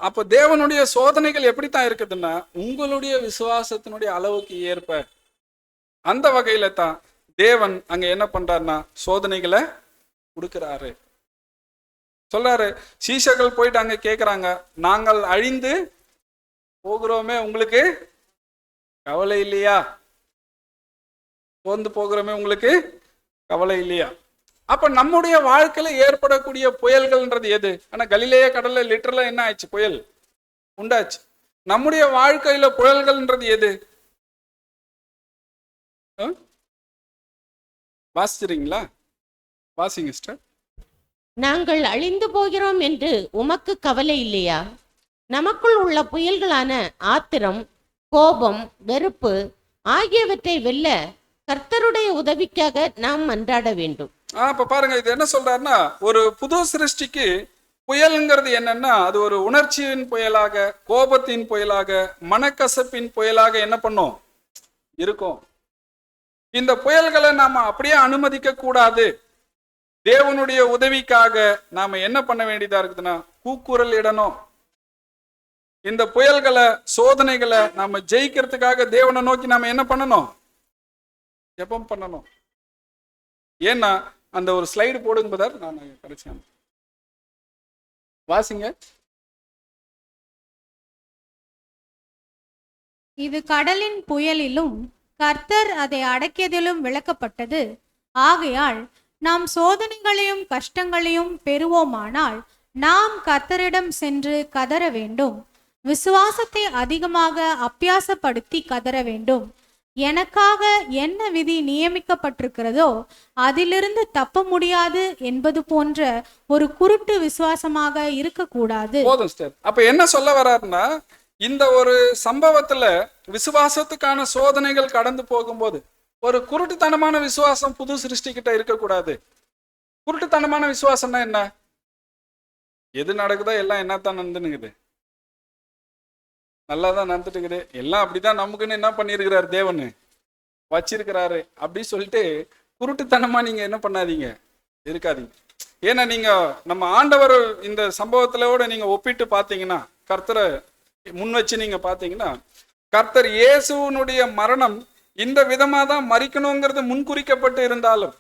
அப்போ தேவனுடைய சோதனைகள் எப்படித்தான் இருக்குதுன்னா உங்களுடைய விசுவாசத்தினுடைய அளவுக்கு ஏற்ப. அந்த வகையில தான் தேவன் அங்க என்ன பண்றாருன்னா சோதனைகளை கொடுக்கிறாரு. சொல்றாரு, சீஷர்கள் போயிட்டு அங்க கேட்கிறாங்க, நாங்கள் அழிந்து போகிறோமே, உங்களுக்கு கவலை இல்லையா? சோர்ந்து போகிறோமே, உங்களுக்கு கவலை இல்லையா? அப்ப நம்முடைய வாழ்க்கையில ஏற்படக்கூடிய புயல்கள்ன்றது எது? ஆனா கலிலேய கடல்ல லிட்டரலா என்ன ஆயிடுச்சு, புயல் உண்டாச்சு. நம்முடைய வாழ்க்கையில புயல்கள்ன்றது எது? வாசிச்சிருங்களா? வாசிங்க சிஸ்டர். நாங்கள் அழிந்து போகிறோம் என்று உமக்கு கவலை இல்லையா? நமக்குள் உள்ள புயல்களான ஆத்திரம், கோபம், வெறுப்பு ஆகியவற்றை வெல்ல கர்த்தருடைய உதவிக்காக நாம் மன்றாட வேண்டும். இப்ப பாருங்க, இது என்ன சொல்றாருன்னா, ஒரு புது சிருஷ்டிக்கு புயல்ங்கிறது என்னன்னா அது ஒரு உணர்ச்சியின் புயலாக, கோபத்தின் புயலாக, மனக்கசப்பின் புயலாக என்ன பண்ணும் இருக்கும். இந்த புயல்களை நாம அப்படியே அனுமதிக்க கூடாது. தேவனுடைய உதவிக்காக நாம என்ன பண்ண வேண்டியதா இருக்குதுன்னா கூக்குரல் இடணும். இந்த புயல்களை, சோதனைகளை நாம ஜெயிக்கிறதுக்காக தேவனை நோக்கி நாம என்ன பண்ணணும், ஜெபம் பண்ணணும். ஏன்னா அந்த ஒரு ஸ்லைடு போடுங்க பதர், நான் கிடைச்சேன், வாசிங்க. இது கடலின் புயலிலும் கர்த்தர் அதை அடக்கியதிலும் விளக்கப்பட்டது. ஆகையால் நாம் சோதனைகளையும் கஷ்டங்களையும் பெறுவோமானால் நாம் கர்த்தரிடம் சென்று கதற வேண்டும். விசுவாசத்தை அதிகமாக அபியாசப்படுத்தி கதற வேண்டும். எனக்காக என்ன விதி நியமிக்கப்பட்டிருக்கிறதோ அதிலிருந்து தப்ப முடியாது என்பது போன்ற ஒரு குருட்டு விசுவாசமாக இருக்கக்கூடாது. போதும் சிஸ்டர். அப்ப என்ன சொல்ல வர்றாருன்னா, இந்த ஒரு சம்பவத்துல விசுவாசத்துக்கான சோதனைகள் கடந்து போகும்போது ஒரு குருட்டுத்தனமான விசுவாசம் புது சிருஷ்டிக்கிட்ட இருக்கக்கூடாது. குருட்டுத்தனமான விசுவாசம்னா என்ன? எது நடக்குதோ எல்லாம் என்னத்தான் நடந்துனுக்குது, நல்லாதான் நடந்துட்டுக்குது, எல்லாம் அப்படிதான் நமக்குன்னு என்ன பண்ணிருக்கிறாரு, தேவன் வச்சிருக்கிறாரு அப்படி சொல்லிட்டு குருட்டுத்தனமா நீங்க என்ன பண்ணாதீங்க, இருக்காதீங்க. ஏன்னா நீங்க நம்ம ஆண்டவர் இந்த சம்பவத்திலோட நீங்க ஒப்பிட்டு பார்த்தீங்கன்னா, கர்த்தரை முன் வச்சு நீங்க பார்த்தீங்கன்னா, கர்த்தர் இயேசுனுடைய மரணம் இந்த விதமா தான் மறிக்கணுங்கிறது முன்குறிக்கப்பட்டு இருந்தாலும்,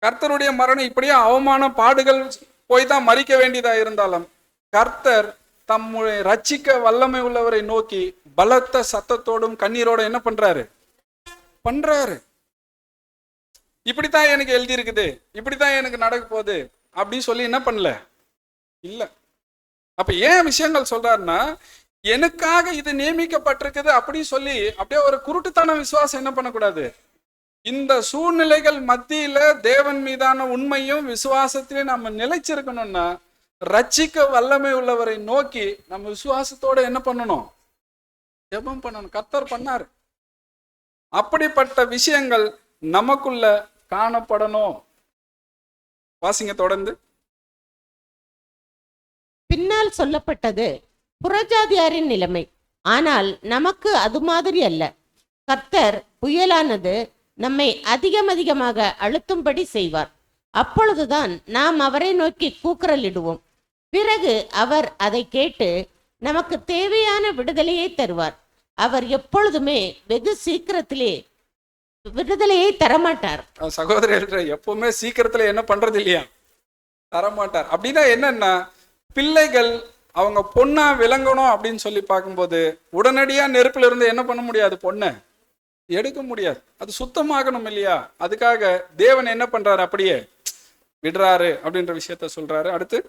கர்த்தருடைய மரணம் இப்படியே அவமான பாடுகள் போய் தான் மறிக்க வேண்டியதா இருந்தாலும், கர்த்தர் தம்முடைய ரட்சிக்க வல்லமை உள்ளவரை நோக்கி பலத்த சத்தத்தோடும் கண்ணீரோட என்ன பண்றாரு. இப்படித்தான் எனக்கு எழுதி இருக்குது, இப்படித்தான் எனக்கு நடக்க போகுது அப்படின்னு சொல்லி என்ன பண்ணல இல்ல. அப்ப ஏன் விஷயங்கள் சொல்றாருன்னா, எனக்காக இது நியமிக்கப்பட்டிருக்குது அப்படின்னு சொல்லி அப்படியே ஒரு குருட்டுத்தன விசுவாசம் என்ன பண்ணக்கூடாது. இந்த சூழ்நிலைகள் மத்தியில தேவன் மீதான உண்மையும் விசுவாசத்திலையும் நம்ம நிலைச்சிருக்கணும்னா ரட்சிக்க வல்லமை உள்ளவரை நோக்கி நம்ம விசுவாசத்தோட என்ன பண்ணணும், ஜெபம் பண்ணணும். கர்த்தர் பண்ணாரு. அப்படிப்பட்ட விஷயங்கள் நமக்குள்ள காணப்படணும். வாசிங்க தொடர்ந்து. பின்னர் கர்த்தரால் சொல்லப்பட்டது புறஜாதியாரின் நிலைமை. ஆனால் நமக்கு அது மாதிரி அல்ல. கர்த்தர் புயலானது நம்மை அதிகமாக அழுத்தும்படி செய்வார். அப்பொழுதுதான் நாம் அவரை நோக்கி கூக்குரலிடுவோம். பிறகு அவர் அதை கேட்டு நமக்கு தேவையான விடுதலையை தருவார். அவர் எப்பொழுதுமே வெகு சீக்கிரத்திலே விடுதலையை தரமாட்டார். சகோதரர் எப்பவுமே சீக்கிரத்துல என்ன பண்றது இல்லையா, தரமாட்டார். அப்படின்னா என்னன்னா, பிள்ளைகள் அவங்க பொண்ணா விளங்கணும் அப்படின்னு சொல்லி பார்க்கும்போது உடனடியா நெருப்புல இருந்து என்ன பண்ண முடியாது, பொண்ணை எடுக்க முடியாது. அது சுத்தமாகணும் இல்லையா, அதுக்காக தேவன் என்ன பண்றாரு, அப்படியே விடுறாரு அப்படின்ற விஷயத்த சொல்றாரு. அடுத்து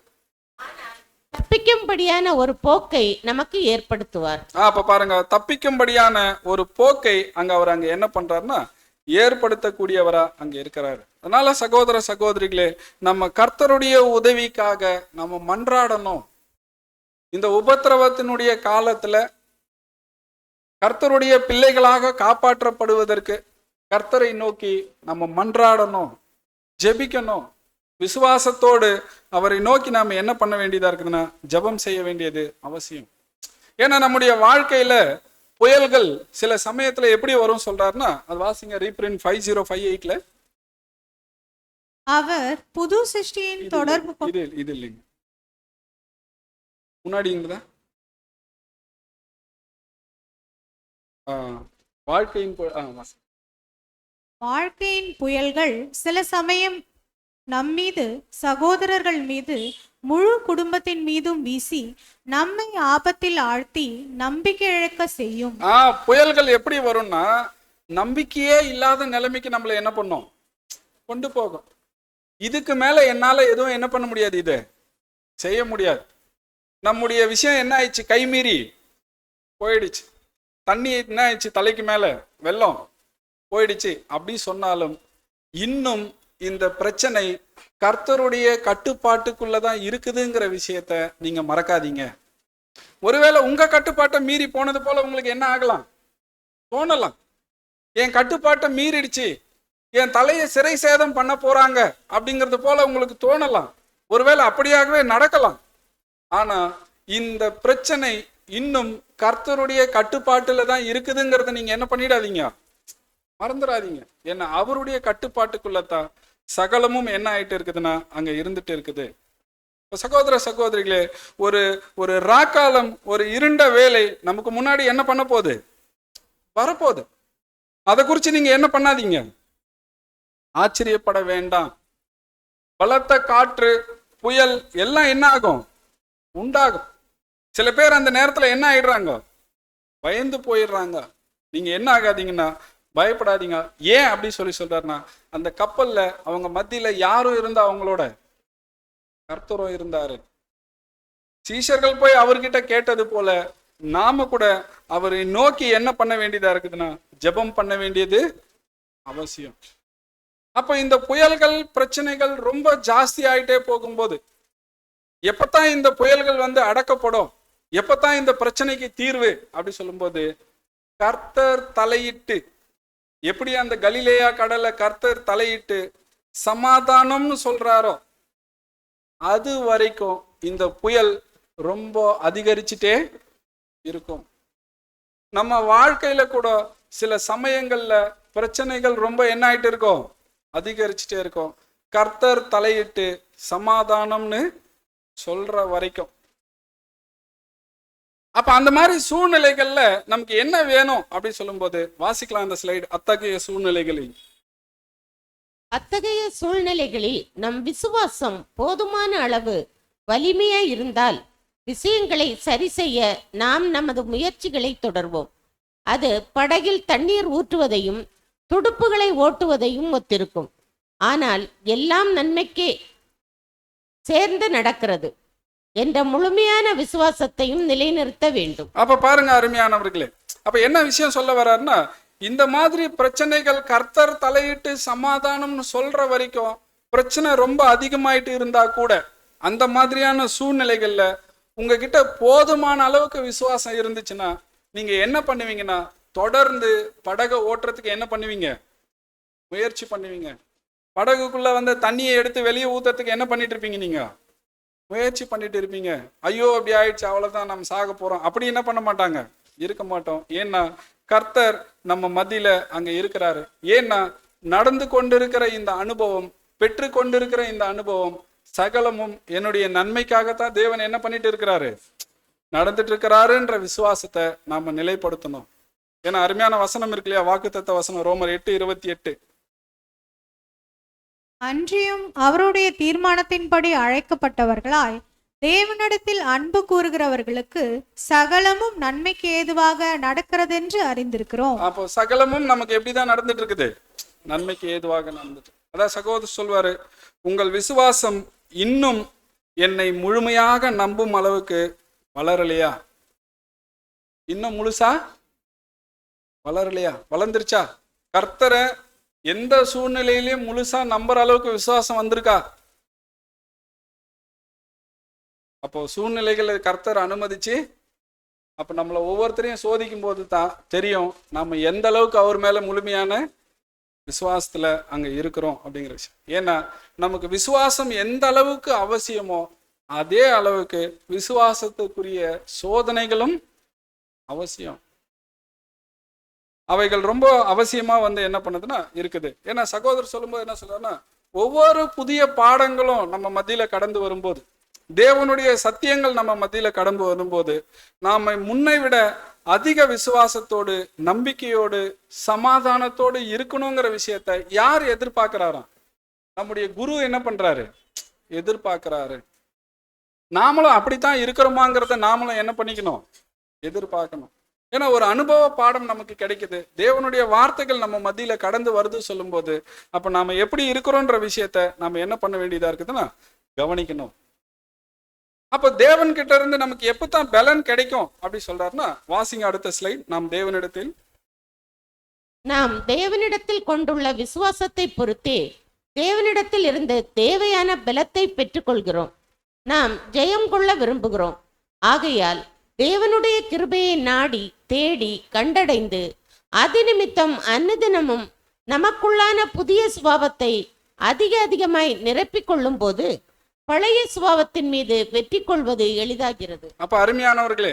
தப்பிக்கும்படியான ஒரு போக்கை நமக்கு ஏற்படுத்துவார். அப்ப பாருங்க, தப்பிக்கும்படியான ஒரு போக்கை அவர் அங்க என்ன பண்றாருன்னா ஏற்படுத்தக்கூடியவரா அங்க இருக்கிறாரு. அதனால சகோதர சகோதரிகளே, நம்ம கர்த்தருடைய உதவிக்காக நம்ம மன்றாடணும். இந்த உபத்திரவத்தினுடைய காலத்துல கர்த்தருடைய பிள்ளைகளாக காப்பாற்றப்படுவதற்கு கர்த்தரை நோக்கி நம்ம மன்றாடணும், ஜெபிக்கணும். விசுவாசத்தோடு அவரை நோக்கி நாம என்ன பண்ண வேண்டியதா இருக்குதுன்னா ஜெபம் செய்ய வேண்டியது அவசியம். ஏன்னா நம்முடைய வாழ்க்கையில புயல்கள் சில சமயத்துல எப்படி வரும் சொல்றாருன்னா, அது வாசிங்க, ரீப்ரிண்ட் 5058ல. அவர் புது சிருஷ்டியின் தொடர்பு இது இல்லைங்க, முன்னாடி இருந்ததா வாழ்க்கையின் புயல்கள் சில சமயம் நம்மீது, சகோதரர்கள் மீது, முழு குடும்பத்தின் மீதும் வீசி நம்மை ஆபத்தில் ஆழ்த்தி நம்பிக்கை இழக்க செய்யும். புயல்கள் எப்படி வரும்னா, நம்பிக்கையே இல்லாத நிலைமைக்கு நம்மளை என்ன பண்ணும், கொண்டு போகும். இதுக்கு மேல என்னால எதுவும் என்ன பண்ண முடியாது, இதை செய்ய முடியாது. நம்முடைய விஷயம் என்ன ஆயிடுச்சு, கைமீறி போயிடுச்சு. தண்ணி என்ன ஆயிடுச்சு, தலைக்கு மேல வெள்ளம் போயிடுச்சு. அப்படி சொன்னாலும் இன்னும் இந்த பிரச்சனை கர்த்தருடைய கட்டுப்பாட்டுக்குள்ளதான் இருக்குதுங்கிற விஷயத்த நீங்க மறக்காதீங்க. ஒருவேளை உங்க கட்டுப்பாட்டை மீறி போனது போல உங்களுக்கு என்ன ஆகலாம், தோணலாம். என் கட்டுப்பாட்டை மீறிடுச்சு, என் தலையை சிறை சேதம் பண்ண போறாங்க அப்படிங்கிறது போல உங்களுக்கு தோணலாம். ஒருவேளை அப்படியாகவே நடக்கலாம். ஆனா இந்த பிரச்சனை இன்னும் கர்த்தருடைய கட்டுப்பாட்டுல தான் இருக்குதுங்கிறத நீங்க என்ன பண்ணிடாதீங்க, மறந்துடாதீங்க. ஏன்னா அவருடைய கட்டுப்பாட்டுக்குள்ளதான் சகலமும் என்ன ஆயிட்டு இருக்குதுன்னா அங்க இருந்துட்டு இருக்குது. சகோதர சகோதரிகளே, ஒரு ராக்காலம், ஒரு இருண்ட வேலை நமக்கு முன்னாடி என்ன பண்ண போகுது, வரப்போகுது. அதை குறிச்சு நீங்க என்ன பண்ணாதீங்க, ஆச்சரியப்பட வேண்டாம். பலத்த காற்று, புயல் எல்லாம் என்ன ஆகும், உண்டாகும். சில பேர் அந்த நேரத்துல என்ன ஆயிடுறாங்க, பயந்து போயிடுறாங்க. நீங்க என்ன ஆகாதீங்கன்னா பயப்படாதீங்க. ஏன் அப்படி சொல்றாருன்னா, அந்த கப்பல்ல அவங்க மத்தியில யாரும் இருந்தா, அவங்களோட கர்த்தரும் இருந்தாரு. சீஷர்கள் போய் அவர்கிட்ட கேட்டது போல நாம கூட அவரை நோக்கி என்ன பண்ண வேண்டியதா இருக்குதுன்னா ஜெபம் பண்ண வேண்டியது அவசியம். அப்ப இந்த புயல்கள், பிரச்சனைகள் ரொம்ப ஜாஸ்தி ஆயிட்டே போகும்போது, எப்பத்தான் இந்த புயல்கள் அடக்கப்படும், எப்பத்தான் இந்த பிரச்சனைக்கு தீர்வு அப்படி சொல்லும்போது, கர்த்தர் தலையிட்டு, எப்படி அந்த கலிலேயா கடலை கர்த்தர் தலையிட்டு சமாதானம்னு சொல்றாரோ அது வரைக்கும் இந்த புயல் ரொம்ப அதிகரிச்சுட்டே இருக்கும். நம்ம வாழ்க்கையில கூட சில சமயங்கள்ல பிரச்சனைகள் ரொம்ப என்ன ஆயிட்டு இருக்கும், அதிகரிச்சுட்டே இருக்கும். கர்த்தர் தலையிட்டு சமாதானம்னு சொல்ற வரைக்கும். அப்ப அந்த மாதிரி சூழ்நிலைகள்ல நமக்கு என்ன வேணும் அப்படி சொல்லும்போது வாசிக்கலாம் அந்த ஸ்லைடு. அத்தகைய சூழ்நிலைகளில் நம் விசுவாசம் போதுமான அளவு வலிமையா இருந்தால் விஷயங்களை சரி செய்ய நாம் நமது முயற்சிகளை தொடர்வோம். அது படகில் தண்ணீர் ஊற்றுவதையும் துடுப்புகளை ஓட்டுவதையும் ஒத்திருக்கும். ஆனால் எல்லாம் நன்மைக்கே சேர்ந்து நடக்கிறது என்ற முழுமையான விசுவாசத்தையும் நிலைநிறுத்த வேண்டும். அப்ப பாருங்க அருமையானவர்களே, அப்ப என்ன விஷயம் சொல்ல வர்றாருன்னா, இந்த மாதிரி பிரச்சனைகள் கர்த்தர் தலையிட்டு சமாதானம்னு சொல்ற வரைக்கும் பிரச்சனை ரொம்ப அதிகமாயிட்டு இருந்தா கூட, அந்த மாதிரியான சூழ்நிலைகள்ல உங்ககிட்ட போதுமான அளவுக்கு விசுவாசம் இருந்துச்சுன்னா நீங்க என்ன பண்ணுவீங்கன்னா, தொடர்ந்து படகை ஓட்டுறதுக்கு என்ன பண்ணுவீங்க, முயற்சி பண்ணுவீங்க. படகுக்குள்ள தண்ணியை எடுத்து வெளியே ஊத்துறதுக்கு என்ன பண்ணிட்டு இருப்பீங்க, நீங்க முயற்சி பண்ணிட்டு இருப்பீங்க. ஐயோ அப்படி ஆயிடுச்சு, அவ்வளவுதான், நம்ம சாக போறோம், அப்படி என்ன பண்ண மாட்டாங்க, இருக்க மாட்டோம். ஏன்னா கர்த்தர் நம்ம மத்தியில அங்க இருக்கிறாரு. ஏன்னா நடந்து கொண்டிருக்கிற இந்த அனுபவம், பெற்று கொண்டிருக்கிற இந்த அனுபவம் சகலமும் என்னுடைய நன்மைக்காகத்தான் தேவன் என்ன பண்ணிட்டு இருக்கிறாரு, நடந்துட்டு இருக்கிறாருன்ற விசுவாசத்தை நாம நிலைப்படுத்தணும். ஏன்னா அருமையான வசனம் இருக்கு இல்லையா, வாக்குத்தத்த வசனம், ரோமர் 8:28. அன்றியும் அவருடைய தீர்மானத்தின்படி அழைக்கப்பட்டவர்களாய் தேவனிடத்தில் அன்பு கூறுகிறவர்களுக்கு சகலமும் நன்மைக்கு ஏதுவாக நடக்கிறதென்று அறிந்திருக்கிறோம். அப்போ சகலமும் நமக்கு எப்படிதான் நடந்துட்டு இருக்குது, நன்மைக்கு ஏதுவாக நடந்துட்டு. அதான் சகோதரர் சொல்வாரு, உங்கள் விசுவாசம் இன்னும் என்னை முழுமையாக நம்பும் அளவுக்கு வளரலையா? இன்னும் முழுசா வளரலையா? வளர்ந்துருச்சா? கர்த்தரை எந்த சூழ்நிலையிலையும் முழுசா நம்புற அளவுக்கு விசுவாசம் வந்திருக்கா? அப்போ சூழ்நிலைகளை கர்த்தர் அனுமதிச்சு அப்ப நம்மளை ஒவ்வொருத்தரையும் சோதிக்கும் போது தான் தெரியும் நம்ம எந்த அளவுக்கு அவர் மேல முழுமையான விசுவாசத்துல அங்க இருக்கிறோம் அப்படிங்கிற விஷயம். ஏன்னா நமக்கு விசுவாசம் எந்த அளவுக்கு அவசியமோ அதே அளவுக்கு விசுவாசத்துக்குரிய சோதனைகளும் அவசியம். அவைகள் ரொம்ப அவசியமா என்ன பண்ணுதுன்னா இருக்குது. ஏன்னா சகோதரர் சொல்லும்போது என்ன சொல்றாருன்னா, ஒவ்வொரு புதிய பாடங்களும் நம்ம மத்தியில கடந்து வரும்போது, தேவனுடைய சத்தியங்கள் நம்ம மத்தியில கடந்து வரும்போது, நாம முன்னை விட அதிக விசுவாசத்தோடு, நம்பிக்கையோடு, சமாதானத்தோடு இருக்கணுங்கிற விஷயத்தை யார் எதிர்பார்க்கிறாராம்? நம்முடைய குரு என்ன பண்றாரு, எதிர்பார்க்கிறாரு. நாமளும் அப்படித்தான் இருக்கிறோமாங்கிறத நாமளும் என்ன பண்ணிக்கணும், எதிர்பார்க்கணும். ஏன்னா ஒரு அனுபவ பாடம் நமக்கு கிடைக்குது, தேவனுடைய வார்த்தைகள் நம்ம மத்தியில கடந்து வருது சொல்லும்போது, அப்ப நாம எப்படி இருக்கிறோன்ற விஷயத்த நாம என்ன பண்ண வேண்டியதா இருக்குதுன்னா கவனிக்கணும். அப்ப தேவன் கிட்ட இருந்து நமக்கு எப்பதான் பலன் கிடைக்கும் அப்படி சொல்றாருன்னா, வாசிங்க அடுத்த ஸ்லைட். நாம் தேவனிடத்தில் கொண்டுள்ள விசுவாசத்தை பொறுத்தே தேவனிடத்தில் இருந்து தேவையான பலத்தை பெற்றுக்கொள்கிறோம். நாம் ஜெயம் கொள்ள விரும்புகிறோம். ஆகையால் தேவனுடைய கிருபையை நாடி தேடி கண்டடைந்து அது நிமித்தம் அன்னதினமும் நமக்குள்ளான புதிய சுபாவத்தை அதிகமாய் நிரப்பிக் கொள்ளும் போது பழைய சுபாவத்தின் மீது வெற்றி கொள்வது எளிதாகிறது. அப்ப அருமையானவர்களே,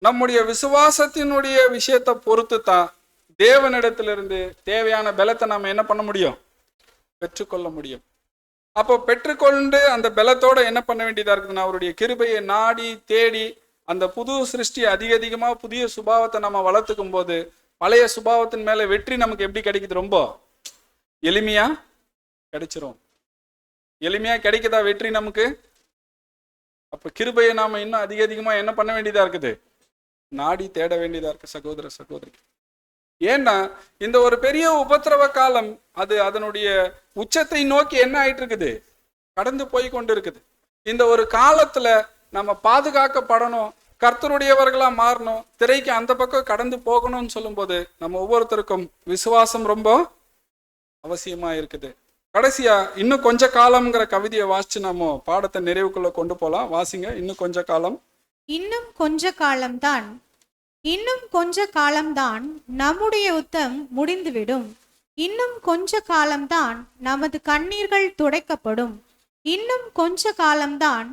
நம்முடைய விசுவாசத்தினுடைய விஷயத்தை பொறுத்து தான் தேவனிடத்திலிருந்து தேவையான பலத்தை நாம என்ன பண்ண முடியும், பெற்றுக்கொள்ள முடியும். அப்போ பெற்றுக்கொண்டு அந்த பலத்தோட என்ன பண்ண வேண்டியதா இருக்குதுன்னா, அவருடைய கிருபையை நாடி தேடி அந்த புது சிருஷ்டி அதிகமா புதிய சுபாவத்தை நம்ம வளர்த்துக்கும் போது பழைய சுபாவத்தின் மேல வெற்றி நமக்கு எப்படி கிடைக்குது, ரொம்ப எளிமையா கிடைச்சிரும். எளிமையா கிடைக்குதா வெற்றி நமக்கு? அப்ப கிருபையை நாம இன்னும் அதிகமா என்ன பண்ண வேண்டியதா இருக்குது, நாடி தேட வேண்டியதா இருக்கு சகோதர சகோதரி. ஏன்னா இந்த ஒரு பெரிய உபத்திரவ காலம் அது அதனுடைய உச்சத்தை நோக்கி என்ன ஆயிட்டு இருக்குது, கடந்து போய் கொண்டு இருக்குது. இந்த ஒரு காலத்துல நம்ம பாதுகாக்கப்படணும், கர்த்தருடையவர்களா மாறணும், திரைக்கு அந்த பக்கம் கடந்து போகணும்னு சொல்லும்போது நம்ம ஒவ்வொருத்தருக்கும் விசுவாசம் ரொம்ப அவசியமா இருக்குது. கடைசியா இன்னும் கொஞ்ச காலம்ங்கிற கவிதையை வாசிச்சு நம்ம பாடத்தை நிறைவுக்குள்ள கொண்டு போலாம். வாசிங்க. இன்னும் கொஞ்ச காலம், இன்னும் கொஞ்ச காலம்தான், இன்னும் கொஞ்ச காலம்தான் நம்முடைய யுத்தம் முடிந்துவிடும். இன்னும் கொஞ்ச காலம்தான் நமது கண்ணீர்கள் துடைக்கப்படும். இன்னும் கொஞ்ச காலம்தான்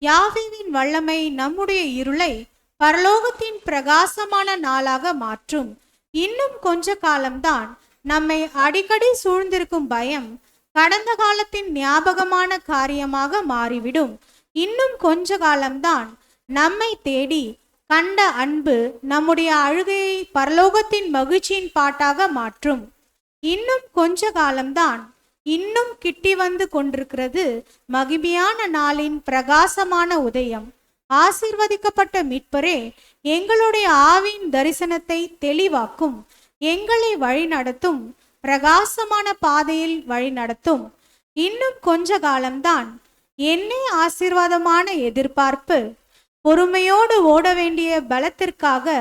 யாவேவின் வல்லமை நம்முடைய இருளை பரலோகத்தின் பிரகாசமான நாளாக மாற்றும். இன்னும் கொஞ்ச காலம்தான் நம்மை அடிக்கடி சூழ்ந்திருக்கும் பயம் கடந்த காலத்தின் ஞாபகமான காரியமாக மாறிவிடும். இன்னும் கொஞ்ச காலம்தான் நம்மை தேடி கண்ட அன்பு நம்முடைய அழுகையை பரலோகத்தின் மகிழ்ச்சியின் பாட்டாக மாற்றும். இன்னும் கொஞ்ச காலம்தான் இன்னும் கிட்டி வந்து கொண்டிருக்கிறது மகிமையான நாளின் பிரகாசமான உதயம். ஆசீர்வதிக்கப்பட்ட மீட்பரே, எங்களுடைய ஆவின் தரிசனத்தை தெளிவாக்கும், எங்களை வழிநடத்தும், பிரகாசமான பாதையில் வழிநடத்தும். இன்னும் கொஞ்ச காலம்தான் என்னை ஆசீர்வாதமான எதிர்பார்ப்பு. பொறுமையோடு ஓட வேண்டிய பலத்திற்காக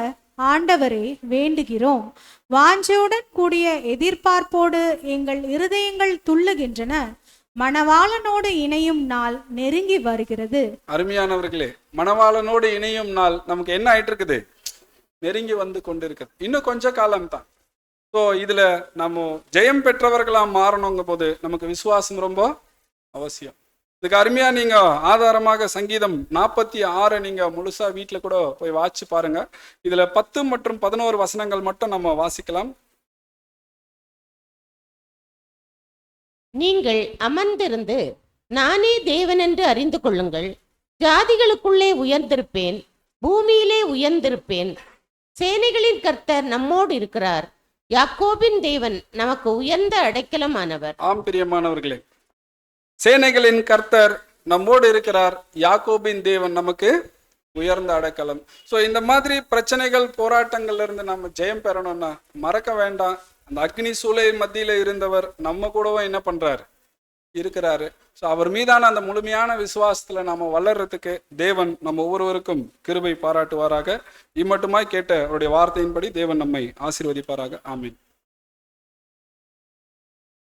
ஆண்டவரே வேண்டுகிறோம். வாஞ்சையுடன் கூடிய எதிர்பார்ப்போடு எங்கள் இருதயங்கள் துள்ளுகின்றன. மணவாளனோடு இணையும் நாள் நெருங்கி வருகிறது. அருமையானவர்களே, மணவாளனோடு இணையும் நாள் நமக்கு என்ன ஆயிட்டு இருக்குது, நெருங்கி வந்து கொண்டிருக்குது. இன்னும் கொஞ்ச காலம் தான். ஸோ இதுல நம்ம ஜெயம் பெற்றவர்களா மாறணுங்க போது நமக்கு விசுவாசம் ரொம்ப அவசியம். இதுக்கு அருமையா நீங்க ஆதாரமாக சங்கீதம் 46 நீங்க முழுசா வீட்டுல கூட போய் வாசிச்சு பாருங்க. இதுல 10 மற்றும் 11 வசனங்கள் மட்டும் நம்ம வாசிக்கலாம். நீங்கள் அமர்ந்திருந்து நானே தேவன் என்று அறிந்து கொள்ளுங்கள். ஜாதிகளுக்குள்ளே உயர்ந்திருப்பேன், பூமியிலே உயர்ந்திருப்பேன். சேனைகளின் கர்த்தர் நம்மோடு இருக்கிறார். யாக்கோபின் தேவன் நமக்கு உயர்ந்த அடைக்கலமானவர். ஆம் பிரியமானவர்களே, சேனைகளின் கர்த்தர் நம்மோடு இருக்கிறார். யாக்கோபின் தேவன் நமக்கு உயர்ந்த அடைக்கலம். ஸோ இந்த மாதிரி பிரச்சனைகள் போராட்டங்கள்ல இருந்து நம்ம ஜெயம் பெறணும்னா மறக்க வேண்டாம், அந்த அக்னி சூளை மத்தியில இருந்தவர் நம்ம கூடவும் என்ன பண்றாரு, இருக்கிறாரு. ஸோ அவர் மீதான அந்த முழுமையான விசுவாசத்துல நாம வளர்றதுக்கு தேவன் நம்ம ஒவ்வொருவருக்கும் கிருபை பாராட்டுவாராக. இம்மட்டுமாய் கேட்ட அவருடைய வார்த்தையின்படி தேவன் நம்மை ஆசீர்வதிப்பாராக. ஆமீன்.